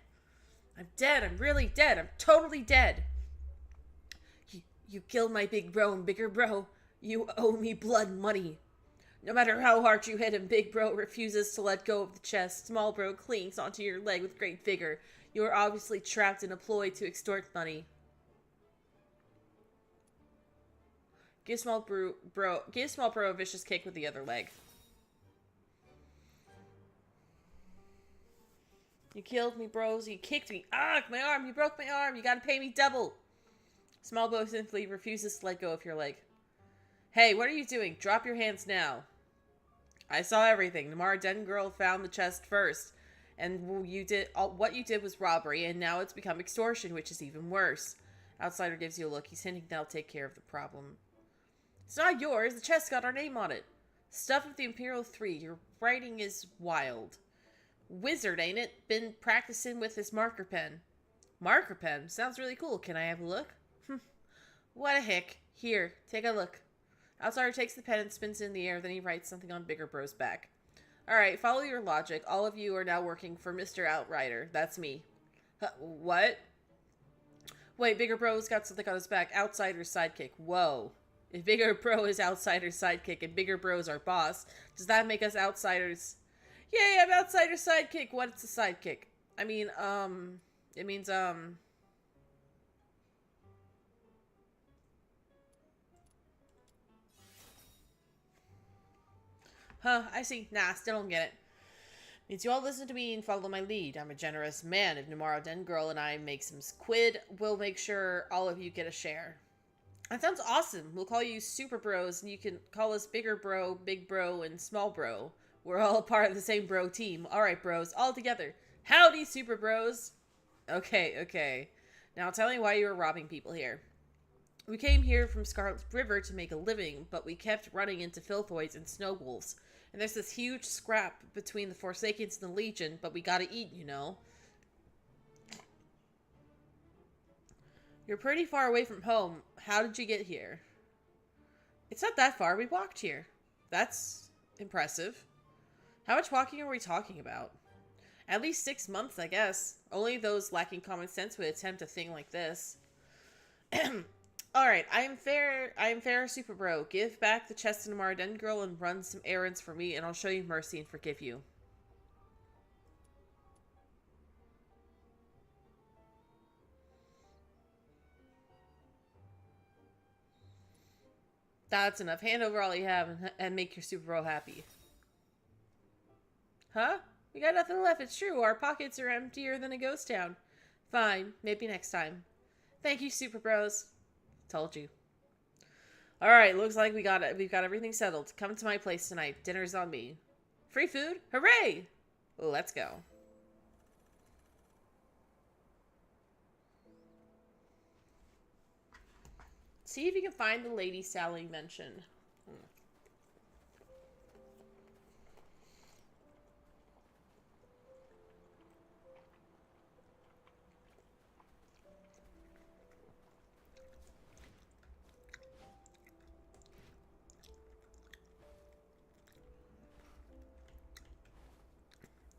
I'm dead. I'm really dead. I'm totally dead. You killed my big bro and Bigger Bro. You owe me blood money. No matter how hard you hit him, Big Bro refuses to let go of the chest. Small Bro clings onto your leg with great vigor. You are obviously trapped in a ploy to extort money. Give Small Bro a vicious kick with the other leg. You killed me, bros. You kicked me. Ah, my arm. You broke my arm. You gotta pay me double. Small Bro simply refuses to let go of your leg. Hey, what are you doing? Drop your hands now. I saw everything. The Mara Den girl found the chest first. And what you did was robbery, and now it's become extortion, which is even worse. Outsider gives you a look. He's hinting that'll take care of the problem. It's not yours. The chest got our name on it. Stuff of the Imperial 3. Your writing is wild. Wizard, ain't it? Been practicing with his marker pen. Marker pen? Sounds really cool. Can I have a look? What a hick. Here, take a look. Outsider takes the pen and spins it in the air, then he writes something on Bigger Bro's back. Alright, follow your logic. All of you are now working for Mr. Outrider. That's me. What? Wait, Bigger Bro's got something on his back. Outsider's sidekick. Whoa. If Bigger Bro is Outsider's sidekick and Bigger Bro's our boss, does that make us Outsiders? Yay, I'm Outsider's sidekick. What's a sidekick? I mean, it means, I see. Nah, still don't get it. Means you all listen to me and follow my lead. I'm a generous man. If Numara Den Girl and I make some squid, we'll make sure all of you get a share. That sounds awesome. We'll call you Super Bros, and you can call us Bigger Bro, Big Bro, and Small Bro. We're all part of the same bro team. Alright, bros, all together. Howdy, Super Bros! Okay. Now tell me why you were robbing people here. We came here from Scarlet River to make a living, but we kept running into Filthoids and Snow Wolves. And there's this huge scrap between the Forsakens and the Legion, but we gotta eat, you know. You're pretty far away from home. How did you get here? It's not that far. We walked here. That's impressive. How much walking are we talking about? At least 6 months, I guess. Only those lacking common sense would attempt a thing like this. Alright, I am fair super bro. Give back the chest to the Marden girl and run some errands for me, and I'll show you mercy and forgive you. That's enough. Hand over all you have and make your super bro happy. Huh? We got nothing left, it's true. Our pockets are emptier than a ghost town. Fine, maybe next time. Thank you, super bros. Told you. Alright, looks like we've got everything settled. Come to my place tonight. Dinner's on me. Free food? Hooray! Let's go. See if you can find the lady Sally mentioned.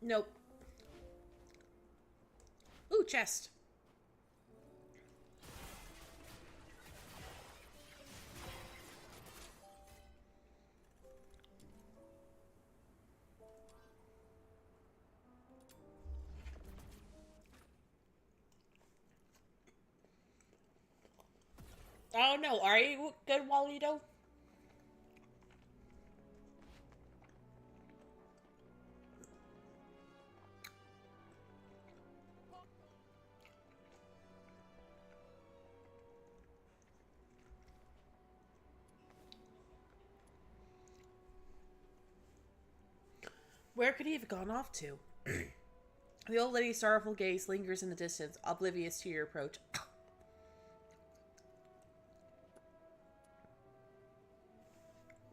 Nope. Ooh, chest. Oh no, are you good, Walito? Where could he have gone off to? The old lady's sorrowful gaze lingers in the distance, oblivious to your approach.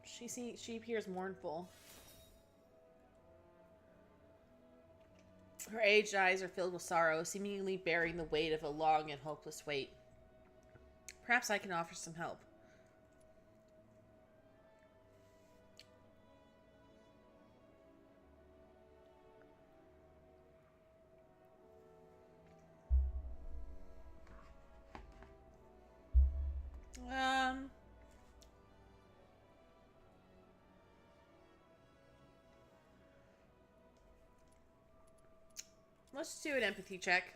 She appears mournful. Her aged eyes are filled with sorrow, seemingly bearing the weight of a long and hopeless wait. Perhaps I can offer some help. Let's do an empathy check.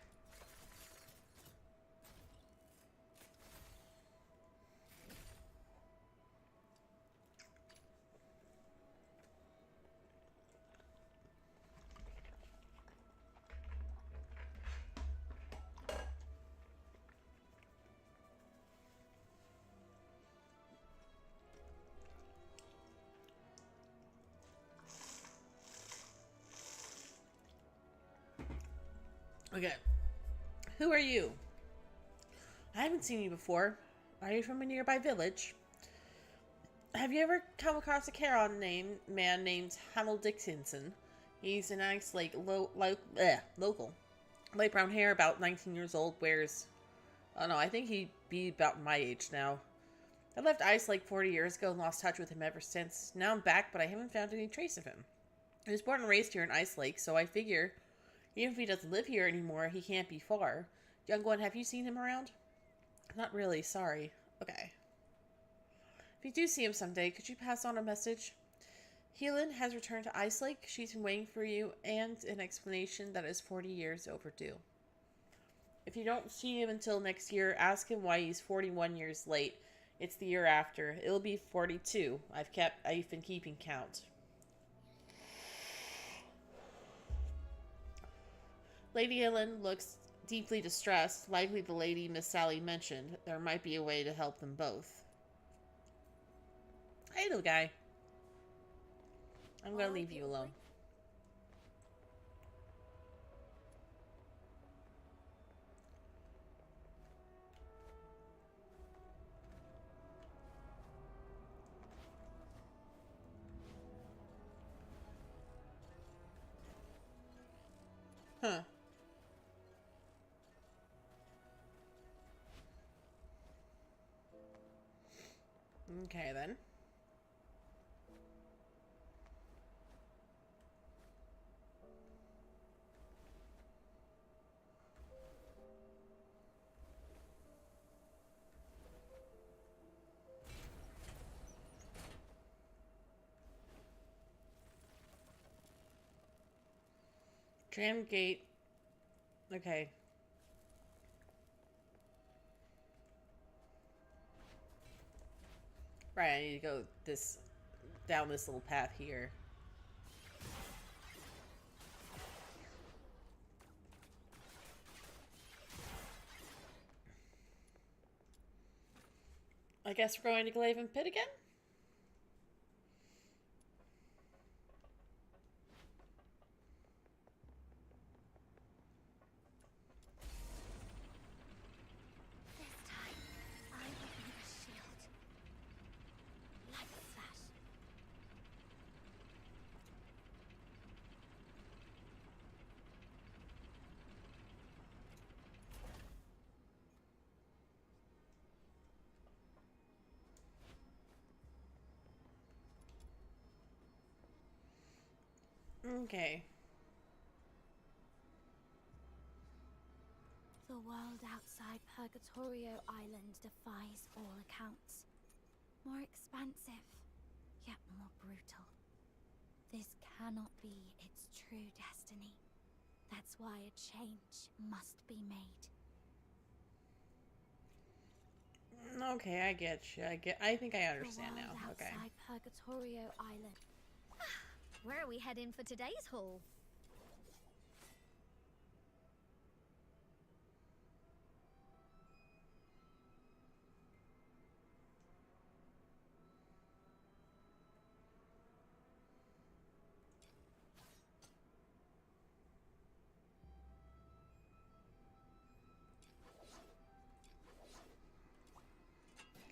Okay. Who are you? I haven't seen you before. Are you from a nearby village? Have you ever come across a Charon man named Hamel Dickinson? He's an Ice Lake local. Light brown hair, about 19 years old, wears... Oh no, I think he'd be about my age now. I left Ice Lake 40 years ago and lost touch with him ever since. Now I'm back, but I haven't found any trace of him. He was born and raised here in Ice Lake, so I figure... Even if he doesn't live here anymore, he can't be far. Young one, have you seen him around? Not really, sorry. Okay. If you do see him someday, could you pass on a message? Helen has returned to Ice Lake. She's been waiting for you, and an explanation that is 40 years overdue. If you don't see him until next year, ask him why he's 41 years late. It's the year after. It'll be 42. I've been keeping count. Lady Helen looks deeply distressed, likely the lady Miss Sally mentioned. There might be a way to help them both. Hey, little guy. I'm gonna leave you alone. Okay, then. Jam gate. Okay. Right, I need to go down this little path here. I guess we're going to Glaven Pit again? This time, I will be the shield. Light flash. Okay. The world outside Purgatorio Island defies all accounts. More expansive, yet more brutal. This cannot be its true destiny. That's why a change must be made. Okay, I get you. I think I understand the now. world Okay. outside Purgatorio Island. Where are we heading for today's haul?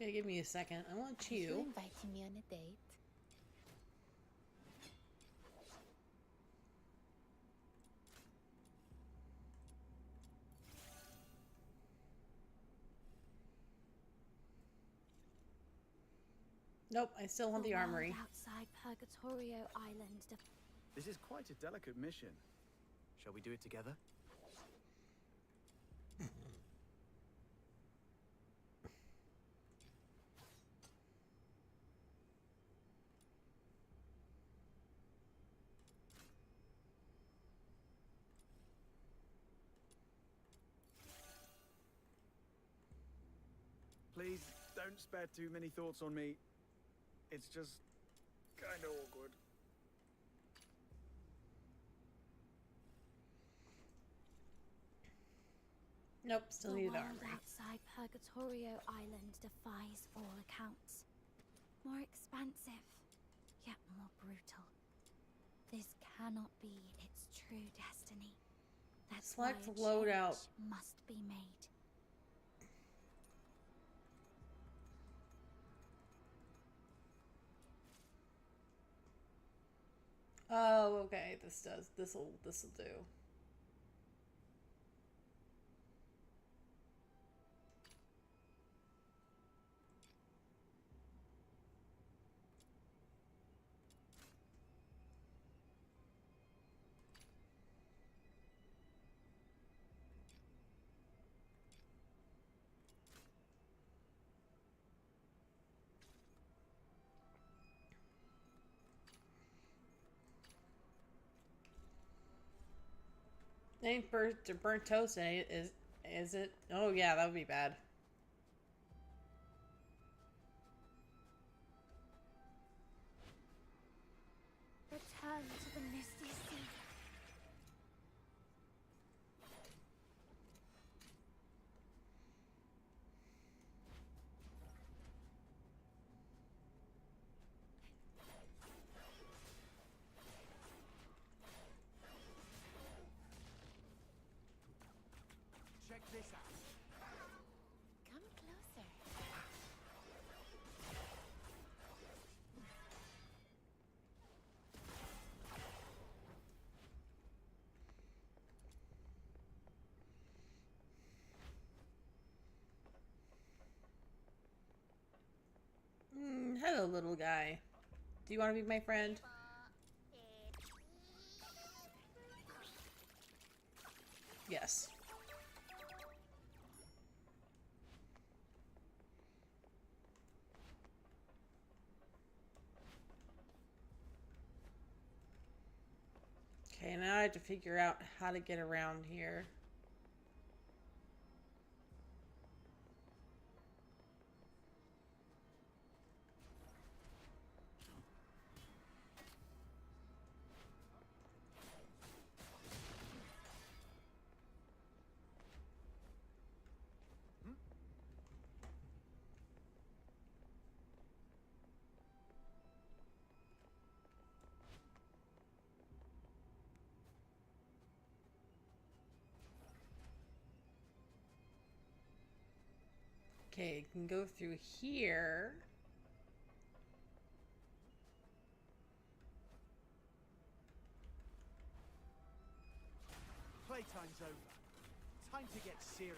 Okay, give me a second. I want Are you you. inviting me on a date? Nope, I still want the world armory. outside Purgatorio Island. This is quite a delicate mission. Shall we do it together? Please don't spare too many thoughts on me. It's just kind of awkward. Nope, still need the world armory. outside Purgatorio Island defies all accounts. More expansive, yet more brutal. This cannot be its true destiny. That's Select why a loadout. change must be made. Oh, okay. This'll do. Ain't burnt toast, is it? Oh yeah, that would be bad. Return to the misty sea. Check this out. Hello, little guy. Do you want to be my friend? Yes. Okay, now I have to figure out how to get around here. Okay, I can go through here. Playtime's over. Time to get serious.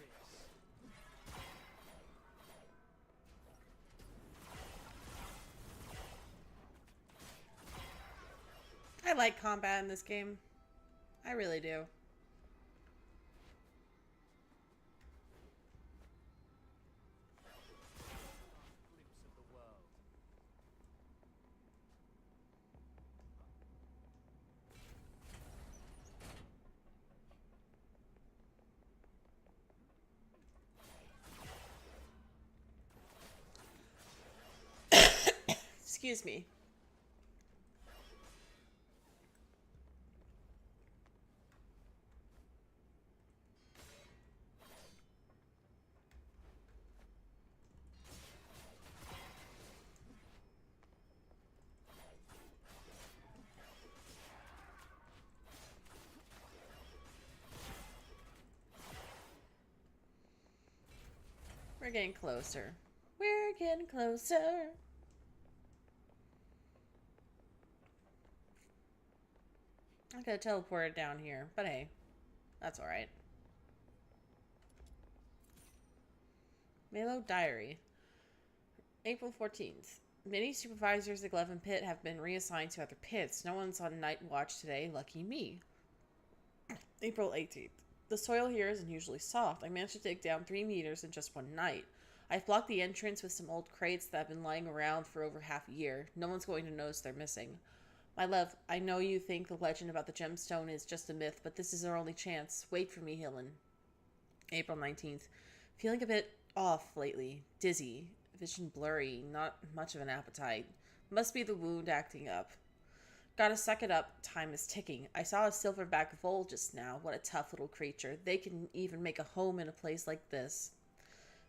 I like combat in this game. I really do. Excuse me. We're getting closer. We're getting closer. I could have teleported down here, but hey, that's alright. Melo Diary. April 14th. Many supervisors at Gleven Pit have been reassigned to other pits. No one's on night watch today, lucky me. April 18th. The soil here is unusually soft. I managed to dig down 3 meters in just one night. I've blocked the entrance with some old crates that have been lying around for over half a year. No one's going to notice they're missing. My love, I know you think the legend about the gemstone is just a myth, but this is our only chance. Wait for me, Hillen. April 19th. Feeling a bit off lately. Dizzy. Vision blurry. Not much of an appetite. Must be the wound acting up. Gotta suck it up. Time is ticking. I saw a silverback vole just now. What a tough little creature. They can even make a home in a place like this.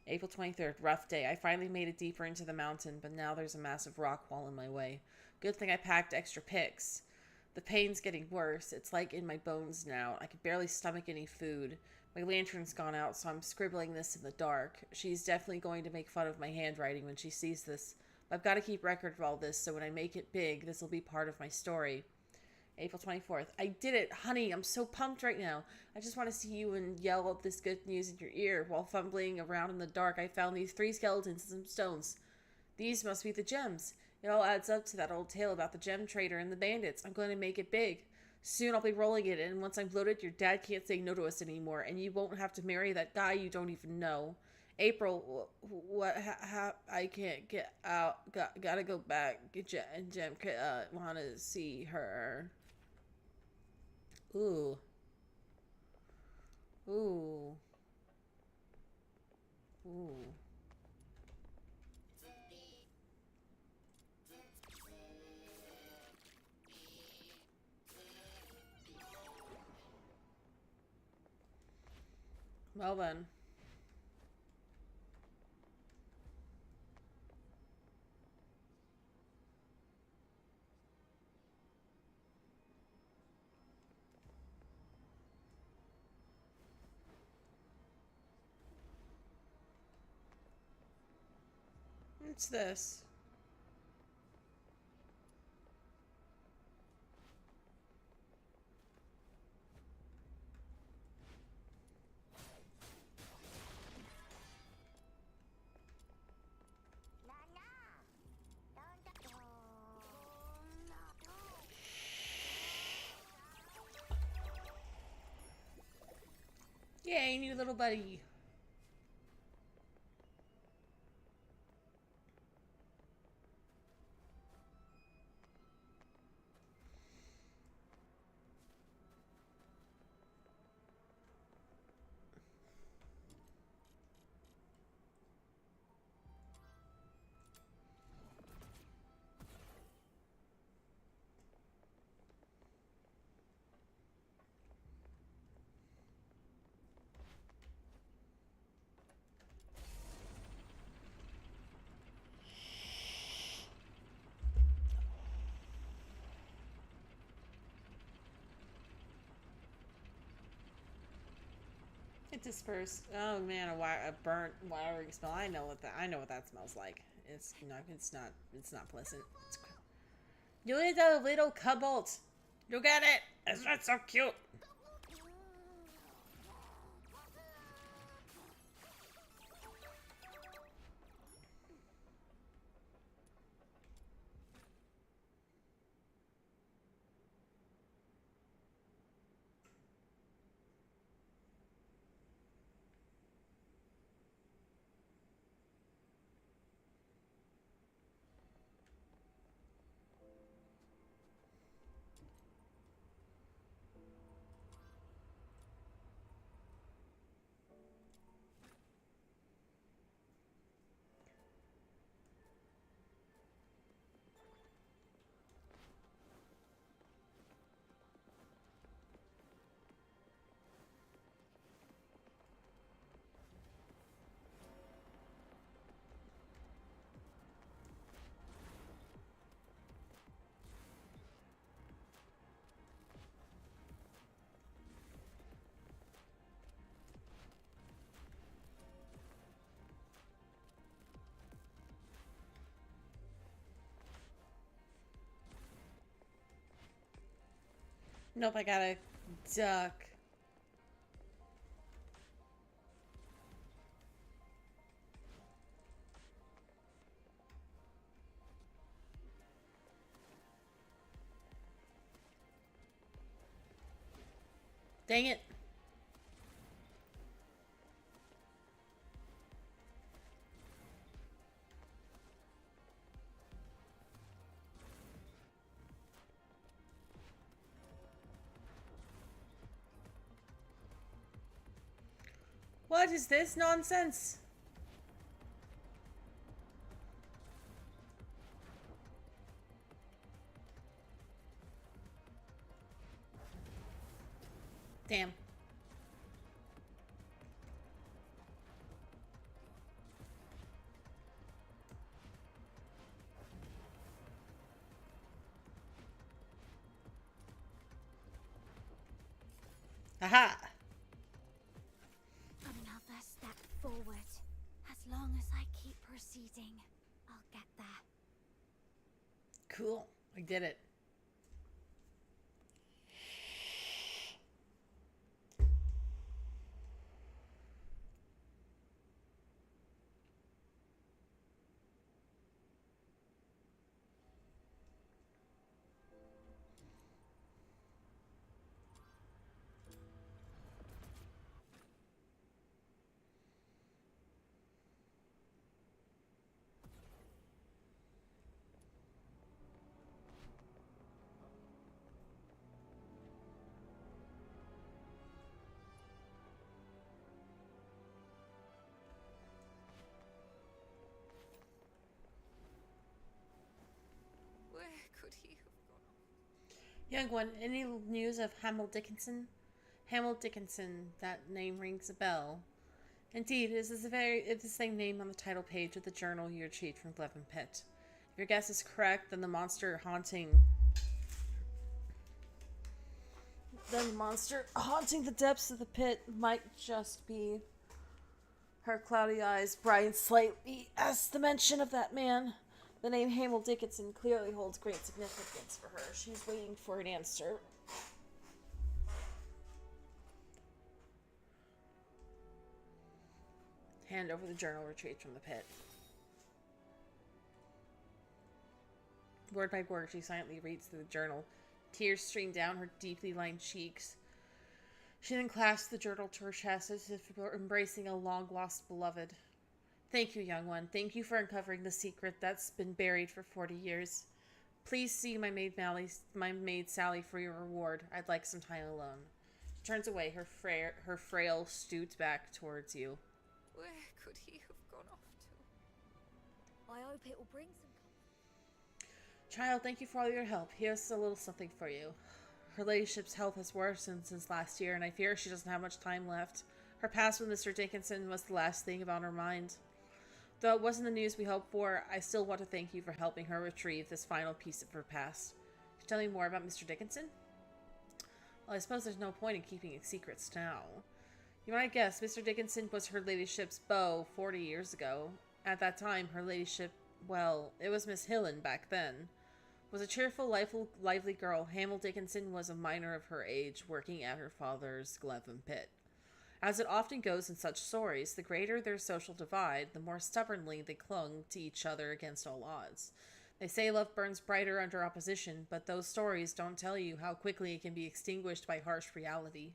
April 23rd. Rough day. I finally made it deeper into the mountain, but now there's a massive rock wall in my way. Good thing I packed extra picks. The pain's getting worse. It's like in my bones now. I can barely stomach any food. My lantern's gone out, so I'm scribbling this in the dark. She's definitely going to make fun of my handwriting when she sees this. But I've got to keep record of all this, so when I make it big, this will be part of my story. April 24th. I did it, honey. I'm so pumped right now. I just want to see you and yell out this good news in your ear. While fumbling around in the dark, I found these 3 skeletons and some stones. These must be the gems. It all adds up to that old tale about the gem trader and the bandits. I'm going to make it big. Soon I'll be rolling it, and once I'm loaded, your dad can't say no to us anymore, and you won't have to marry that guy you don't even know. April, what? I can't get out. Gotta go back. Gem, want to see her. Ooh. Ooh. Ooh. Well then. What's this? seen you, little buddy. It dispersed. Oh man, a burnt wiring smell. I know what that smells like. It's not pleasant. You little cobalt. You get it. It's not so cute. Nope, I gotta duck. Dang it. What is this nonsense? Damn. Aha! Another step forward. As long as I keep proceeding, I'll get there. Cool. I did it. Where could he have gone? Young one, any news of Hamill Dickinson? Hamill Dickinson, that name rings a bell. Indeed, it is the same name on the title page of the journal you retrieved from Gleven Pit. If your guess is correct, then the monster haunting the depths of the pit might just be her cloudy eyes brightened slightly as the mention of that man. The name Hamill Dickinson clearly holds great significance for her. She's waiting for an answer. Hand over the journal retrieved from the pit. Word by word, she silently reads through the journal. Tears stream down her deeply lined cheeks. She then clasped the journal to her chest as if embracing a long-lost beloved. Thank you, young one. Thank you for uncovering the secret that's been buried for 40 years. Please see my maid Sally for your reward. I'd like some time alone. She turns away, her frail stooped back towards you. Where could he have gone off to? I hope it will bring some comfort. Child, thank you for all your help. Here's a little something for you. Her ladyship's health has worsened since last year, and I fear she doesn't have much time left. Her past with Mr. Dickinson was the last thing on her mind. Though it wasn't the news we hoped for, I still want to thank you for helping her retrieve this final piece of her past. Can you tell me more about Mr. Dickinson? Well, I suppose there's no point in keeping secrets now. You might guess, Mr. Dickinson was her ladyship's beau 40 years ago. At that time, her ladyship, well, it was Miss Hillen back then, was a cheerful, lively girl. Hamel Dickinson was a minor of her age, working at her father's glove pit. As it often goes in such stories, the greater their social divide, the more stubbornly they clung to each other against all odds. They say love burns brighter under opposition, but those stories don't tell you how quickly it can be extinguished by harsh reality.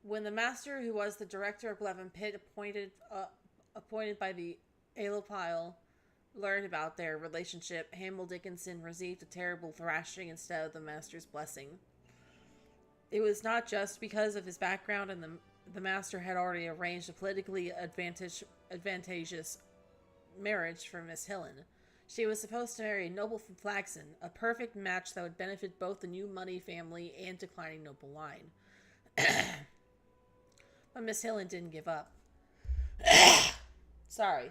When the master, who was the director of Glevin Pit, appointed by the Alopile, learned about their relationship, Hamel Dickinson received a terrible thrashing instead of the master's blessing. It was not just because of his background, and the master had already arranged a politically advantageous marriage for Miss Hillen. She was supposed to marry a noble from Flaxen, a perfect match that would benefit both the new money family and declining noble line. But Miss Hillen didn't give up. Sorry.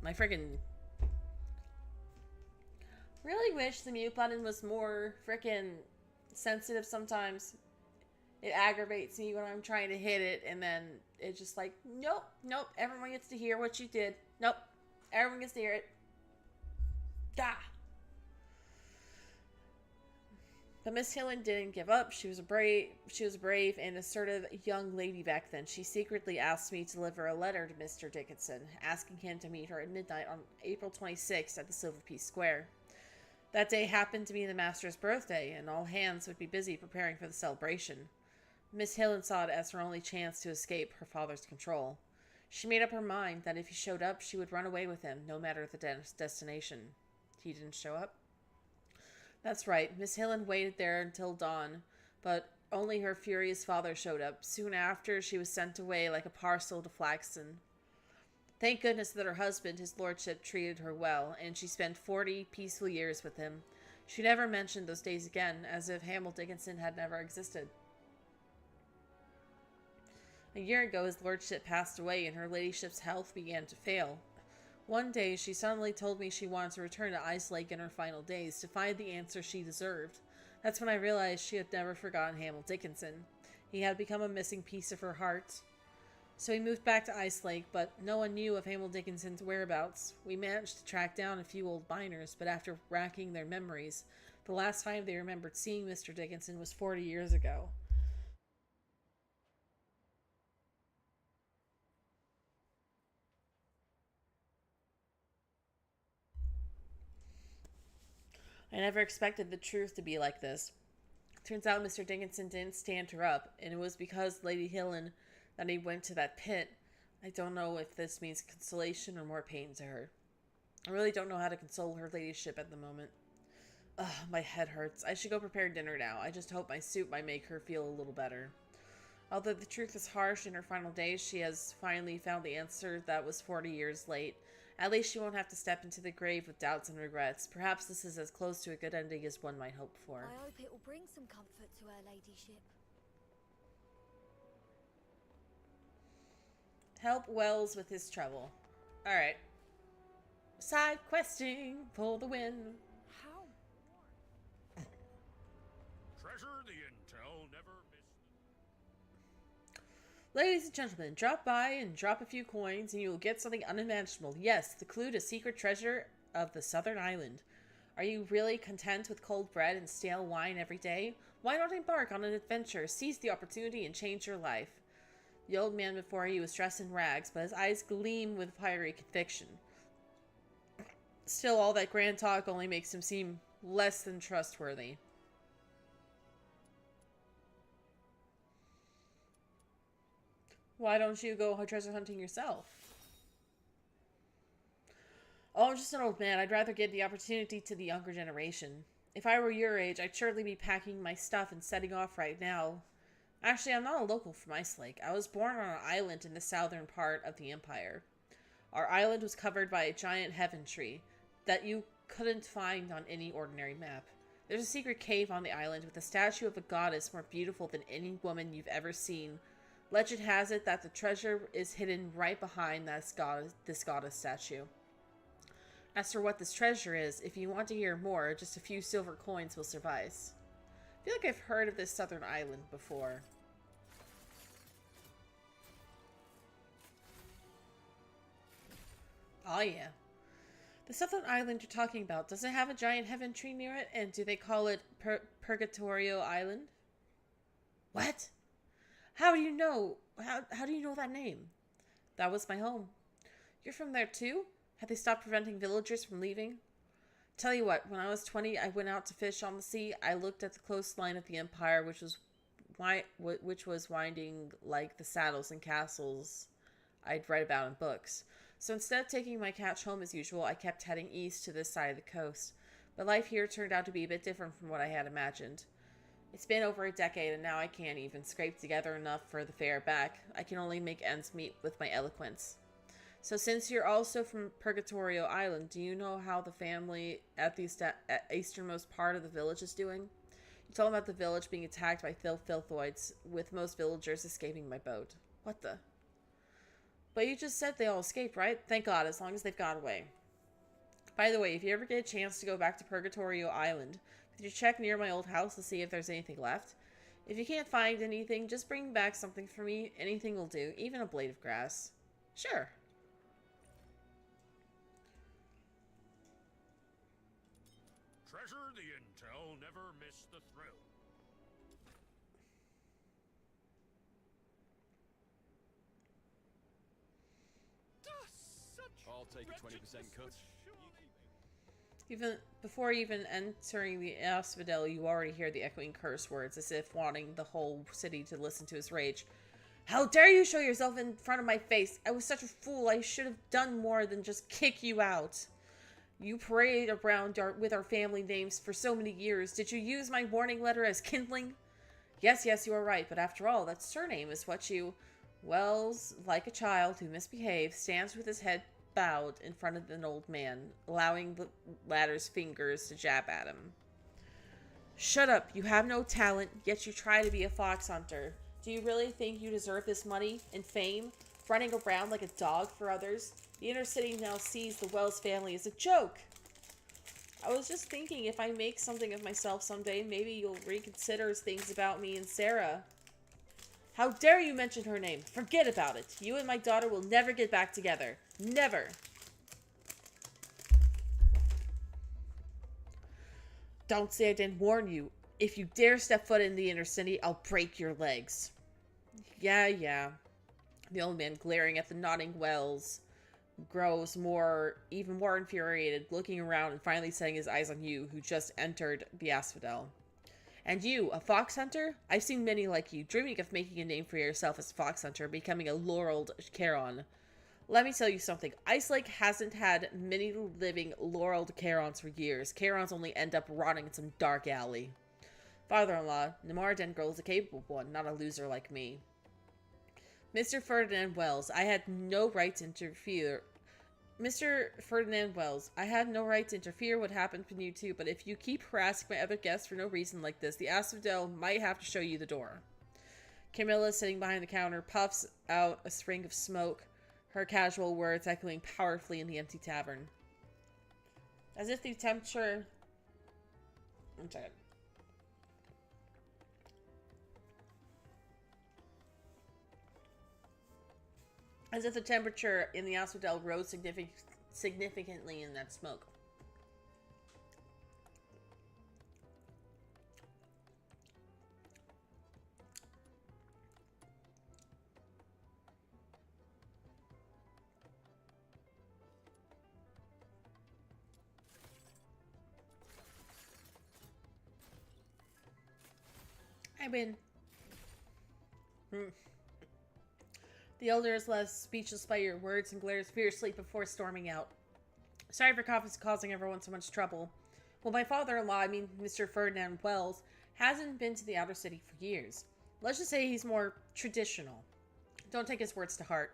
My friggin' really wish the mute button was more frickin' sensitive sometimes. It aggravates me when I'm trying to hit it, and then it's just like, nope, everyone gets to hear what you did. Nope, everyone gets to hear it. Gah! But Miss Hillen didn't give up. She was a brave and assertive young lady back then. She secretly asked me to deliver a letter to Mr. Dickinson, asking him to meet her at midnight on April 26th at the Silver Piece Square. That day happened to be the master's birthday, and all hands would be busy preparing for the celebration. Miss Hillen saw it as her only chance to escape her father's control. She made up her mind that if he showed up, she would run away with him, no matter the destination. He didn't show up? That's right, Miss Hillen waited there until dawn, but only her furious father showed up. Soon after, she was sent away like a parcel to Flaxen. Thank goodness that her husband, his lordship, treated her well, and she spent 40 peaceful years with him. She never mentioned those days again, as if Hamel Dickinson had never existed. A year ago, his lordship passed away, and her ladyship's health began to fail. One day, she suddenly told me she wanted to return to Ice Lake in her final days to find the answer she deserved. That's when I realized she had never forgotten Hamel Dickinson. He had become a missing piece of her heart. So we moved back to Ice Lake, but no one knew of Hamel Dickinson's whereabouts. We managed to track down a few old miners, but after racking their memories, the last time they remembered seeing Mr. Dickinson was 40 years ago. I never expected the truth to be like this. Turns out Mr. Dickinson didn't stand her up, and it was because Lady Hillen that he went to that pit. I don't know if this means consolation or more pain to her. I really don't know how to console her ladyship at the moment. Ugh, my head hurts. I should go prepare dinner now. I just hope my soup might make her feel a little better. Although the truth is harsh, in her final days she has finally found the answer that was 40 years late. At least she won't have to step into the grave with doubts and regrets. Perhaps this is as close to a good ending as one might hope for. I hope it will bring some comfort to her ladyship. Help Wells with his trouble. Alright. Side questing for the win. How? Treasure the intel, never miss. Ladies and gentlemen, drop by and drop a few coins and you will get something unimaginable. Yes, the clue to secret treasure of the Southern Island. Are you really content with cold bread and stale wine every day? Why not embark on an adventure, seize the opportunity, and change your life? The old man before you was dressed in rags, but his eyes gleam with fiery conviction. Still, all that grand talk only makes him seem less than trustworthy. Why don't you go treasure hunting yourself? Oh, I'm just an old man. I'd rather give the opportunity to the younger generation. If I were your age, I'd surely be packing my stuff and setting off right now. Actually, I'm not a local from Ice Lake. I was born on an island in the southern part of the Empire. Our island was covered by a giant heaven tree that you couldn't find on any ordinary map. There's a secret cave on the island with a statue of a goddess more beautiful than any woman you've ever seen. Legend has it that the treasure is hidden right behind this goddess statue. As for what this treasure is, if you want to hear more, just a few silver coins will suffice. I feel like I've heard of this southern island before. Oh yeah. The southern island you're talking about, does it have a giant heaven tree near it? And do they call it Purgatorio Island? What? How do you know? How do you know that name? That was my home. You're from there too? Have they stopped preventing villagers from leaving? Tell you what, when I was 20, I went out to fish on the sea. I looked at the coastline of the Empire, which was winding like the saddles and castles I'd read about in books. So instead of taking my catch home as usual, I kept heading east to this side of the coast. But life here turned out to be a bit different from what I had imagined. It's been over a decade, and now I can't even scrape together enough for the fare back. I can only make ends meet with my eloquence. So since you're also from Purgatorio Island, do you know how the family at the easternmost part of the village is doing? You told them about the village being attacked by filthoids, with most villagers escaping by boat. What the? But you just said they all escaped, right? Thank God, as long as they've got away. By the way, if you ever get a chance to go back to Purgatorio Island, could you check near my old house to see if there's anything left? If you can't find anything, just bring back something for me. Anything will do, even a blade of grass. Sure. Treasure the intel, never miss the thrill. I'll take a 20% cut. Even before even entering the asphodel, you already hear the echoing curse words, as if wanting the whole city to listen to his rage. How dare you show yourself in front of my face? I was such a fool. I should have done more than just kick you out. You paraded around with our family names for so many years. Did you use my warning letter as kindling? Yes, you are right, but after all, that surname is what you... Wells, like a child who misbehaves, stands with his head bowed in front of an old man, allowing the latter's fingers to jab at him. Shut up, you have no talent, yet you try to be a fox hunter. Do you really think you deserve this money and fame, running around like a dog for others? The inner city now sees the Wells family as a joke. I was just thinking, if I make something of myself someday, maybe you'll reconsider things about me and Sarah. How dare you mention her name? Forget about it. You and my daughter will never get back together. Never. Don't say I didn't warn you. If you dare step foot in the inner city, I'll break your legs. Yeah. The old man, glaring at the nodding Wells, grows even more infuriated, looking around and finally setting his eyes on you, who just entered the asphodel. And you, a fox hunter? I've seen many like you, dreaming of making a name for yourself as a fox hunter, becoming a laureled Charon. Let me tell you something. Ice Lake hasn't had many living laureled Charons for years. Charons only end up rotting in some dark alley. Father-in-law, Namar Dengril is a capable one, not a loser like me. Mr. Ferdinand Wells, I had no right to interfere. Mr. Ferdinand Wells, I had no right to interfere what happened between you two, but if you keep harassing my other guests for no reason like this, the asphodel might have to show you the door. Camilla, sitting behind the counter, puffs out a string of smoke, her casual words echoing powerfully in the empty tavern. As if the temperature... I'm sorry. As if the temperature in the asphodel rose significantly in that smoke. I win. The elder is left speechless by your words and glares fiercely before storming out. Sorry for causing everyone so much trouble. Well, my father-in-law, I mean Mr. Ferdinand Wells, hasn't been to the outer city for years. Let's just say he's more traditional. Don't take his words to heart.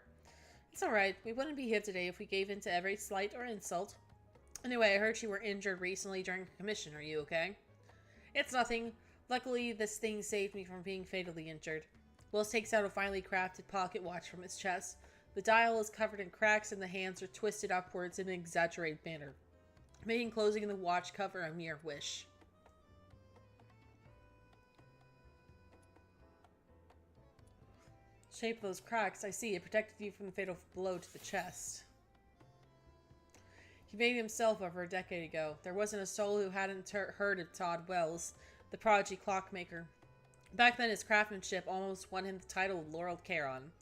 It's alright, we wouldn't be here today if we gave in to every slight or insult. Anyway, I heard you were injured recently during a commission. Are you okay? It's nothing. Luckily, this thing saved me from being fatally injured. Wells takes out a finely crafted pocket watch from his chest. The dial is covered in cracks and the hands are twisted upwards in an exaggerated manner, making closing the watch cover a mere wish. Shape of those cracks, I see. It protected you from the fatal blow to the chest. He made himself over a decade ago. There wasn't a soul who hadn't heard of Todd Wells, the prodigy clockmaker. Back then, his craftsmanship almost won him the title of Laurel Caron.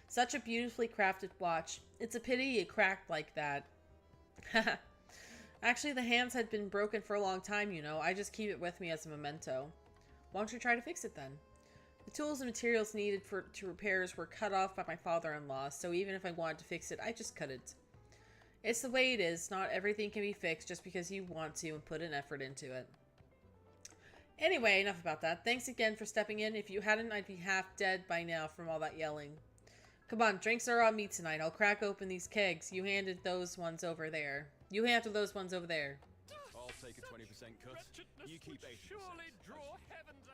Such a beautifully crafted watch. It's a pity it cracked like that. Actually, the hands had been broken for a long time, you know. I just keep it with me as a memento. Why don't you try to fix it then? The tools and materials needed to repairs were cut off by my father-in-law, so even if I wanted to fix it, I just couldn't. It's the way it is. Not everything can be fixed just because you want to and put an effort into it. Anyway, enough about that. Thanks again for stepping in. If you hadn't, I'd be half dead by now from all that yelling. Come on, drinks are on me tonight. I'll crack open these kegs. You handed those ones over there. You handle those ones over there. I'll take a 20% cut. You keep 80%. Surely draw heaven's out.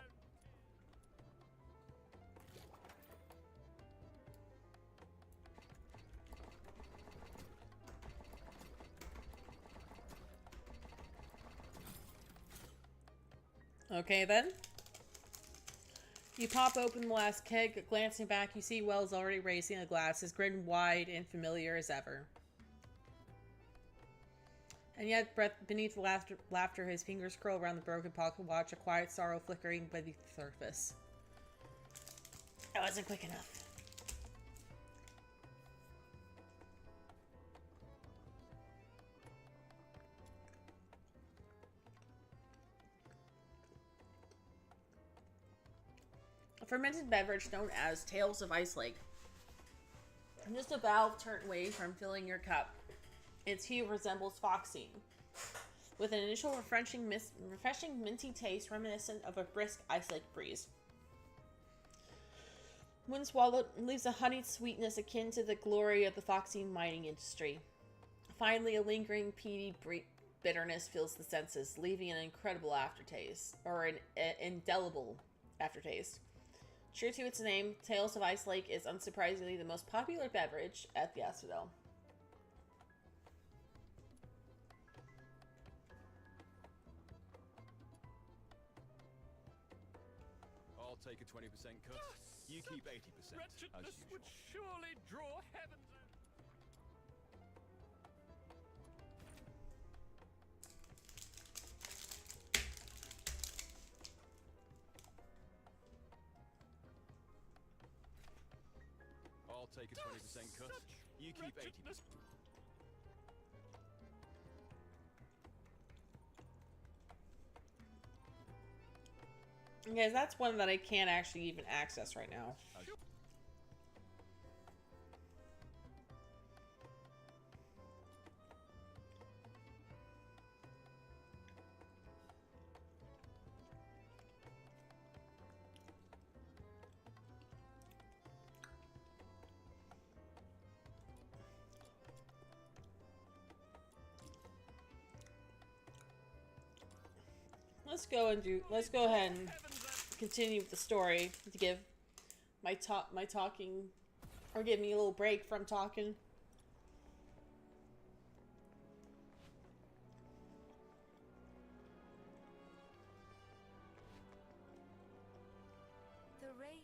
Okay, then. You pop open the last keg. Glancing back, you see Wells already raising a glass, his grin wide and familiar as ever. And yet, beneath the laughter, his fingers curl around the broken pocket watch, a quiet sorrow flickering beneath the surface. That wasn't quick enough. A fermented beverage known as Tales of Ice Lake. Just a valve turned away from filling your cup. Its hue resembles foxine, with an initial refreshing minty taste reminiscent of a brisk ice lake breeze. When swallowed, it leaves a honeyed sweetness akin to the glory of the foxine mining industry. Finally, a lingering peaty bitterness fills the senses, leaving an incredible aftertaste, or an indelible aftertaste. True to its name, Tales of Ice Lake is unsurprisingly the most popular beverage at the Asphodel. I'll take a 20% cut. You keep 80%, as Wretchedness usual. would surely draw heaven's out. I'll take a 20% cut. You keep 80%. Okay, that's one that I can't actually even access right now. Let's go ahead and continue with the story to give my talking, or give me a little break from talking. The rain.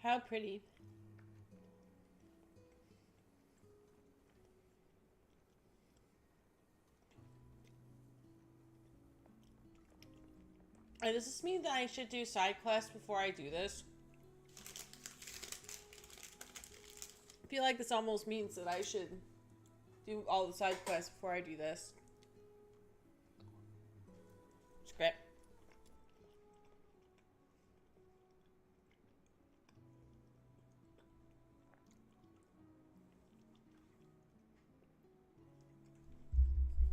How pretty. Does this mean that I should do side quests before I do this? feel like this almost means that I should do all the side quests before I do this. Script.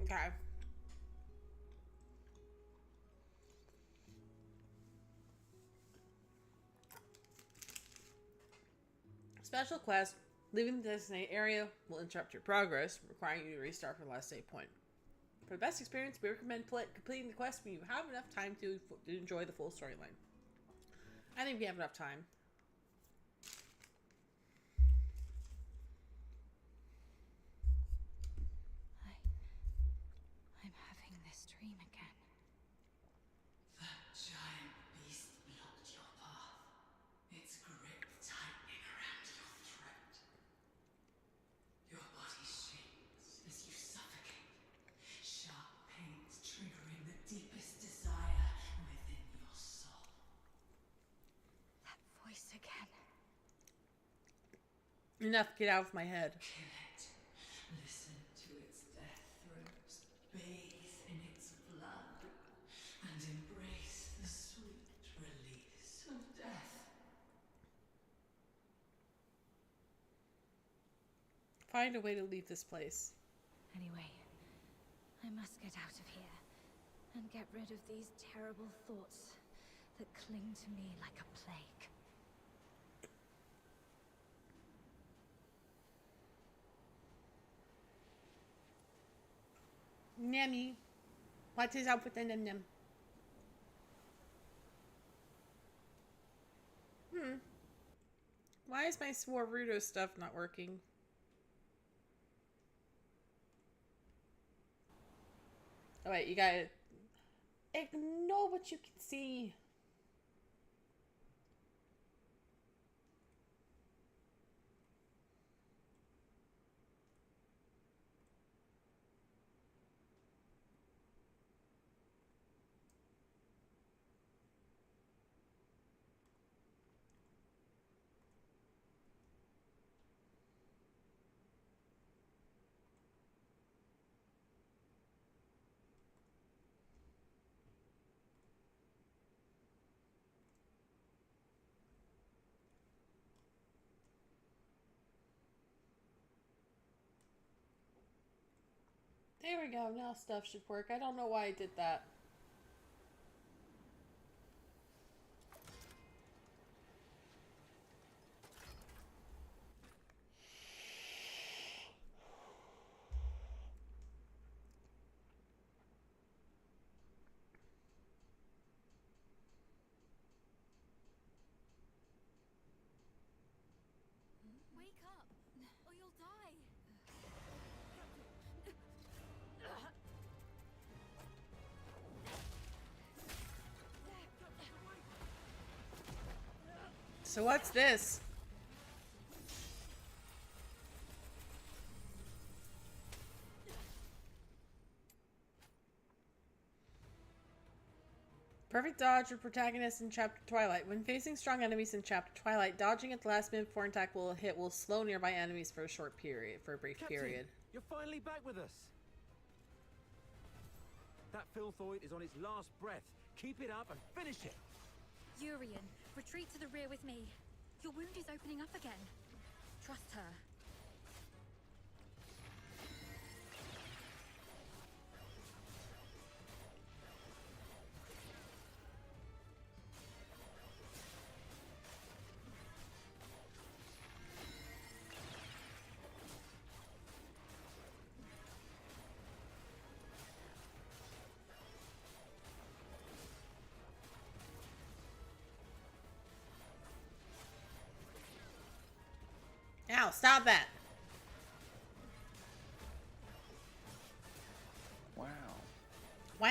Okay. Special quest. Leaving the designated area will interrupt your progress, requiring you to restart from the last save point. For the best experience, we recommend completing the quest when you have enough time to enjoy the full storyline. I think we have enough time. I'm having this dream again. The giant beast blocked your path. Its grip tightening around your throat. Your body shakes as you suffocate. Sharp pains triggering the deepest desire within your soul. That voice again. Enough, get out of my head. Kill it. Listen to its death throes. Bathe in its blood. And embrace the sweet release of death. Find a way to leave this place. Anyway, I must get out of here and get rid of these terrible thoughts that cling to me like a plague. Nammy. What is up with the nem? Why is my Swarudo stuff not working? Oh wait, you gotta ignore what you can see. There we go, now stuff should work. I don't know why I did that. Wake up, or you'll die. So what's this? Perfect dodge for protagonists in Chapter Twilight. When facing strong enemies in Chapter Twilight, dodging at the last minute before an attack will slow nearby enemies for a short period, for a brief period. You're finally back with us. That filthoid is on its last breath. Keep it up and finish it. Urian, retreat to the rear with me. Your wound is opening up again. Trust her. Ow, stop that. Wow. Wow.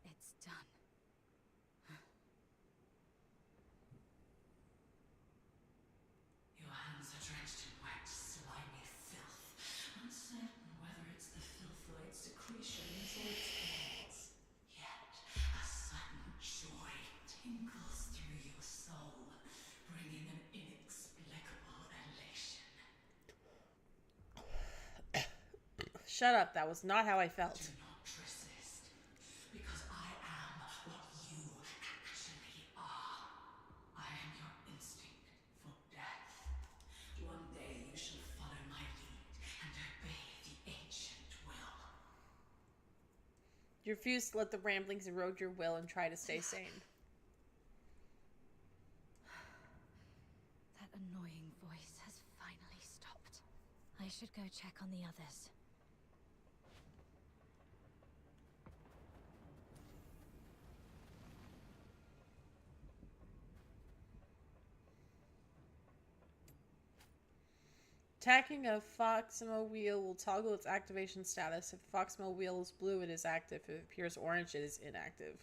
It's done. Your hands are drenched in wet, slimy filth. Uncertain whether it's the filthoid secretions or tingles through your soul, bringing an inexplicable elation. Shut up, that was not how I felt. Do not resist, because I am what you actually are. I am your instinct for death. One day you shall follow my lead and obey the ancient will. You refuse to let the ramblings erode your will and try to stay sane. That annoying voice has finally stopped. I should go check on the others. Attacking a Foxmo wheel will toggle its activation status. If the Foxmo wheel is blue, it is active. If it appears orange, it is inactive.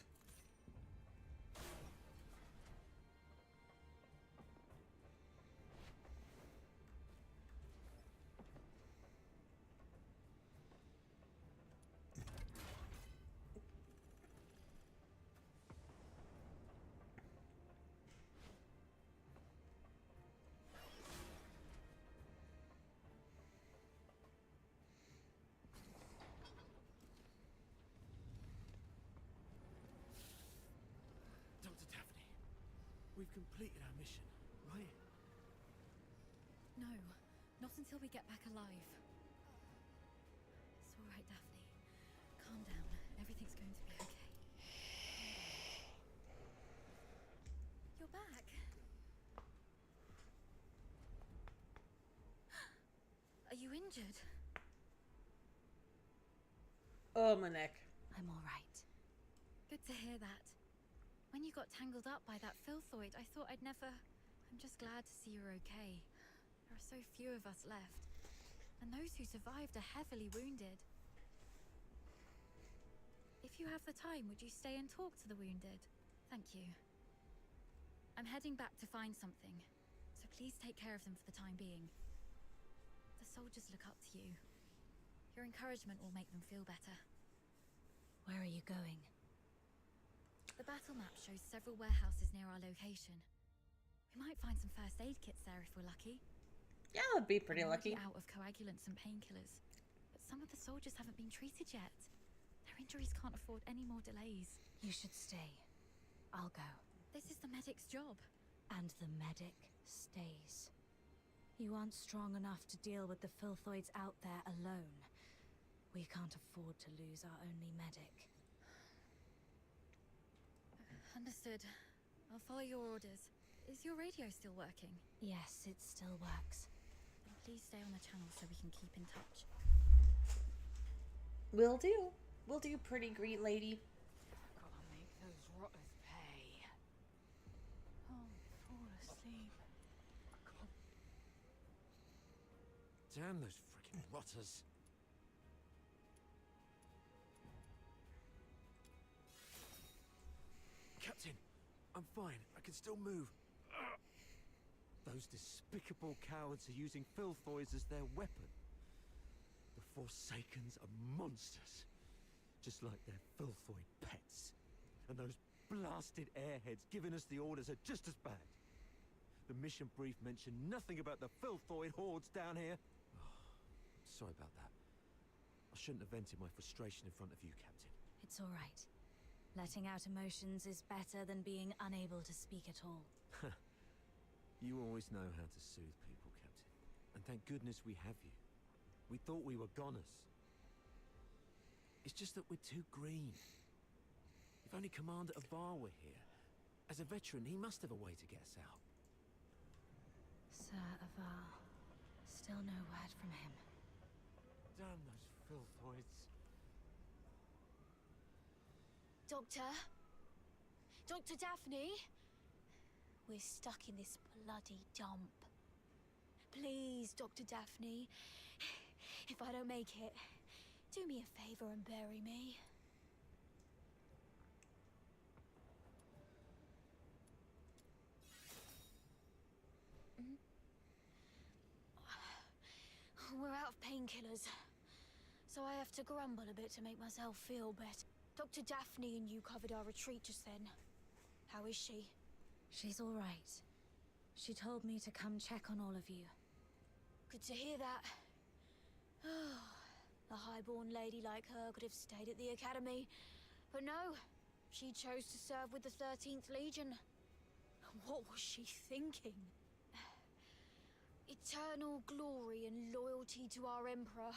Dr. Daphne, we've completed our mission, right? No, not until we get back alive. It's all right, Daphne. Calm down. Everything's going to be okay. You're back. Are you injured? Oh, my neck. I'm all right. Good to hear that. When you got tangled up by that filthoid, I thought I'd never... I'm just glad to see you're okay. There are so few of us left. And those who survived are heavily wounded. If you have the time, would you stay and talk to the wounded? Thank you. I'm heading back to find something, so please take care of them for the time being. The soldiers look up to you. Your encouragement will make them feel better. Where are you going? The battle map shows several warehouses near our location. We might find some first aid kits there if we're lucky. Yeah, I'd be pretty I'm lucky. already out of coagulants and painkillers, but some of the soldiers haven't been treated yet. Their injuries can't afford any more delays. You should stay. I'll go. This is the medic's job. And the medic stays. You aren't strong enough to deal with the filthoids out there alone. We can't afford to lose our only medic. Understood. I'll follow your orders. Is your radio still working? Yes, it still works. Then please stay on the channel so we can keep in touch. Will do. Will do, pretty green lady. Gotta make those rotters pay. Oh, fall asleep. Damn those freaking rotters. Captain, I'm fine. I can still move. Those despicable cowards are using filthoids as their weapon. The Forsakens are monsters. Just like their filthoid pets. And those blasted airheads giving us the orders are just as bad. The mission brief mentioned nothing about the filthoid hordes down here. Sorry about that. I shouldn't have vented my frustration in front of you, Captain. It's all right. Letting out emotions is better than being unable to speak at all. You always know how to soothe people, Captain. And thank goodness we have you. We thought we were goners. It's just that we're too green. If only Commander Avar were here. As a veteran, he must have a way to get us out. Sir Avar. Still no word from him. Damn those filthoids. Doctor? Dr. Daphne? We're stuck in this bloody dump. Please, Dr. Daphne. If I don't make it, do me a favor and bury me. We're out of painkillers, so I have to grumble a bit to make myself feel better. Dr. Daphne and you covered our retreat just then. How is she? She's all right. She told me to come check on all of you. Good to hear that. A highborn lady like her could have stayed at the academy. But no, she chose to serve with the 13th Legion. What was she thinking? Eternal glory and loyalty to our Emperor.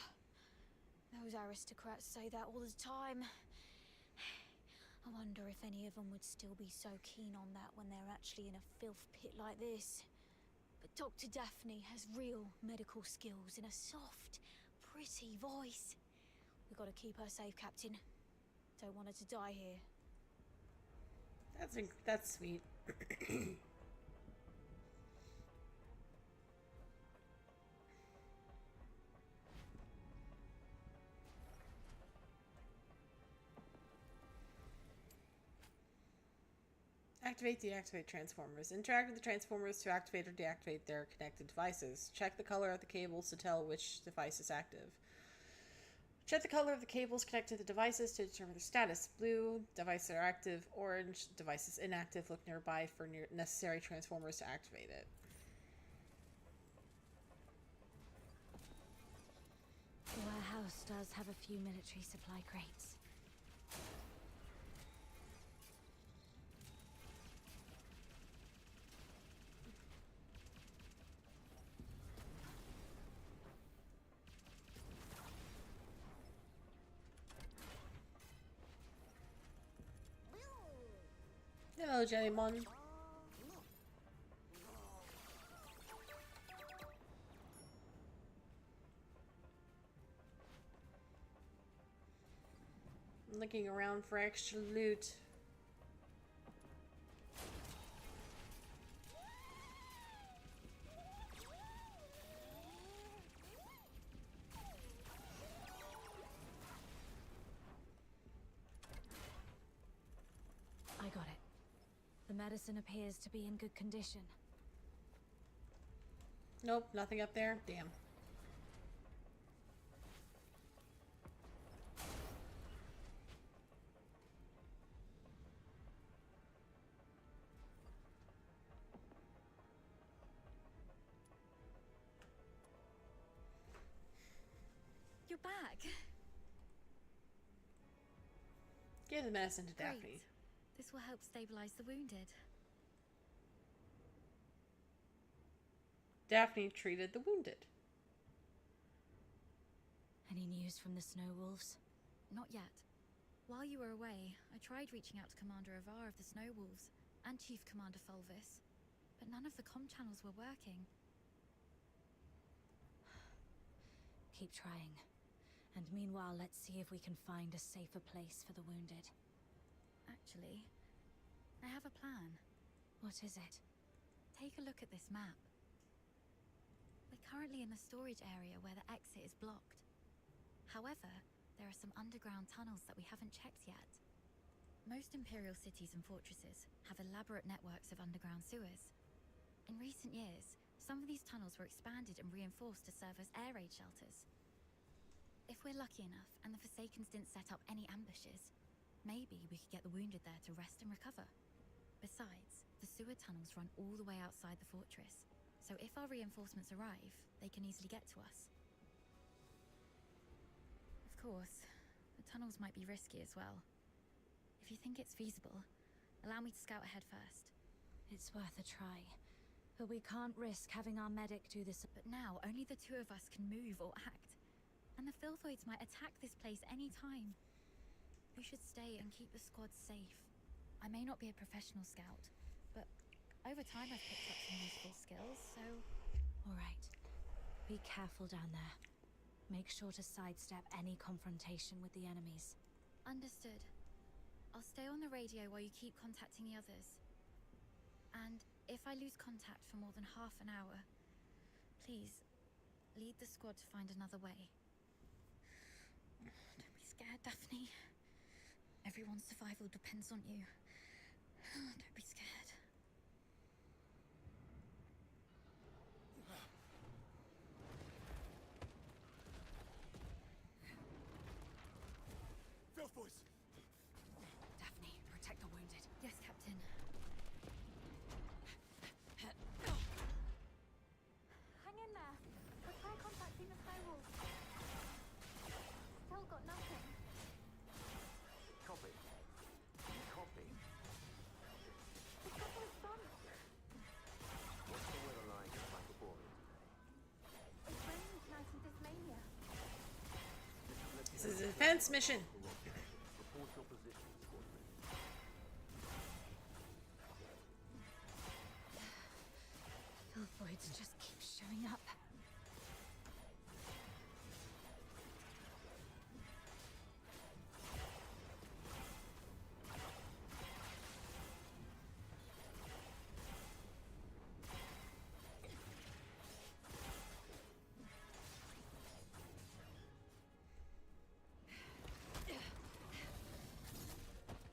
Those aristocrats say that all the time. I wonder if any of them would still be so keen on that when they're actually in a filth pit like this. But Dr. Daphne has real medical skills and a soft, pretty voice. We've got to keep her safe, Captain. Don't want her to die here. That's sweet. Activate, deactivate transformers. Interact with the transformers to activate or deactivate their connected devices. Check the color of the cables to tell which device is active. Check the color of the cables connected to the devices to determine their status. Blue, devices are active. Orange, devices inactive. Look nearby for necessary transformers to activate it. The warehouse does have a few military supply crates. Hello, Jellymon. Looking around for extra loot. I got it. The medicine appears to be in good condition. Nope, nothing up there. Damn. You're back. Give the medicine to Great. Daphne. This will help stabilize the wounded. Daphne treated the wounded. Any news from the Snow Wolves? Not yet. While you were away, I tried reaching out to Commander Avar of the Snow Wolves and Chief Commander Fulvis, but none of the comm channels were working. Keep trying. And meanwhile, let's see if we can find a safer place for the wounded. Actually, I have a plan. What is it? Take a look at this map. We're currently in the storage area where the exit is blocked. However, there are some underground tunnels that we haven't checked yet. Most Imperial cities and fortresses have elaborate networks of underground sewers. In recent years, some of these tunnels were expanded and reinforced to serve as air raid shelters. If we're lucky enough and the Forsakens didn't set up any ambushes, maybe we could get the wounded there to rest and recover. Besides, the sewer tunnels run all the way outside the fortress, so if our reinforcements arrive, they can easily get to us. Of course, the tunnels might be risky as well. If you think it's feasible, allow me to scout ahead first. It's worth a try. But we can't risk having our medic do this. But now, only the two of us can move or act. And the Filthoids might attack this place any time. We should stay and keep the squad safe. I may not be a professional scout, but over time I've picked up some useful skills, so... All right. Be careful down there. Make sure to sidestep any confrontation with the enemies. Understood. I'll stay on the radio while you keep contacting the others. And if I lose contact for more than half an hour, please, lead the squad to find another way. Don't be scared, Daphne. Everyone's survival depends on you. Don't be scared. Filth boys! Daphne, protect the wounded. Yes, Captain. defense mission. Report your position, squadron. Filthoids just keep showing up.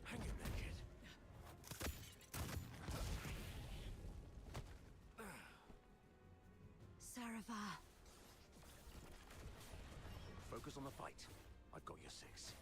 Hang in there, kid. Sarava. Focus on the fight. I've got your six.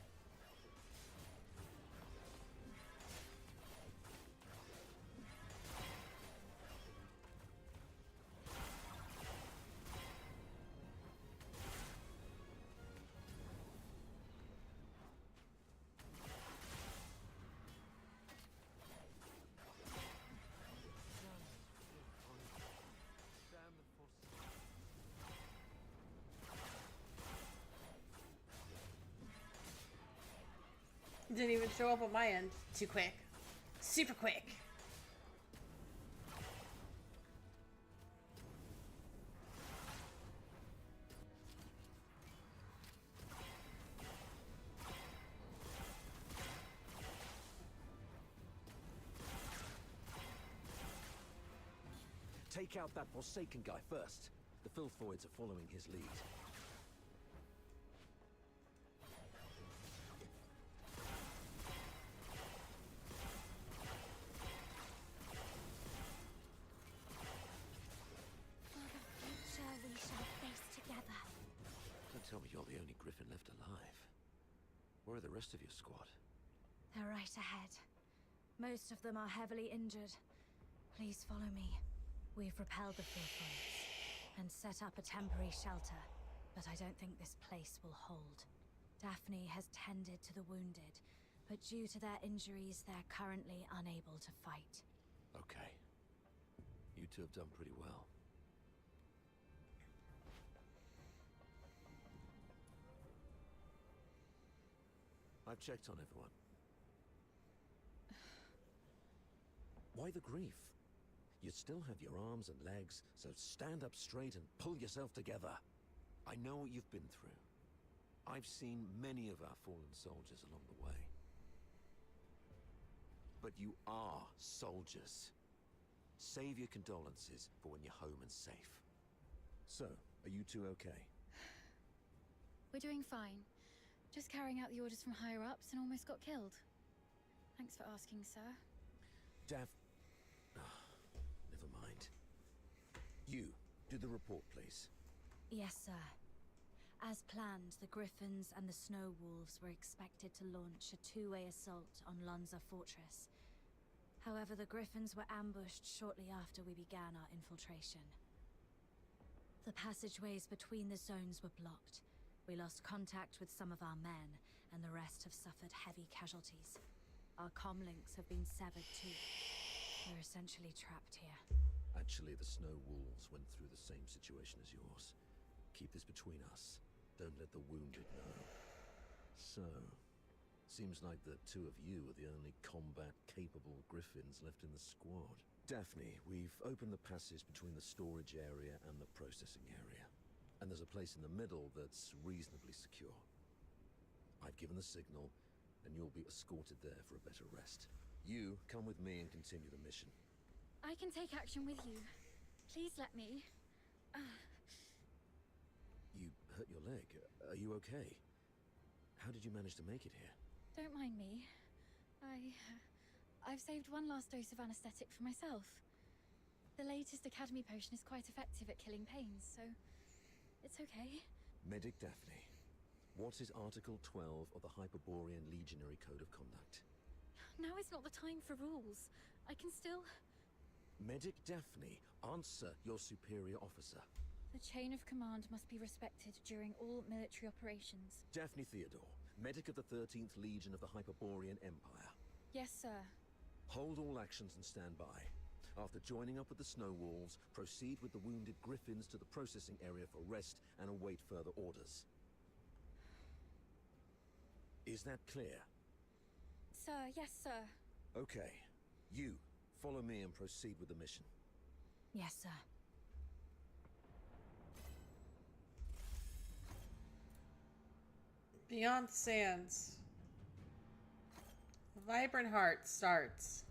Didn't even show up on my end. Too quick. Super quick. Take out that Forsaken guy first. The Filthoids are following his lead. For the future we shall face together. Don't tell me you're the only Griffin left alive. Where are the rest of your squad? They're right ahead. Most of them are heavily injured. Please follow me. We've repelled the Filthoids and set up a temporary shelter, but I don't think this place will hold. Daphne has tended to the wounded, but due to their injuries, they're currently unable to fight. Okay. You two have done pretty well. I've checked on everyone. Why the grief? You still have your arms and legs, so stand up straight and pull yourself together. I know what you've been through. I've seen many of our fallen soldiers along the way. But you are soldiers. Save your condolences for when you're home and safe. So, are you two okay? We're doing fine. Just carrying out the orders from higher ups and almost got killed. Thanks for asking, sir. Never mind. You, do the report, please. Yes, sir. As planned, the Griffins and the Snow Wolves were expected to launch a two-way assault on Lonza Fortress. However, the Griffins were ambushed shortly after we began our infiltration. The passageways between the zones were blocked. We lost contact with some of our men, and the rest have suffered heavy casualties. Our comlinks have been severed too. We're essentially trapped here. Actually, the Snow Wolves went through the same situation as yours. Keep this between us. Don't let the wounded know. So, seems like the two of you are the only combat-capable Griffins left in the squad. Daphne, we've opened the passage between the storage area and the processing area. And there's a place in the middle that's reasonably secure. I've given the signal, and you'll be escorted there for a better rest. You, come with me and continue the mission. I can take action with you. Please let me. You hurt your leg. Are you okay? How did you manage to make it here? Don't mind me. I've saved one last dose of anesthetic for myself. The latest Academy potion is quite effective at killing pains, so it's okay. Medic Daphne, what is Article 12 of the Hyperborean Legionary Code of Conduct? Now is not the time for rules. I can still... Medic Daphne, answer your superior officer. The chain of command must be respected during all military operations. Daphne Theodore, medic of the 13th Legion of the Hyperborean Empire. Yes, sir. Hold all actions and stand by. After joining up with the Snow Wolves, proceed with the wounded Griffins to the processing area for rest and await further orders. Is that clear? Sir, yes, sir. Okay. You, follow me and proceed with the mission. Yes, sir. Beyond the Sands. A vibrant heart starts.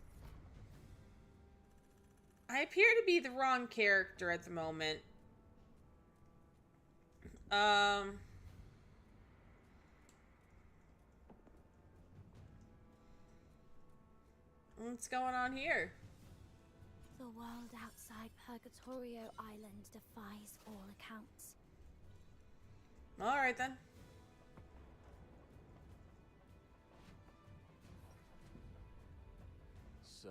I appear to be the wrong character at the moment. What's going on here? The world outside Purgatorio Island defies all accounts. Alright then. So,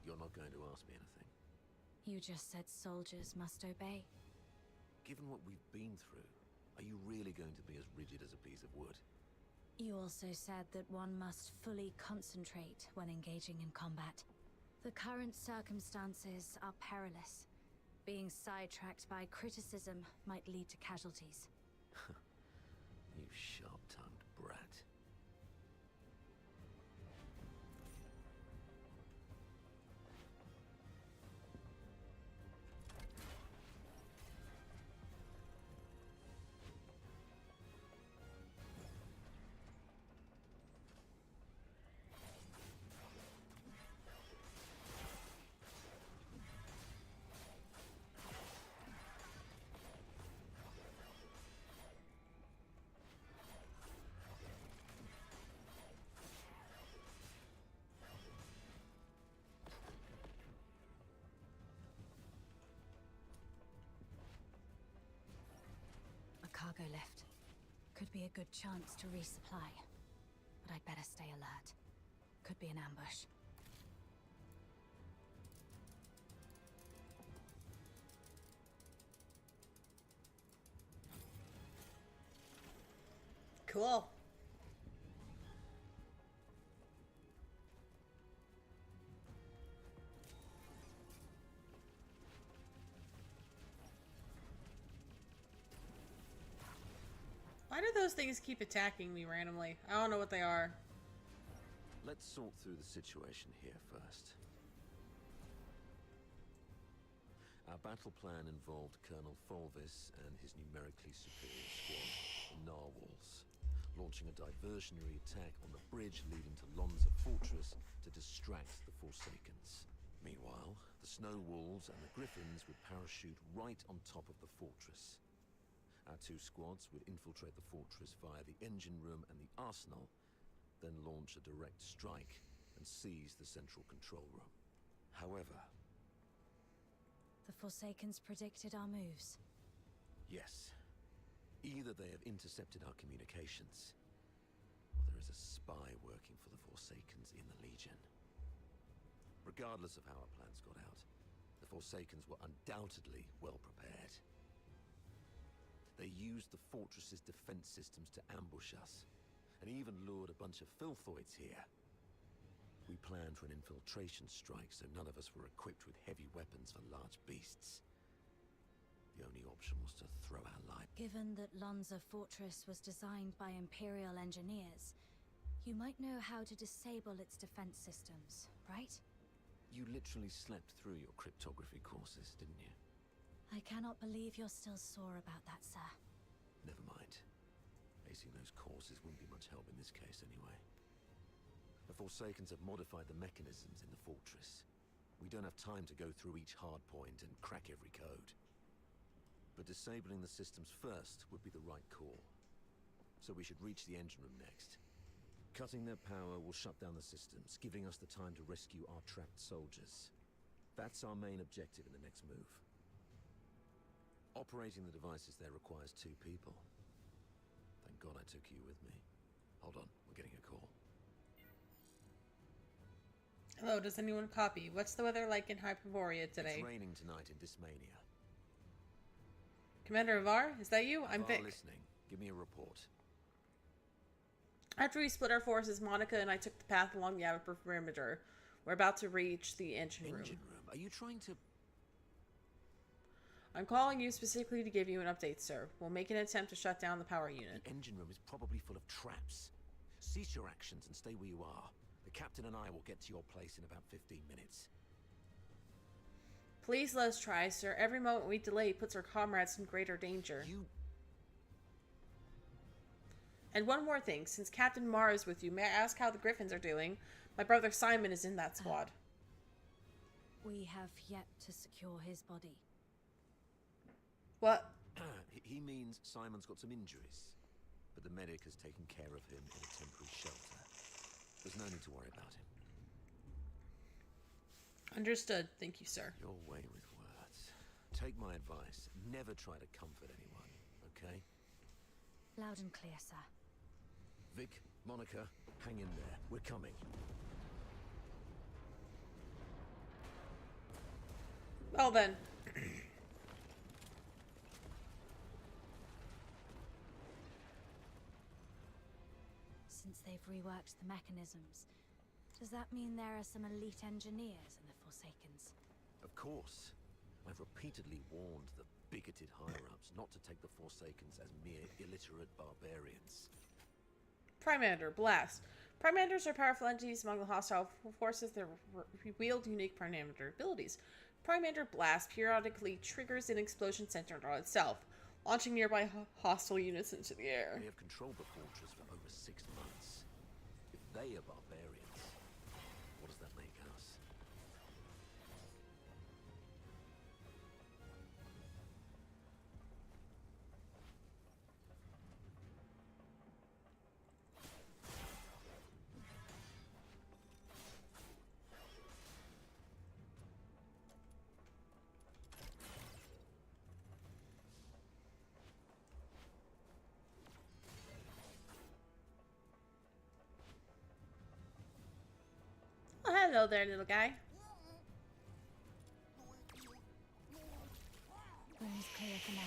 you're not going to ask me anything? You just said soldiers must obey. Given what we've been through, are you really going to be as rigid as a piece of wood? You also said that one must fully concentrate when engaging in combat. The current circumstances are perilous. Being sidetracked by criticism might lead to casualties. You sharp-tongued brat. Cargo lift. Could be a good chance to resupply. But I'd better stay alert. Could be an ambush. Cool. Why do those things keep attacking me randomly? I don't know what they are. Let's sort through the situation here first. Our battle plan involved Colonel Fulvis and his numerically superior squad, the Narwhals, launching a diversionary attack on the bridge leading to Lonza Fortress to distract the Forsakens. Meanwhile, the Snow Wolves and the Griffins would parachute right on top of the fortress. Our two squads would infiltrate the fortress via the engine room and the arsenal, then launch a direct strike and seize the central control room. However... The Forsakens predicted our moves. Yes. Either they have intercepted our communications, or there is a spy working for the Forsakens in the Legion. Regardless of how our plans got out, the Forsakens were undoubtedly well prepared. They used the fortress's defense systems to ambush us, and even lured a bunch of filthoids here. We planned for an infiltration strike, so none of us were equipped with heavy weapons for large beasts. The only option was to throw our life. Given that Lonza Fortress was designed by Imperial engineers, you might know how to disable its defense systems, right? You literally slept through your cryptography courses, didn't you? I cannot believe you're still sore about that, sir. Never mind. Acing those courses wouldn't be much help in this case anyway. The Forsakens have modified the mechanisms in the fortress. We don't have time to go through each hard point and crack every code. But disabling the systems first would be the right call. So we should reach the engine room next. Cutting their power will shut down the systems, giving us the time to rescue our trapped soldiers. That's our main objective in the next move. Operating the devices there requires 2 people. Thank God I took you with me. Hold on, we're getting a call. Hello, does anyone copy? What's the weather like in Hyperborea today? It's raining tonight in Dysmania. Commander Avar, is that you? I'm Vic. Listening. Give me a report. After we split our forces, Monica and I took the path along the outer perimeter. We're about to reach the engine room. Engine room? Are you trying to... I'm calling you specifically to give you an update, sir. We'll make an attempt to shut down the power unit. The engine room is probably full of traps. Cease your actions and stay where you are. The captain and I will get to your place in about 15 minutes. Please let us try, sir. Every moment we delay puts our comrades in greater danger. And one more thing. Since Captain Mara is with you, may I ask how the Griffins are doing? My brother Simon is in that squad. We have yet to secure his body. What? He means Simon's got some injuries, but the medic has taken care of him in a temporary shelter. There's no need to worry about him. Understood. Thank you, sir. Your way with words. Take my advice. Never try to comfort anyone, okay? Loud and clear, sir. Vic, Monica, hang in there. We're coming. Well then. Since they've reworked the mechanisms, does that mean there are some elite engineers in the Forsakens? Of course. I've repeatedly warned the bigoted higher-ups not to take the Forsakens as mere illiterate barbarians. Primander, blast. Primanders are powerful entities among the hostile forces that wield unique Primander abilities. Primander blast periodically triggers an explosion centered on itself, launching nearby hostile units into the air. They have controlled the fortress for over 6 months. If they are barbarians, what does that make us? Oh, hello there, little guy. Room's clear for now.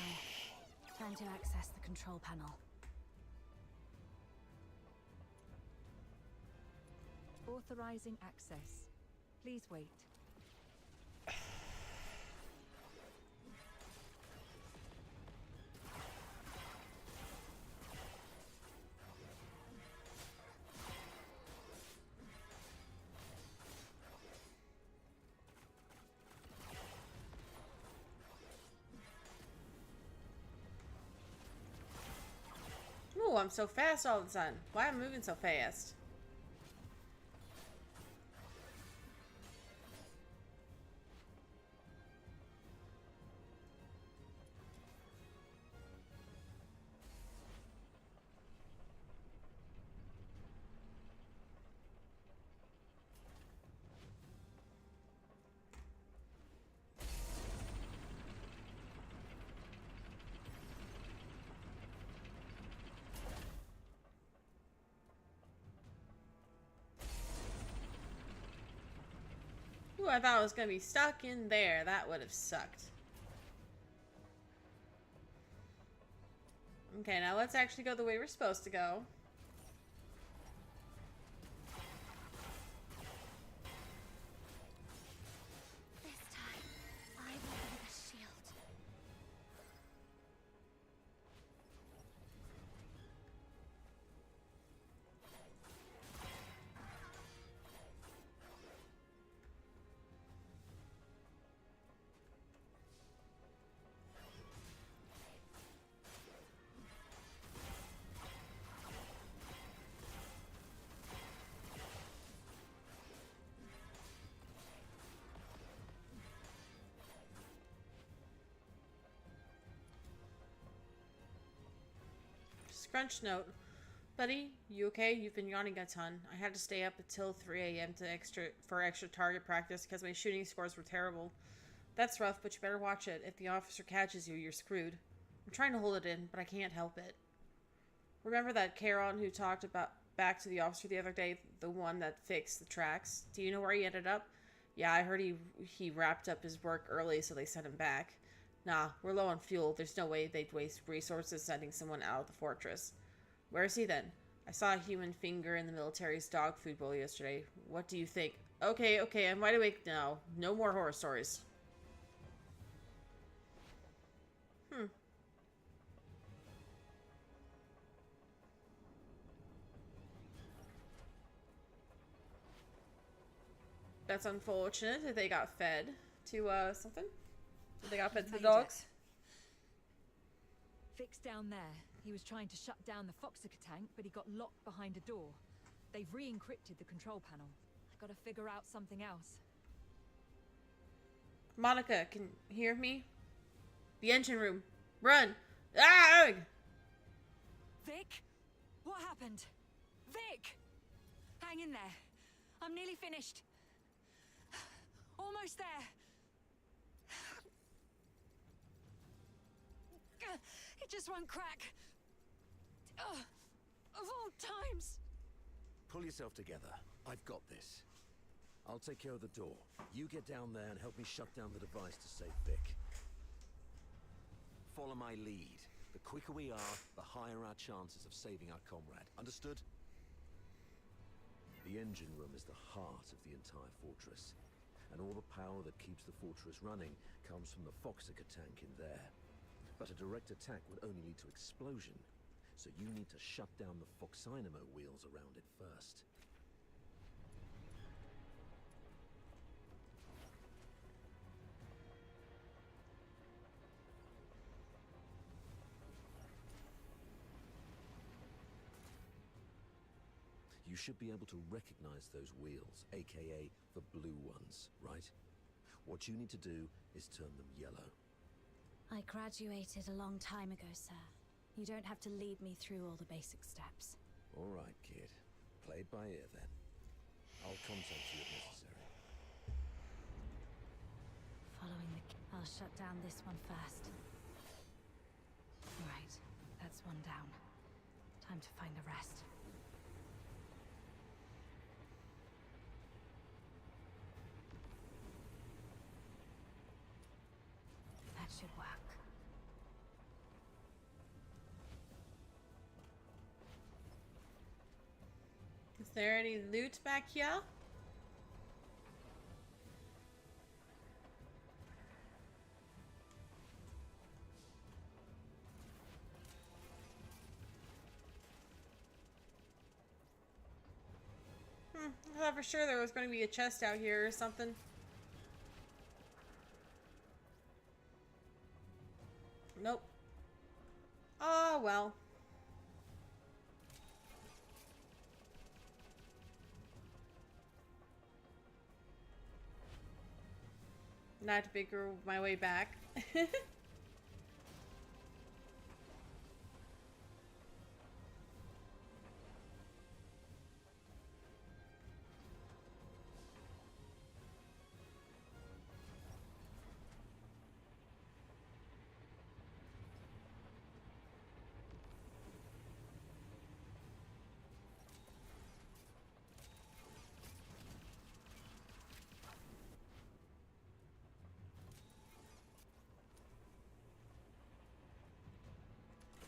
Time to access the control panel. Authorizing access. Please wait. Ooh, I'm so fast all of a sudden. Why am I moving so fast? Ooh, I thought I was gonna be stuck in there. That would have sucked. Okay, now let's actually go the way we're supposed to go. This time, I will be the shield. Scrunch note. Buddy, you okay? You've been yawning a ton. I had to stay up until 3 a.m. for extra target practice because my shooting scores were terrible. That's rough, but you better watch it. If the officer catches you, you're screwed. I'm trying to hold it in, but I can't help it. Remember that Charon who talked about back to the officer the other day, the one that fixed the tracks? Do you know where he ended up? Yeah, I heard he wrapped up his work early, so they sent him back. Nah, we're low on fuel. There's no way they'd waste resources sending someone out of the fortress. Where is he then? I saw a human finger in the military's dog food bowl yesterday. What do you think? Okay, I'm wide awake now. No more horror stories. That's unfortunate that they got fed to something. They got fed to the Made dogs. Vic's down there. He was trying to shut down the Foxica tank, but he got locked behind a door. They've re-encrypted the control panel. I gotta figure out something else. Monica, can you hear me? The engine room. Run! Ah! Vic? What happened? Vic! Hang in there. I'm nearly finished. Almost there. It just won't crack. Of all times. Pull yourself together. I've got this. I'll take care of the door. You get down there and help me shut down the device to save Vic. Follow my lead. The quicker we are, the higher our chances of saving our comrade. Understood? The engine room is the heart of the entire fortress. And all the power that keeps the fortress running comes from the Foxica tank in there. But a direct attack would only lead to explosion. So you need to shut down the Foxynamo wheels around it first. You should be able to recognize those wheels, aka the blue ones, right? What you need to do is turn them yellow. I graduated a long time ago, sir. You don't have to lead me through all the basic steps. All right, kid. Play it by ear then. I'll contact you if necessary. Following the... I'll shut down this one first. Right, that's one down. Time to find the rest. That should work. Is there any loot back here? I thought for sure there was going to be a chest out here or something. Nope. Oh, well. Not to figure my way back.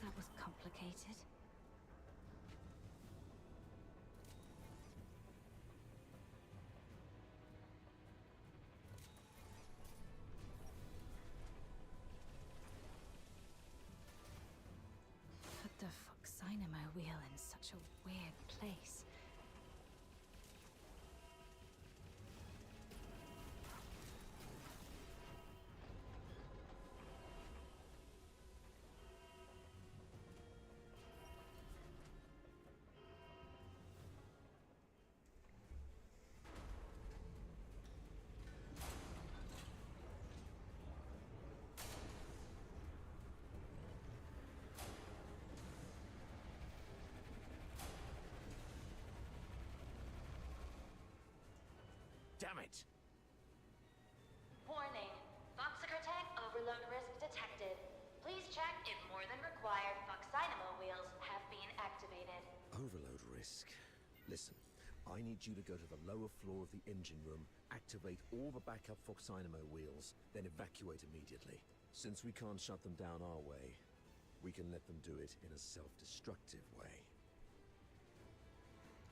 That was complicated. Put the Foxynamo wheel in such a weird place. Damn it! Warning. Foxica tank overload risk detected. Please check if more than required Foxynamo wheels have been activated. Overload risk. Listen, I need you to go to the lower floor of the engine room, activate all the backup Foxynamo wheels, then evacuate immediately. Since we can't shut them down our way, we can let them do it in a self-destructive way.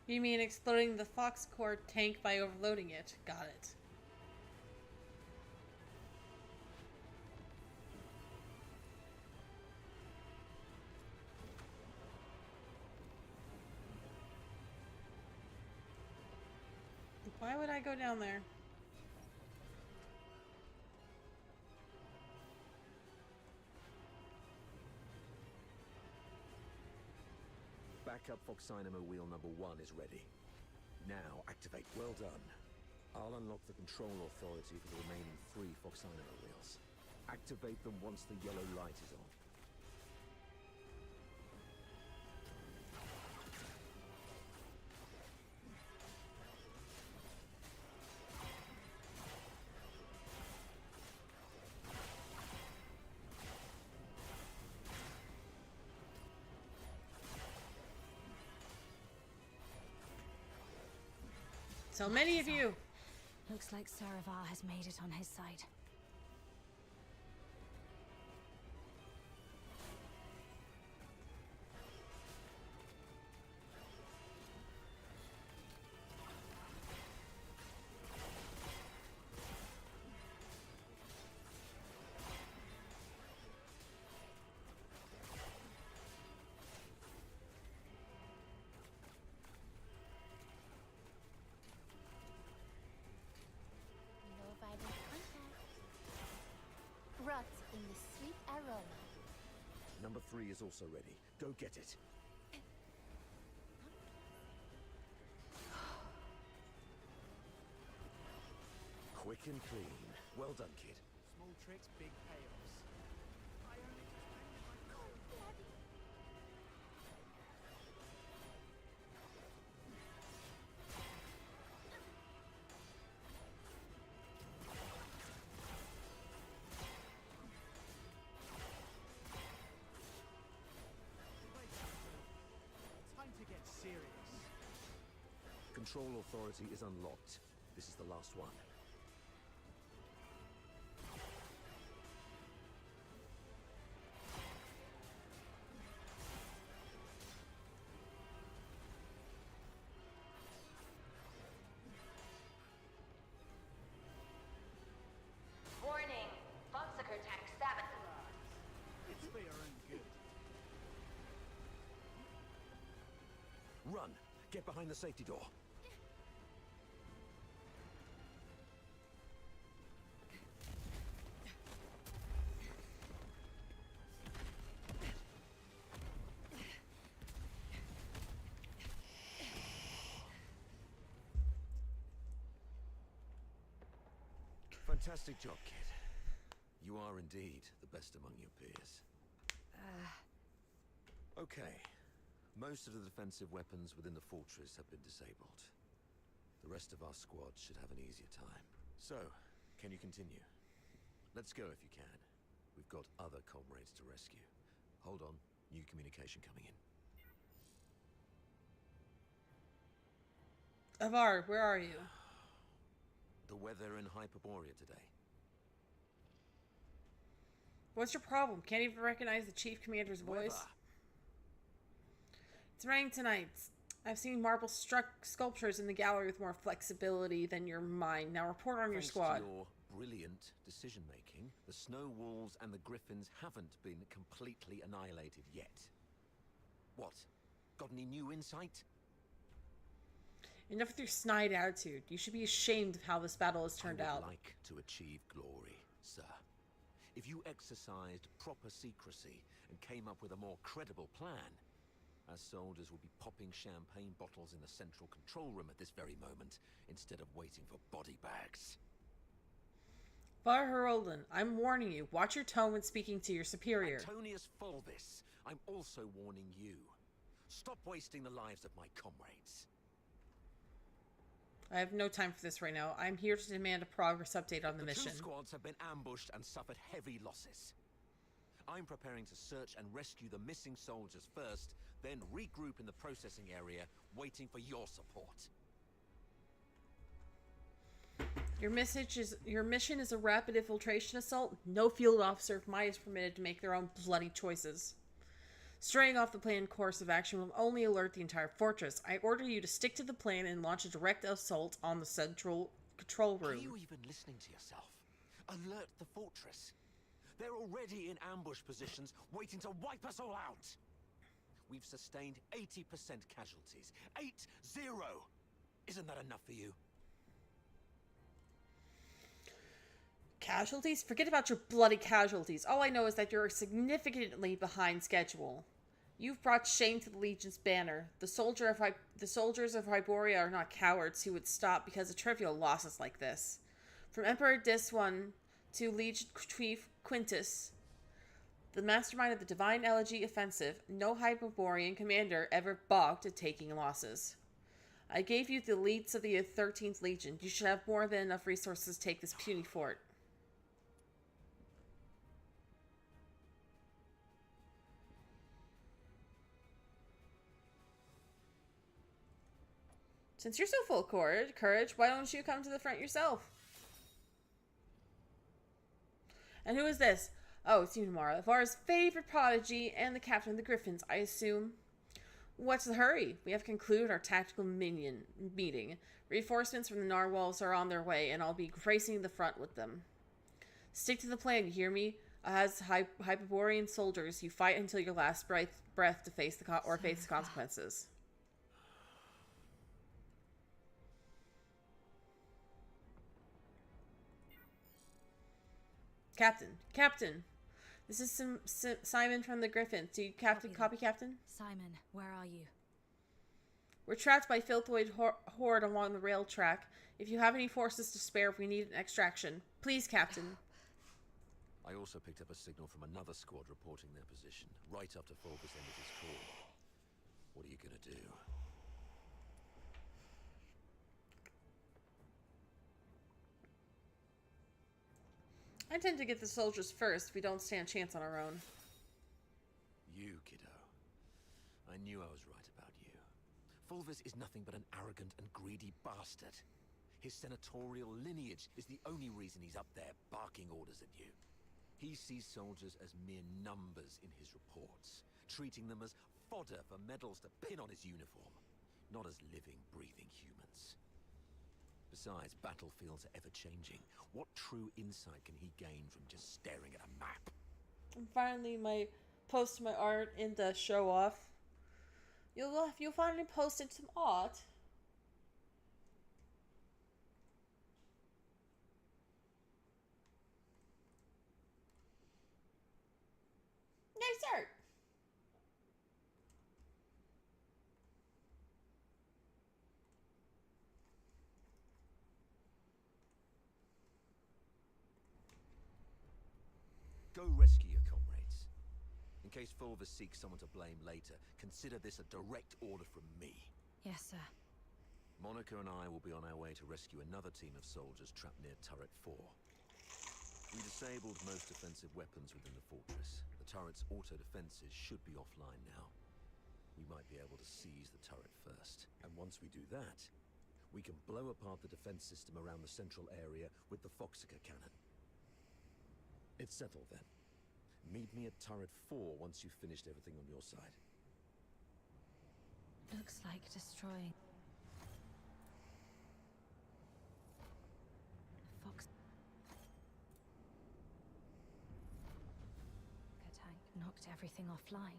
You mean exploding the Foxcore tank by overloading it? Got it. Why would I go down there? Backup Foxynamo wheel number 1 is ready. Now, activate. Well done. I'll unlock the control authority for the remaining 3 Foxynamo wheels. Activate them once the yellow light is on. So many of you. Looks like Saravar has made it on his side. Rot in the sweet aroma. Number 3 is also ready. Go get it. Quick and clean. Well done, kid. Small tricks, big payoffs. I only just painted my cold bloody. Time to get serious. Control authority is unlocked. This is the last one. Warning, Foxaker tank sabotaged. It's for your own good. Run! Get behind the safety door. Fantastic job, kid. You are indeed the best among your peers. Okay. Most of the defensive weapons within the fortress have been disabled. The rest of our squad should have an easier time. So, can you continue? Let's go if you can. We've got other comrades to rescue. Hold on. New communication coming in. Avar, where are you? The weather in Hyperborea today. What's your problem? Can't even recognize the chief commander's voice? It's raining tonight. I've seen marble struck sculptures in the gallery with more flexibility than your mind. Now report on your squad. Thanks to your brilliant decision-making, the snow wolves and the griffins haven't been completely annihilated yet. What? Got any new insight? Enough with your snide attitude. You should be ashamed of how this battle has turned out. I would like to achieve glory, sir. If you exercised proper secrecy and came up with a more credible plan, our soldiers would be popping champagne bottles in the central control room at this very moment, instead of waiting for body bags. Var Herolden, I'm warning you. Watch your tone when speaking to your superior. Antonius Fulvis, I'm also warning you. Stop wasting the lives of my comrades. I have no time for this right now. I'm here to demand a progress update on the mission. 2 squads have been ambushed and suffered heavy losses. I'm preparing to search and rescue the missing soldiers first, then regroup in the processing area, waiting for your support. Your mission is a rapid infiltration assault. No field officer of mine is permitted to make their own bloody choices. Straying off the planned course of action will only alert the entire fortress. I order you to stick to the plan and launch a direct assault on the central control room. Are you even listening to yourself? Alert the fortress. They're already in ambush positions, waiting to wipe us all out. We've sustained 80% casualties. 8-0! Isn't that enough for you? Casualties? Forget about your bloody casualties. All I know is that you're significantly behind schedule. You've brought shame to the Legion's banner. The soldiers of Hyboria are not cowards who would stop because of trivial losses like this. From Emperor Dis I to Legion Chief Quintus, the mastermind of the Divine Elegy offensive, no Hyperborean commander ever balked at taking losses. I gave you the elites of the 13th Legion. You should have more than enough resources to take this puny fort. Since you're so full of courage, why don't you come to the front yourself? And who is this? Oh, it's you, Namara, Vara's favorite prodigy and the captain of the Griffins, I assume. What's the hurry? We have concluded our tactical meeting. Reinforcements from the Narwhals are on their way, and I'll be racing the front with them. Stick to the plan, you hear me? As Hyperborean soldiers, you fight until your last breath to face the consequences. Captain! This is Simon from the Griffins. Do you copy, Captain? Simon, where are you? We're trapped by Filthoid horde along the rail track. If you have any forces to spare, we need an extraction. Please, Captain. I also picked up a signal from another squad reporting their position, right after Fulgus ended his call. What are you gonna do? I tend to get the soldiers first if we don't stand a chance on our own. You, kiddo. I knew I was right about you. Fulvus is nothing but an arrogant and greedy bastard. His senatorial lineage is the only reason he's up there barking orders at you. He sees soldiers as mere numbers in his reports, treating them as fodder for medals to pin on his uniform, not as living, breathing humans. Besides, battlefields are ever-changing. What true insight can he gain from just staring at a map? And finally, post my art in the show off. You'll finally posted some art. Nice art. Go rescue your comrades. In case Fulvus seeks someone to blame later, consider this a direct order from me. Yes, sir. Monica and I will be on our way to rescue another team of soldiers trapped near Turret 4. We disabled most defensive weapons within the fortress. The turret's auto-defenses should be offline now. We might be able to seize the turret first. And once we do that, we can blow apart the defense system around the central area with the Foxica cannon. It's settled then. Meet me at Turret 4 once you've finished everything on your side. Looks like destroying Fox tank knocked everything offline.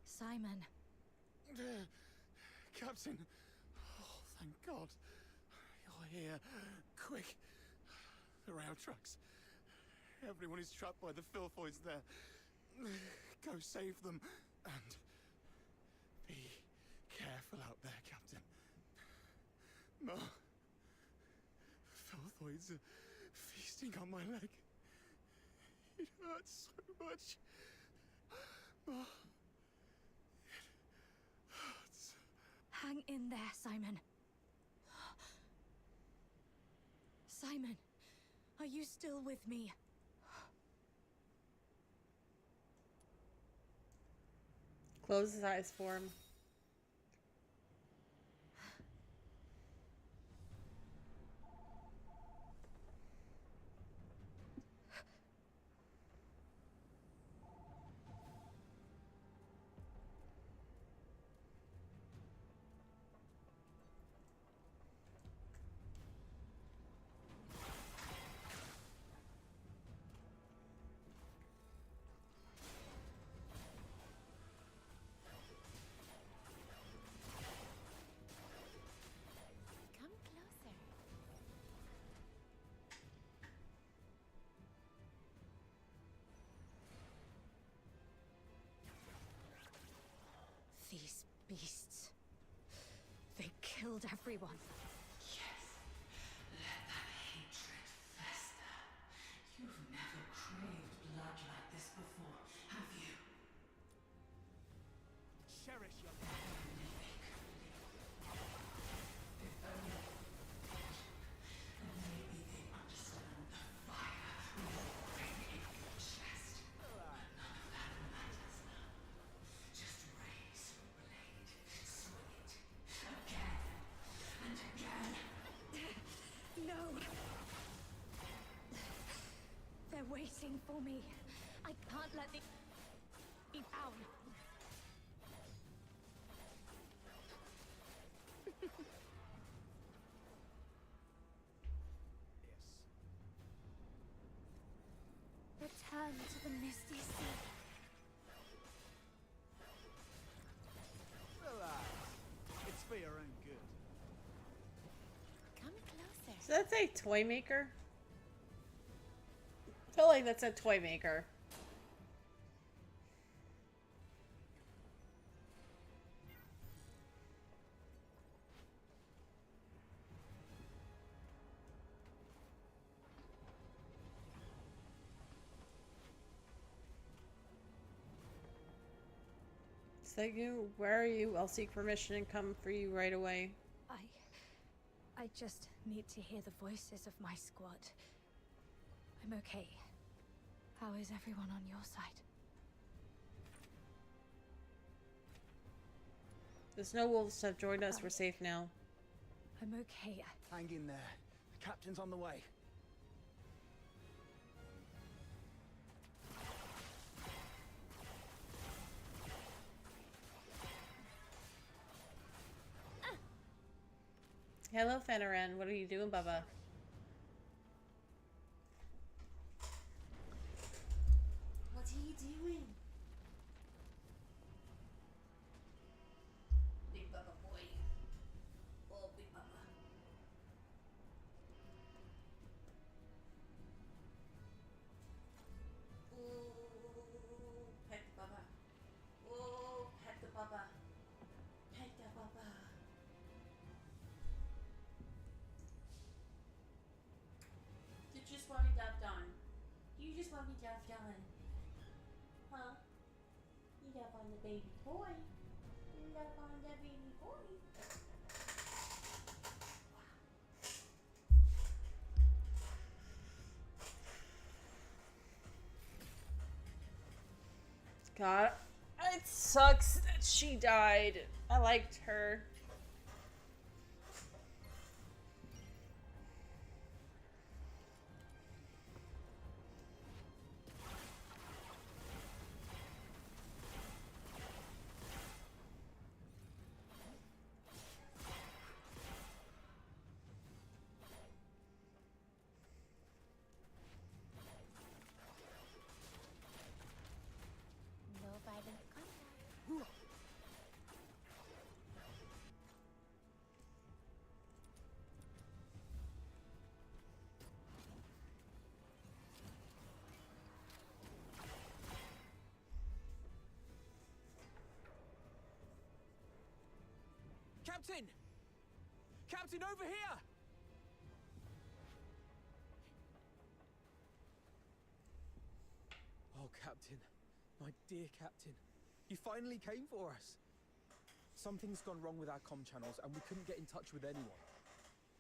Simon. Captain. Oh, thank God. You're here. Quick. The rail trucks. Everyone is trapped by the Filthoids there. Go save them. And be careful out there, Captain. No. Filthoids are feasting on my leg. It hurts so much. Oh. Hang in there, Simon. Simon, are you still with me? Close his eyes for him. Come closer. These beasts. They killed everyone. Yes. Let that hatred fester. You've never craved blood like this before, have you? Cherish your And maybe they understand the fire roaring in your chest. But none of that matters now. Just raise your blade, swing it again and again. No! They're waiting for me. I can't let the be down. Return to the misty sea. Relax. It's for your own good. Come closer. Does that say toy maker? I feel like that said toy maker. Is that you? Where are you? I'll seek permission and come for you right away. I just need to hear the voices of my squad. I'm okay. How is everyone on your side? The snow wolves have joined us. We're safe now. I'm okay. Hang in there. The captain's on the way. Hello, Fenneran. What are you doing, Bubba? What are you doing? Big Bubba boy. Oh, Big Bubba. Oh, pet the Bubba. Oh, pet the Bubba. Pet the Bubba. You just want me daft on. You just want me daft on. Huh? You daft on the baby toy. You daft on the baby boy. God, it sucks that she died. I liked her. No violent contact. Captain! Captain, over here! Oh, Captain. My dear Captain. You finally came for us. Something's gone wrong with our comm channels and we couldn't get in touch with anyone.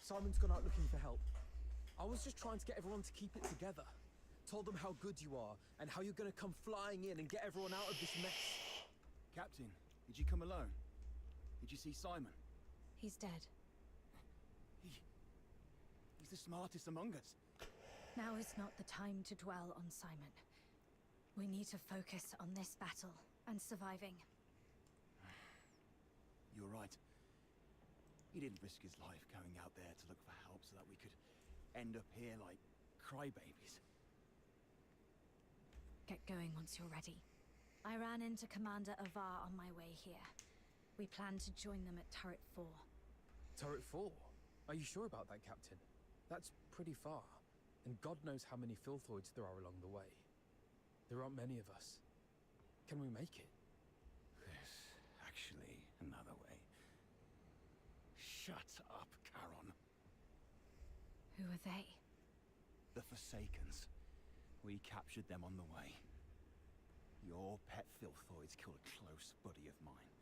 Simon's gone out looking for help. I was just trying to get everyone to keep it together. Told them how good you are and how you're gonna come flying in and get everyone out of this mess. Captain, did you come alone? Did you see Simon? He's dead. He's the smartest among us. Now is not the time to dwell on Simon. We need to focus on this battle and surviving. You're right. He didn't risk his life going out there to look for help so that we could end up here like crybabies. Get going once you're ready. I ran into Commander Avar on my way here. We plan to join them at Turret 4. Turret 4? Are you sure about that, Captain? That's pretty far. And God knows how many filthoids there are along the way. There aren't many of us. Can we make it? There's actually another way. Shut up, Charon. Who are they? The Forsakens. We captured them on the way. Your pet filthoids killed a close buddy of mine.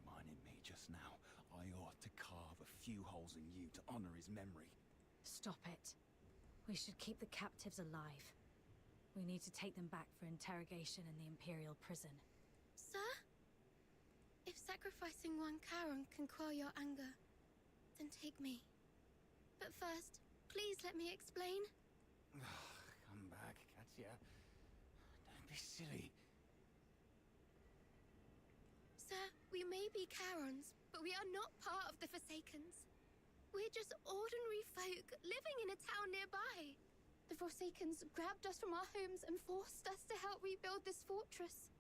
Reminded me just now I ought to carve a few holes in you to honor his memory. Stop it. We should keep the captives alive. We need to take them back for interrogation in the Imperial prison. Sir? If sacrificing one Charon can quell your anger, then take me. But first, please let me explain. Come back, Katya. Don't be silly. Sir, we may be Charons, but we are not part of the Forsakens. We're just ordinary folk living in a town nearby. The Forsakens grabbed us from our homes and forced us to help rebuild this fortress.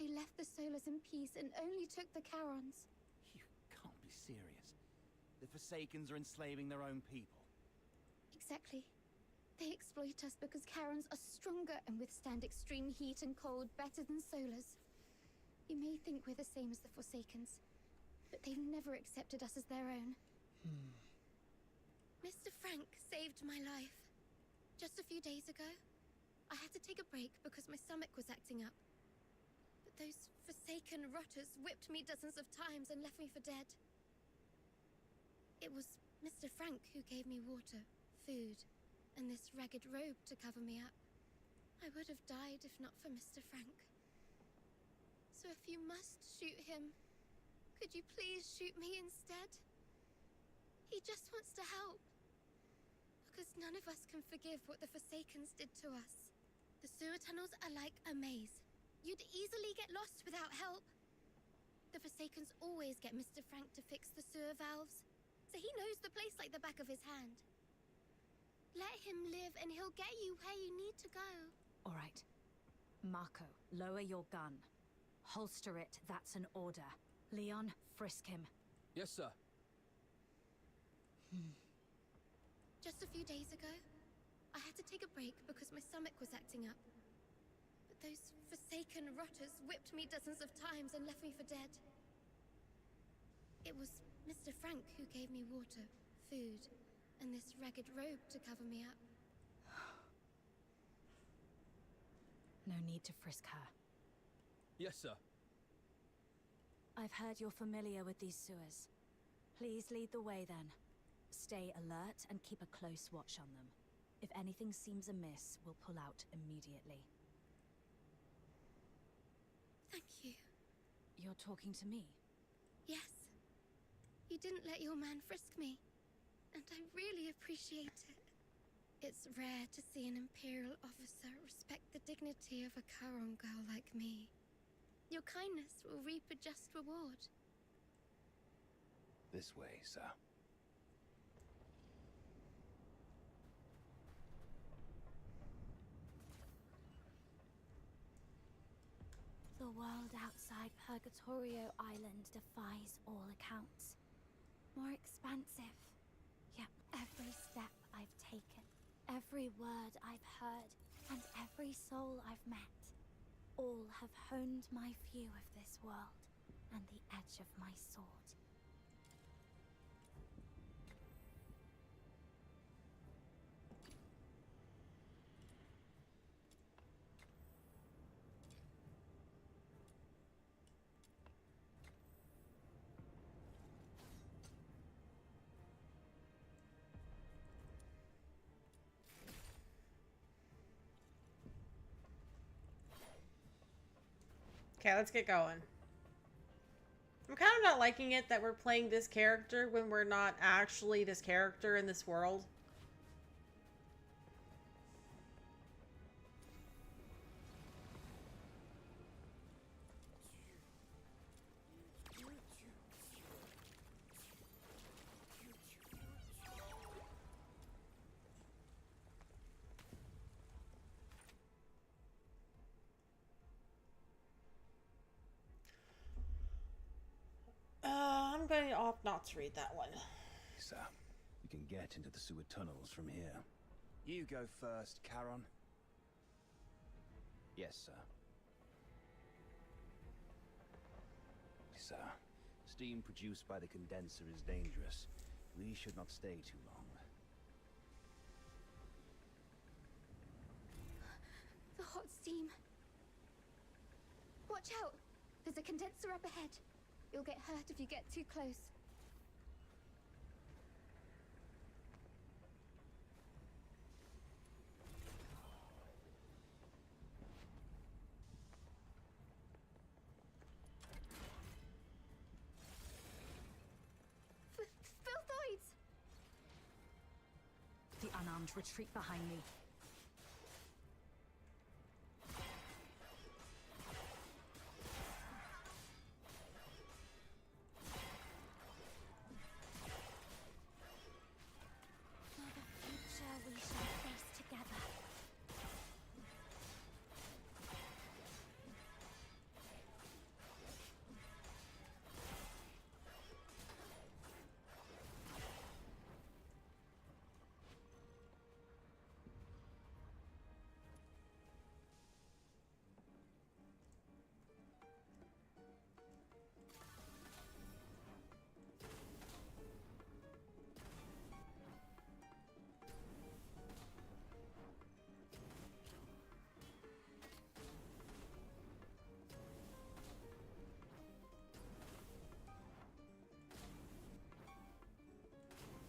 They left the Solars in peace and only took the Charons. You can't be serious. The Forsakens are enslaving their own people. Exactly. They exploit us because Charons are stronger and withstand extreme heat and cold better than Solars. You may think we're the same as the Forsakens, but they've never accepted us as their own. Mr. Frank saved my life. Just a few days ago, I had to take a break because my stomach was acting up. But those Forsaken rotters whipped me dozens of times and left me for dead. It was Mr. Frank who gave me water, food, and this ragged robe to cover me up. I would have died if not for Mr. Frank. So if you must shoot him, could you please shoot me instead? He just wants to help. Because none of us can forgive what the Forsakens did to us. The sewer tunnels are like a maze. You'd easily get lost without help. The Forsakens always get Mr. Frank to fix the sewer valves, so he knows the place like the back of his hand. Let him live and he'll get you where you need to go. All right. Marco, lower your gun. Holster it, that's an order. Leon, frisk him. Yes, sir. Just a few days ago, I had to take a break because my stomach was acting up. But those Forsaken rotters whipped me dozens of times and left me for dead. It was Mr. Frank who gave me water, food, and this ragged robe to cover me up. No need to frisk her. Yes, sir. I've heard you're familiar with these sewers. Please lead the way then. Stay alert and keep a close watch on them. If anything seems amiss, we'll pull out immediately. Thank you. You're talking to me? Yes. You didn't let your man frisk me, and I really appreciate it. It's rare to see an Imperial officer respect the dignity of a Charon girl like me. Your kindness will reap a just reward. This way, sir. The world outside Purgatorio Island defies all accounts. More expansive. Yet every step I've taken, every word I've heard, and every soul I've met, all have honed my view of this world and the edge of my sword. Okay, let's get going. I'm kind of not liking it that we're playing this character when we're not actually this character in this world. I'm going to opt not to read that one. Sir, you can get into the sewer tunnels from here. You go first, Charon. Yes, sir. Sir, steam produced by the condenser is dangerous. We should not stay too long. The hot steam. Watch out! There's a condenser up ahead. You'll get hurt if you get too close. Filthoids! The unarmed retreat behind me. For the future we shall face together.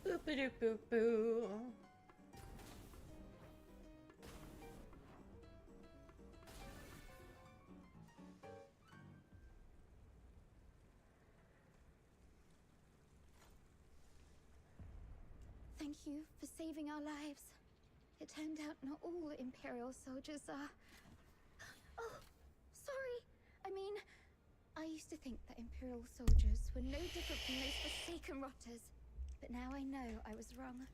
Boop-a-doop-boop-boo. Thank you for saving our lives. It turned out not all Imperial soldiers are... Oh, sorry. I mean, I used to think that Imperial soldiers were no different from those forsaken rotters. But now I know I was wrong.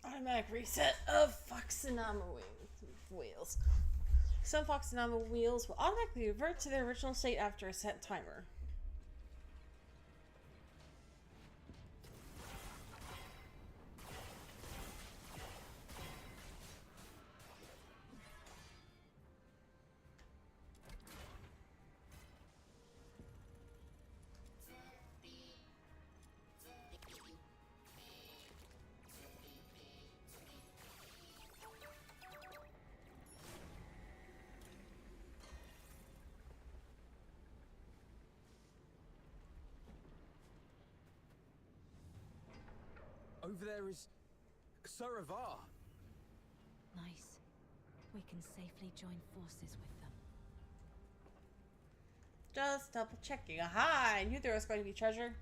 Automatic reset of Foxenama wheels. Some Foxenama wheels will automatically revert to their original state after a set timer. Over there is Saravar. Nice. We can safely join forces with them. Just double checking. Aha! I knew there was going to be treasure.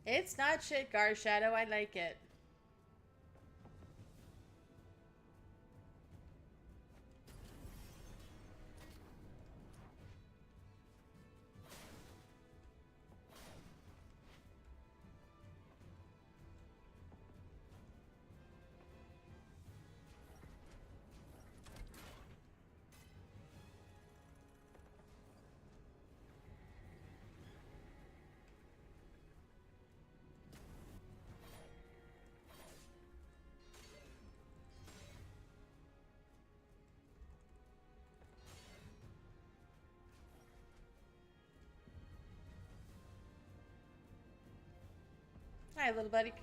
It's not shit, Guard Shadow. I like it. Hi, little buddy.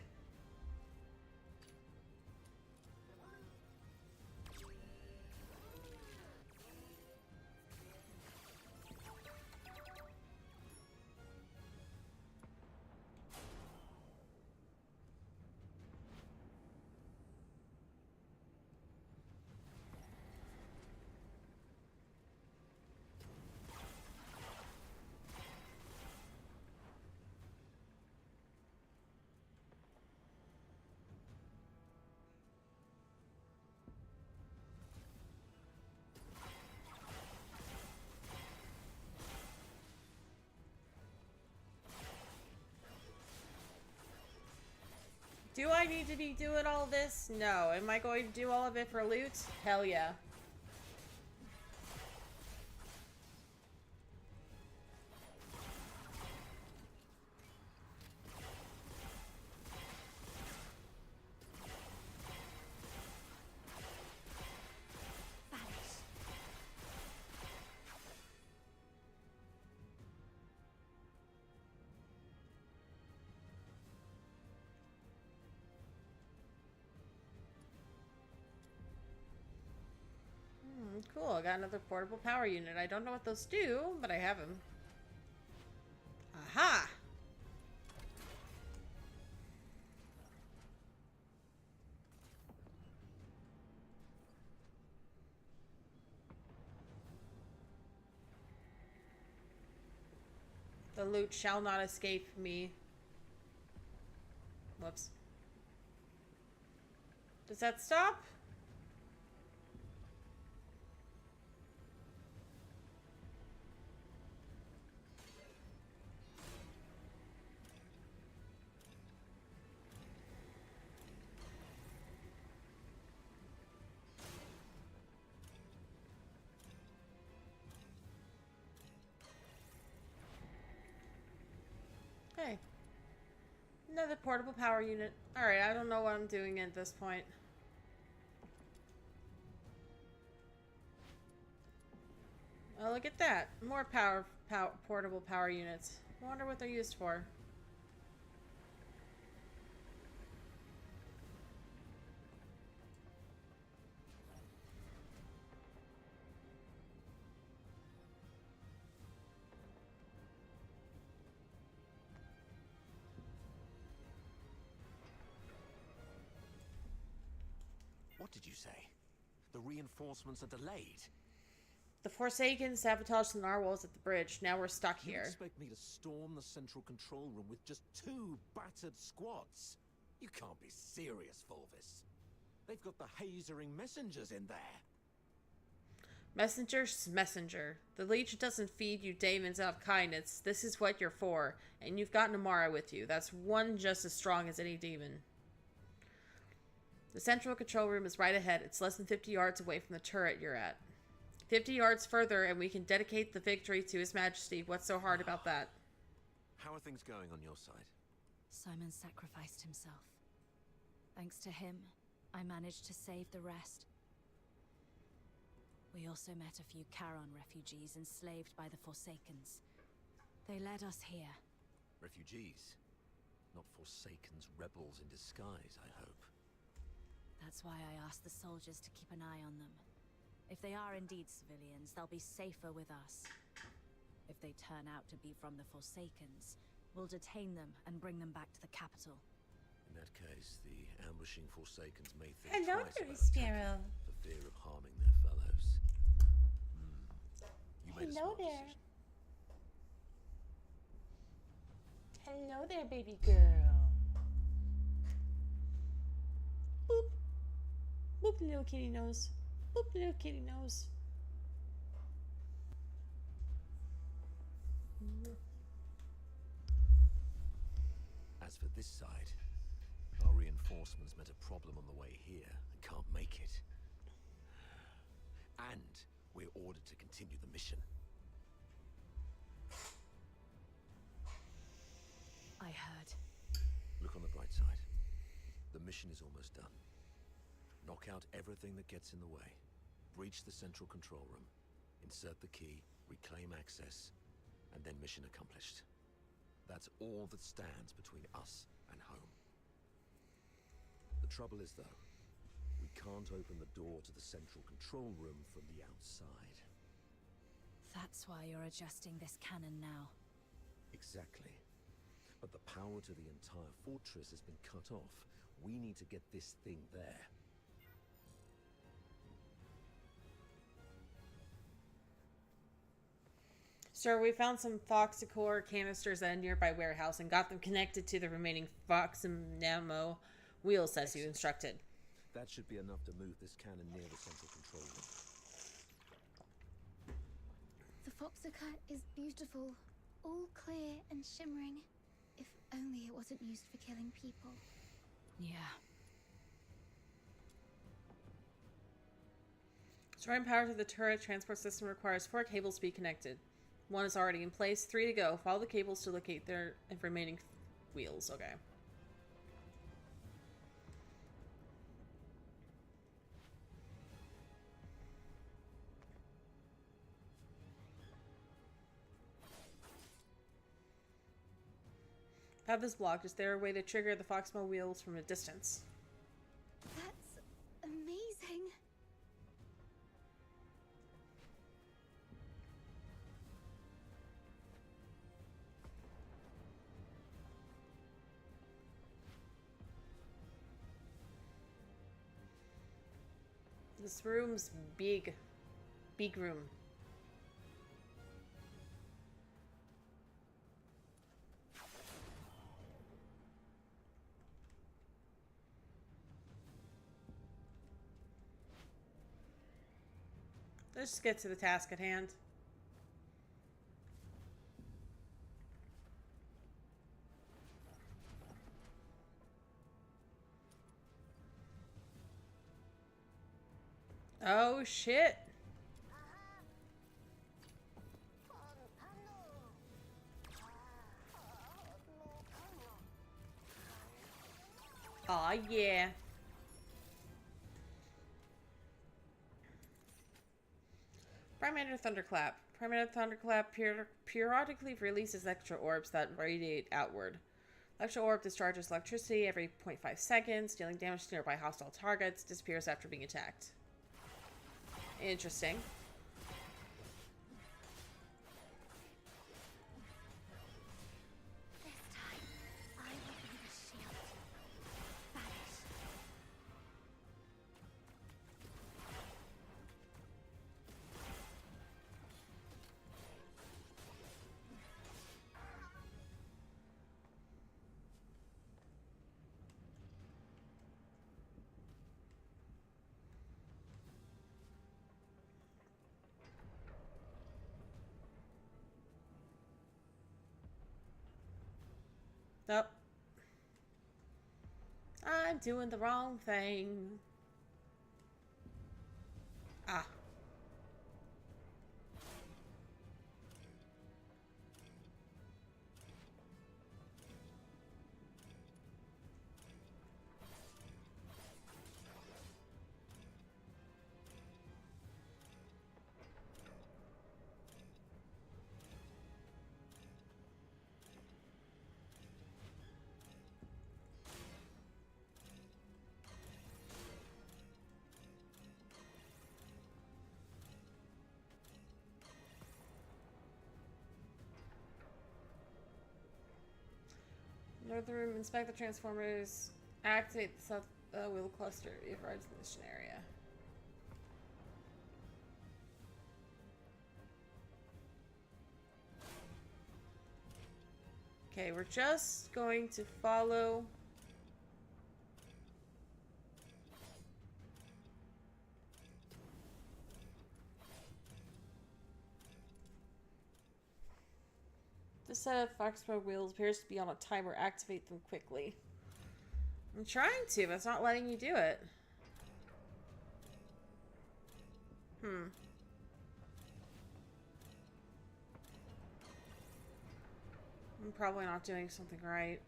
Do I need to be doing all this? No. Am I going to do all of it for loot? Hell yeah. Cool, I got another portable power unit. I don't know what those do, but I have them. Aha! The loot shall not escape me. Whoops. Does that stop? Hey. Another portable power unit. Alright, I don't know what I'm doing at this point. Oh, look at that. More portable power units. I wonder what they're used for. What did you say? The reinforcements are delayed? The Forsaken sabotaged the narwhals at the bridge. Now we're stuck here. You expect me to storm the central control room with just 2 battered squads? You can't be serious, Fulvis. They've got the hazering messengers in there. Messenger. The Legion doesn't feed you daemons out of kindness. This is what you're for. And you've got Namara with you. That's one just as strong as any demon. The central control room is right ahead. It's less than 50 yards away from the turret you're at. 50 yards further and we can dedicate the victory to His Majesty. What's so hard about that? How are things going on your side? Simon sacrificed himself. Thanks to him, I managed to save the rest. We also met a few Charon refugees enslaved by the Forsakens. They led us here. Refugees? Not Forsakens, rebels in disguise, I hope. That's why I asked the soldiers to keep an eye on them. If they are indeed civilians, they'll be safer with us. If they turn out to be from the Forsakens, we'll detain them and bring them back to the capital. In that case, the ambushing Forsakens may think Hello, twice about Sparrow. attacking for fear of harming their fellows. You made a Hello smart there. decision. Hello there, baby girl. Boop. Boop, little kitty nose. Boop, little kitty nose. As for this side, our reinforcements met a problem on the way here and can't make it. And we're ordered to continue the mission. I heard. Look on the bright side. The mission is almost done. Knock out everything that gets in the way. Breach the central control room. Insert the key, reclaim access, and then mission accomplished. That's all that stands between us and home. The trouble is, though, we can't open the door to the central control room from the outside. That's why you're adjusting this cannon now. Exactly. But the power to the entire fortress has been cut off. We need to get this thing there. Sir, we found some Foxicor canisters at a nearby warehouse and got them connected to the remaining Foxinamo wheels as you instructed. That should be enough to move this cannon near the central control room. The Foxica is beautiful, all clear and shimmering. If only it wasn't used for killing people. Yeah. Storing power to the turret transport system requires 4 cables to be connected. 1 is already in place, 3 to go. Follow the cables to locate their remaining wheels. Okay. Path is blocked. Is there a way to trigger the Foxmo wheels from a distance? That's amazing. This room's big. Big room. Let's just get to the task at hand. Oh shit. Aw, yeah. Primator Thunderclap. Primator Thunderclap periodically releases electro orbs that radiate outward. Electro orb discharges electricity every 0.5 seconds, dealing damage to nearby hostile targets, disappears after being attacked. Interesting. This time, I will be the shield. Vanish. Nope. I'm doing the wrong thing. Ah. North room, inspect the transformers, activate the south wheel cluster if rides in the mission area. Okay, we're just going to follow. This set of Foxmo wheels appears to be on a timer. Activate them quickly. I'm trying to, but it's not letting you do it. I'm probably not doing something right.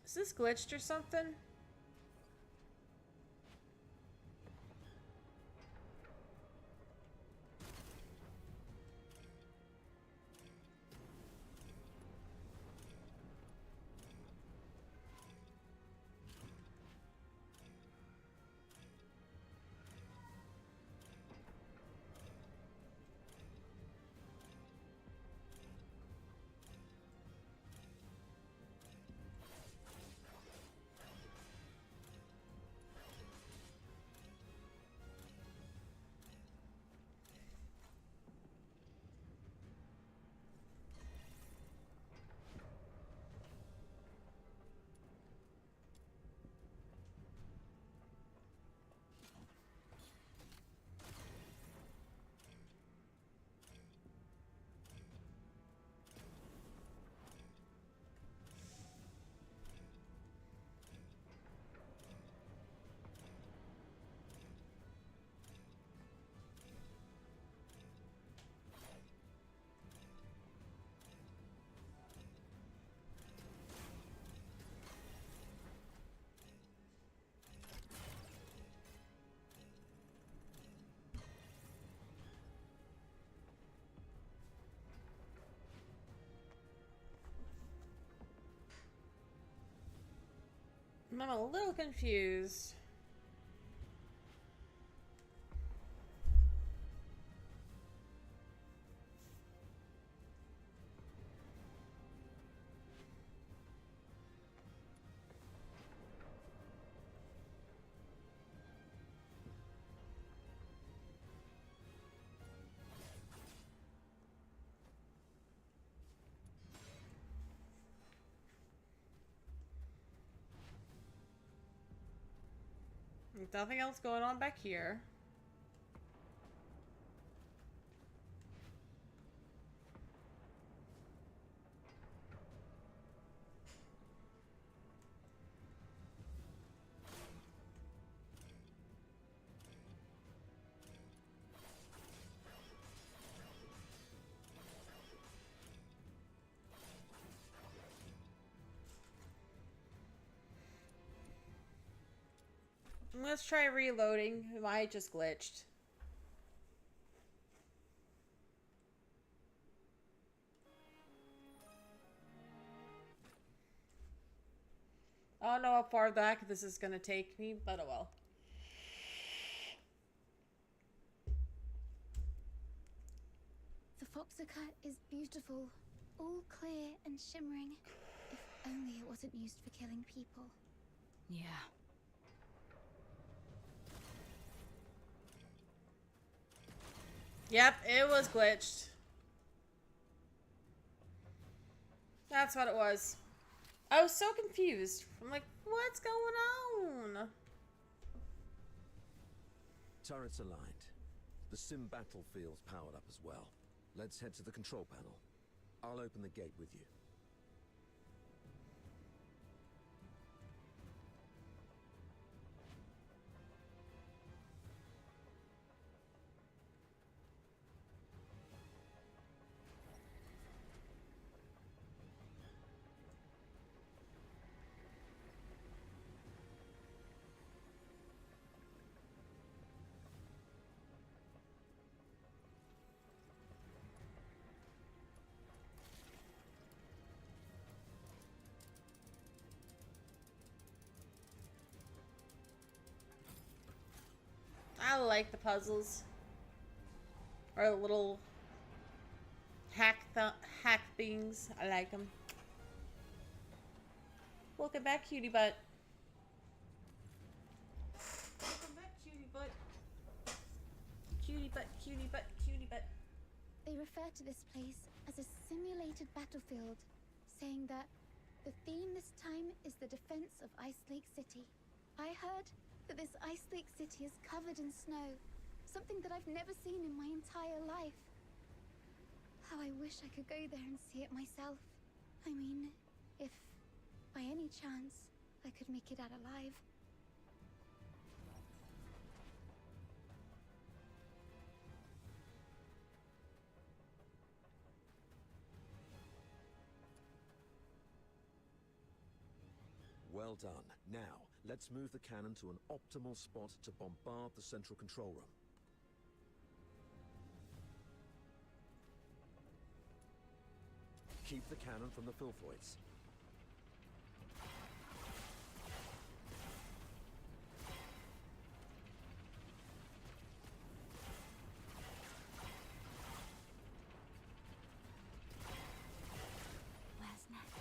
Is this glitched or something? I'm a little confused. There's nothing else going on back here. Let's try reloading. It might just glitched. I don't know how far back this is gonna take me, but oh well. The Foxica is beautiful, all clear and shimmering. If only it wasn't used for killing people. Yeah. Yep, it was glitched. That's what it was. I was so confused. I'm like, what's going on? Turrets aligned. The sim battlefield's powered up as well. Let's head to the control panel. I'll open the gate with you. I like the puzzles. Or the little hack things. I like them. Welcome back, cutie butt. Welcome back, cutie butt. Cutie butt, cutie butt, cutie butt. They refer to this place as a simulated battlefield, saying that the theme this time is the defense of Ice Lake City. I heard that this Ice Lake City is covered in snow, something that I've never seen in my entire life. How I wish I could go there and see it myself. I mean, if by any chance I could make it out alive. Well done. Now, let's move the cannon to an optimal spot to bombard the central control room. Keep the cannon from the filthoids. Where's next?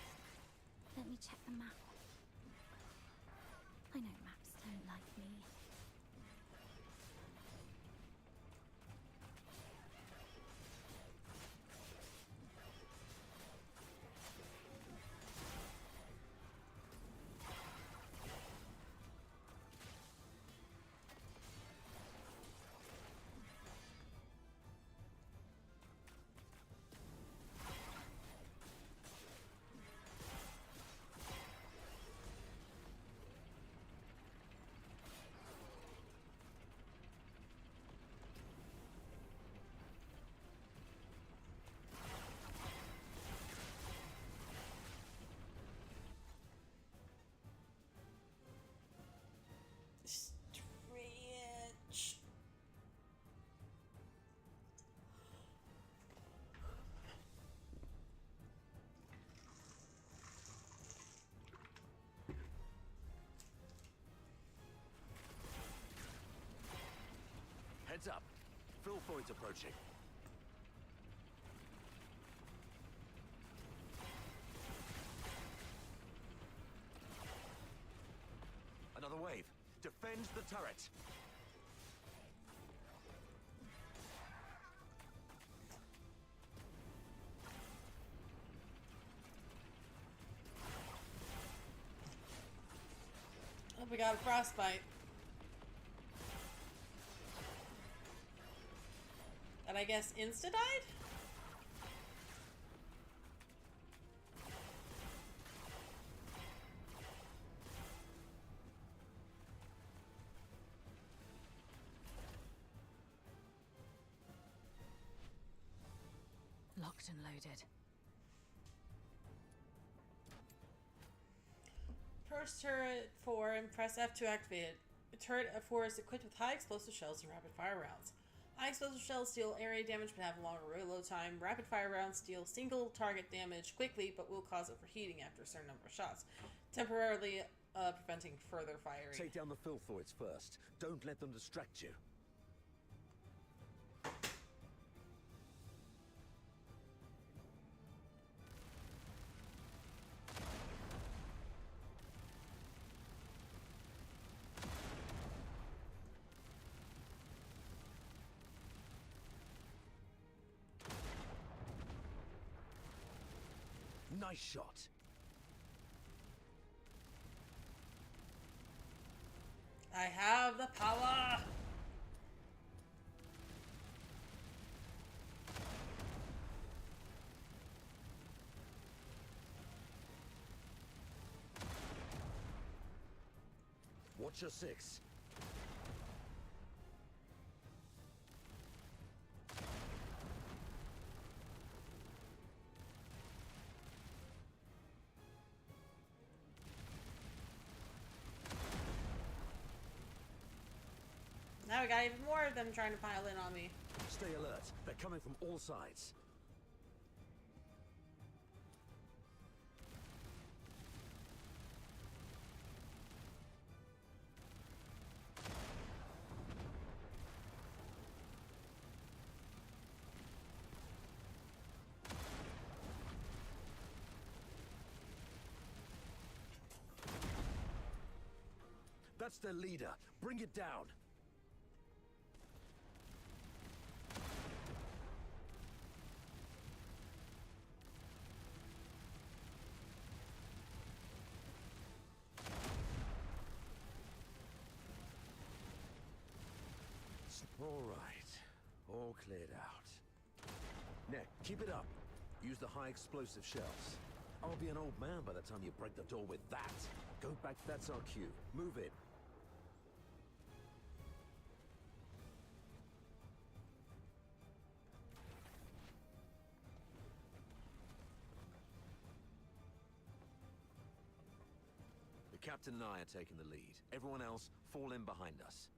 Let me check the map. I know maps don't like me. Heads up. Filthoid's approaching. Another wave. Defend the turret. Oh, we got a frostbite. And I guess insta-died? Locked and loaded. First turret 4 and press F to activate it. Turret F4 is equipped with high explosive shells and rapid fire rounds. High explosive shells deal area damage but have a longer reload time. Rapid fire rounds deal single target damage quickly but will cause overheating after a certain number of shots, temporarily preventing further firing. Take down the filthoids first. Don't let them distract you. Nice shot. I have the power! Watch your 6. Now we got even more of them trying to pile in on me. Stay alert. They're coming from all sides. That's their leader. Bring it down. All right. All cleared out. Nick, keep it up. Use the high explosive shells. I'll be an old man by the time you break the door with that. Go back. That's our cue. Move it. The captain and I are taking the lead. Everyone else, fall in behind us.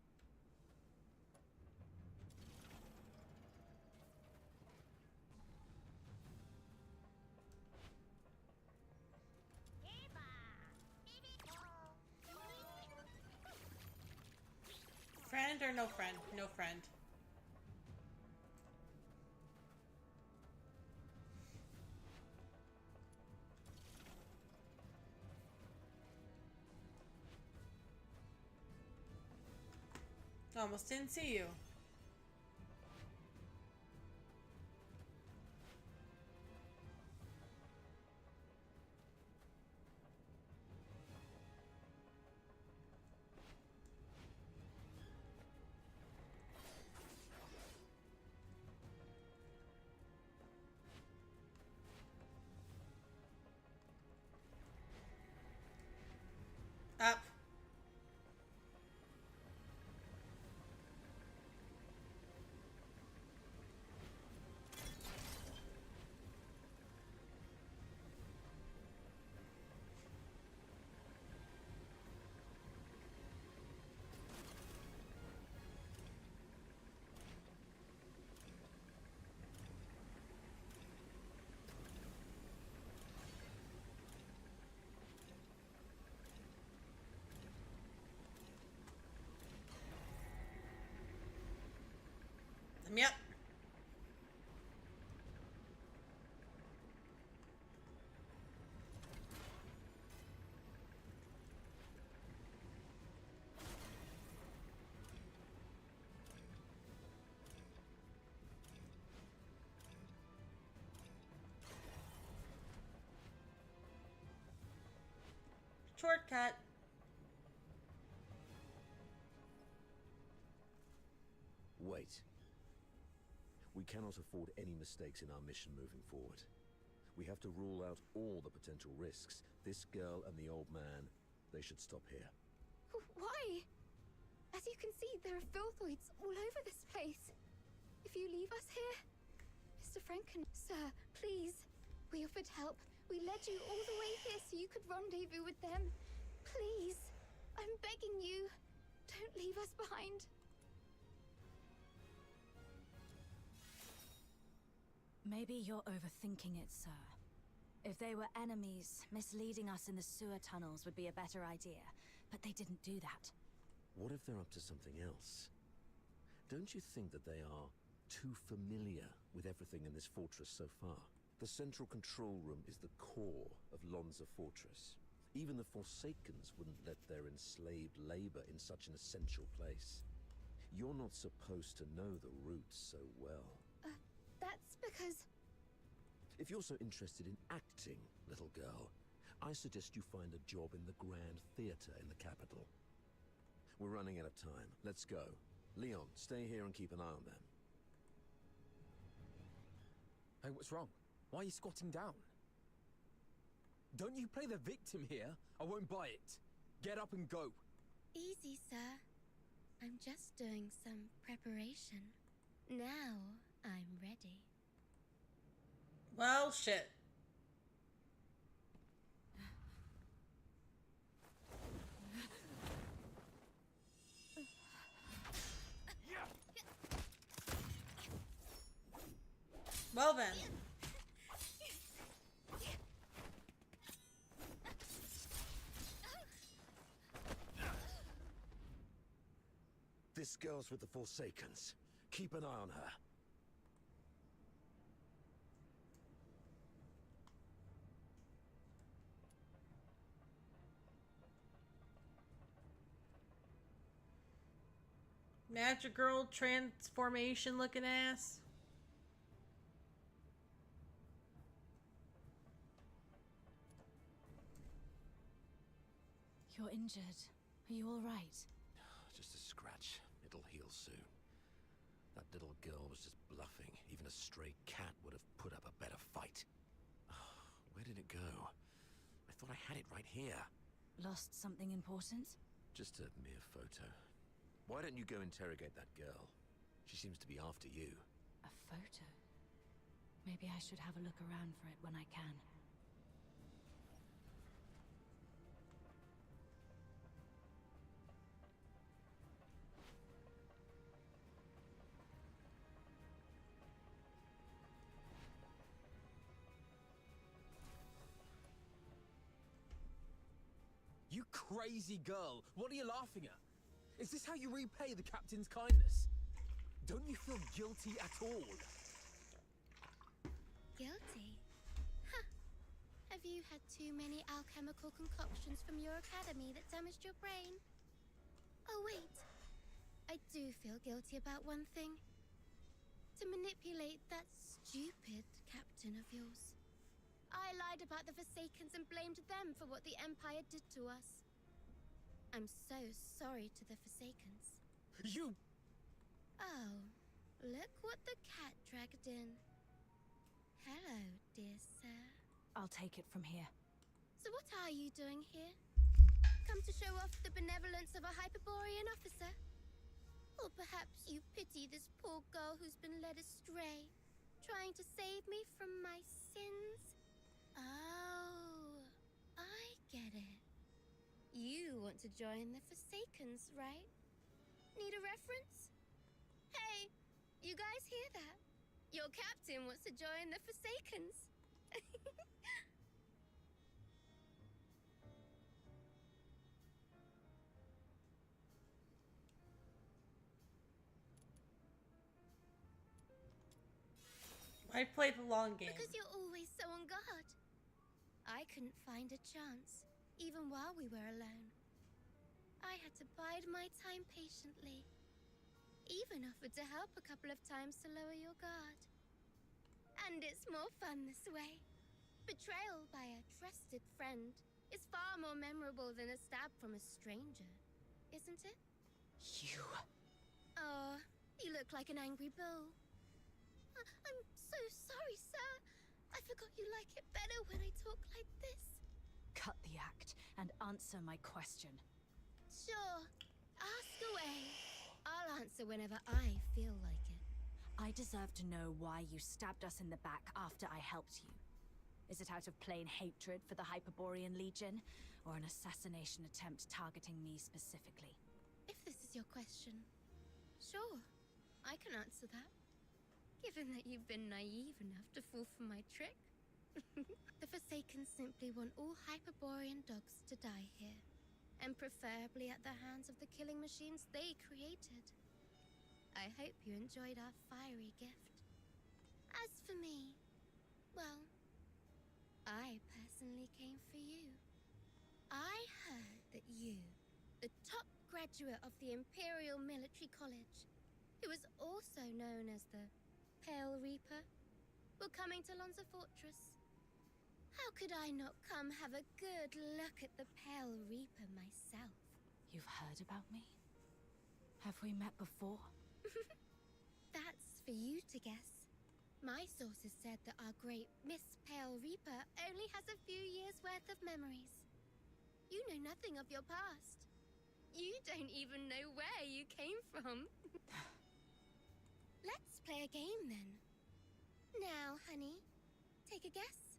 Friend or no friend? No friend. Almost didn't see you. Up. Yep. Shortcut. Wait. We cannot afford any mistakes in our mission moving forward. We have to rule out all the potential risks. This girl and the old man, they should stop here. Why? As you can see, there are filthoids all over this place. If you leave us here, Mr. Franken... Sir, please. We offered help. We led you all the way here so you could rendezvous with them. Please. I'm begging you. Don't leave us behind. Maybe you're overthinking it, sir. If they were enemies, misleading us in the sewer tunnels would be a better idea. But they didn't do that. What if they're up to something else? Don't you think that they are too familiar with everything in this fortress so far? The central control room is the core of Lonza Fortress. Even the Forsakens wouldn't let their enslaved labor in such an essential place. You're not supposed to know the routes so well. That's because... If you're so interested in acting, little girl, I suggest you find a job in the Grand Theatre in the capital. We're running out of time. Let's go. Leon, stay here and keep an eye on them. Hey, what's wrong? Why are you squatting down? Don't you play the victim here? I won't buy it. Get up and go. Easy, sir. I'm just doing some preparation. Now I'm ready. Well, shit. Well then. This girl's with the Forsakens. Keep an eye on her. Magic girl transformation looking ass. You're injured. Are you all right? Just a scratch. It'll heal soon. That little girl was just bluffing. Even a stray cat would have put up a better fight. Where did it go? I thought I had it right here. Lost something important? Just a mere photo. Why don't you go interrogate that girl? She seems to be after you. A photo? Maybe I should have a look around for it when I can. You crazy girl! What are you laughing at? Is this how you repay the captain's kindness? Don't you feel guilty at all? Guilty? Huh. Have you had too many alchemical concoctions from your academy that damaged your brain? Oh wait, I do feel guilty about one thing. To manipulate that stupid captain of yours. I lied about the Forsakens and blamed them for what the Empire did to us. I'm so sorry to the Forsakens. You... Oh, look what the cat dragged in. Hello, dear sir. I'll take it from here. So what are you doing here? Come to show off the benevolence of a Hyperborean officer? Or perhaps you pity this poor girl who's been led astray, trying to save me from my sins? Oh, I get it. You want to join the Forsakens, right? Need a reference? Hey, you guys hear that? Your captain wants to join the Forsakens. I play the long game. Because you're always so on guard. I couldn't find a chance, even while we were alone. I had to bide my time patiently. Even offered to help a couple of times to lower your guard. And it's more fun this way. Betrayal by a trusted friend is far more memorable than a stab from a stranger, isn't it? You. Oh, you look like an angry bull. I'm so sorry, sir. I forgot you like it better when I talk like this. Cut the act and answer my question. Sure. Ask away. I'll answer whenever I feel like it. I deserve to know why you stabbed us in the back after I helped you. Is it out of plain hatred for the Hyperborean Legion, or an assassination attempt targeting me specifically? If this is your question, sure, I can answer that. Given that you've been naive enough to fall for my trick. The Forsaken simply want all Hyperborean dogs to die here, and preferably at the hands of the killing machines they created. I hope you enjoyed our fiery gift. As for me, well, I personally came for you. I heard that you, the top graduate of the Imperial Military College, who was also known as the Pale Reaper, were coming to Lonza Fortress. How could I not come have a good look at the Pale Reaper myself? You've heard about me? Have we met before? That's for you to guess. My sources said that our great Miss Pale Reaper only has a few years' worth of memories. You know nothing of your past. You don't even know where you came from. Let's play a game then. Now, honey, take a guess.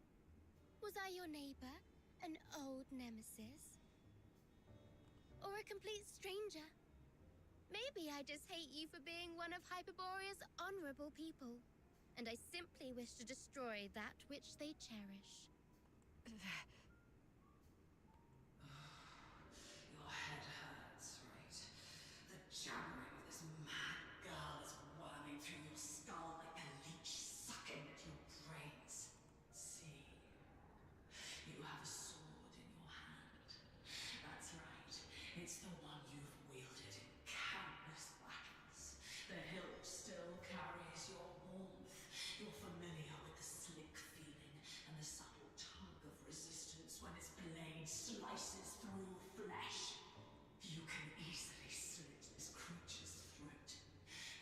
Was I your neighbor, an old nemesis, or a complete stranger? Maybe I just hate you for being one of Hyperborea's honorable people, and I simply wish to destroy that which they cherish. Your head hurts, right? The jabbering of this mad girl is worming through your skull like a leech sucking at your brains. See, you have a sword in your hand. That's right. It's the one you've wielded in countless battles. The hilt still carries your warmth. You're familiar with the slick feeling and the subtle tug of resistance when its blade slices through flesh. You can easily slit this creature's throat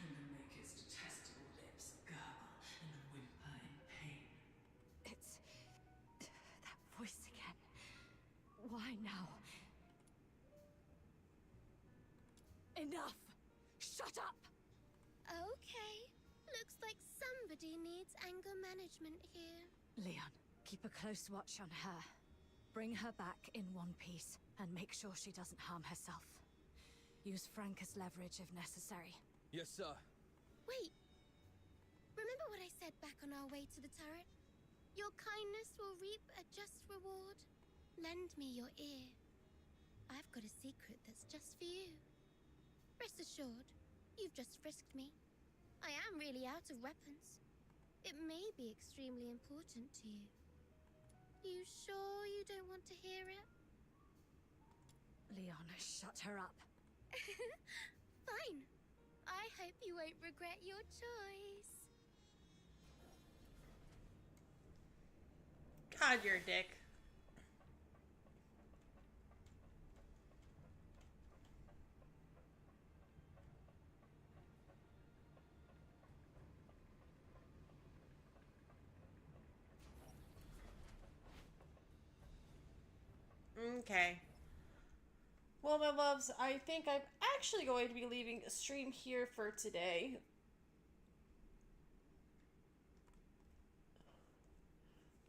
and make its detestable lips gurgle and whimper in pain. It's that voice again. Why now? Enough! Shut up! Okay. Looks like somebody needs anger management here. Leon, keep a close watch on her. Bring her back in one piece and make sure she doesn't harm herself. Use Frank as leverage if necessary. Yes, sir. Wait. Remember what I said back on our way to the turret? Your kindness will reap a just reward. Lend me your ear. I've got a secret that's just for you. Rest assured, you've just frisked me. I am really out of weapons. It may be extremely important to you. You sure you don't want to hear it? Leon, shut her up. Fine. I hope you won't regret your choice. God, you're a dick. Okay. Well, my loves, I think I'm actually going to be leaving a stream here for today.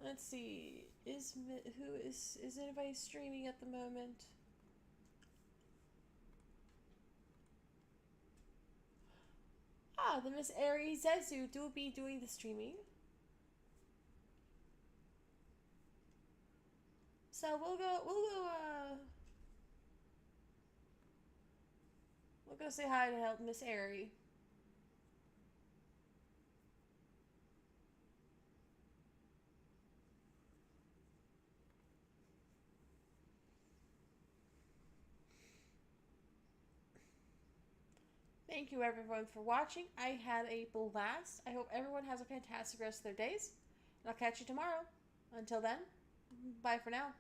Let's see. Is anybody streaming at the moment? Ah, the Miss Airi Zezu do be doing the streaming. So we'll go say hi to help Miss Airi. Thank you everyone for watching. I had a blast. I hope everyone has a fantastic rest of their days. And I'll catch you tomorrow. Until then, bye for now.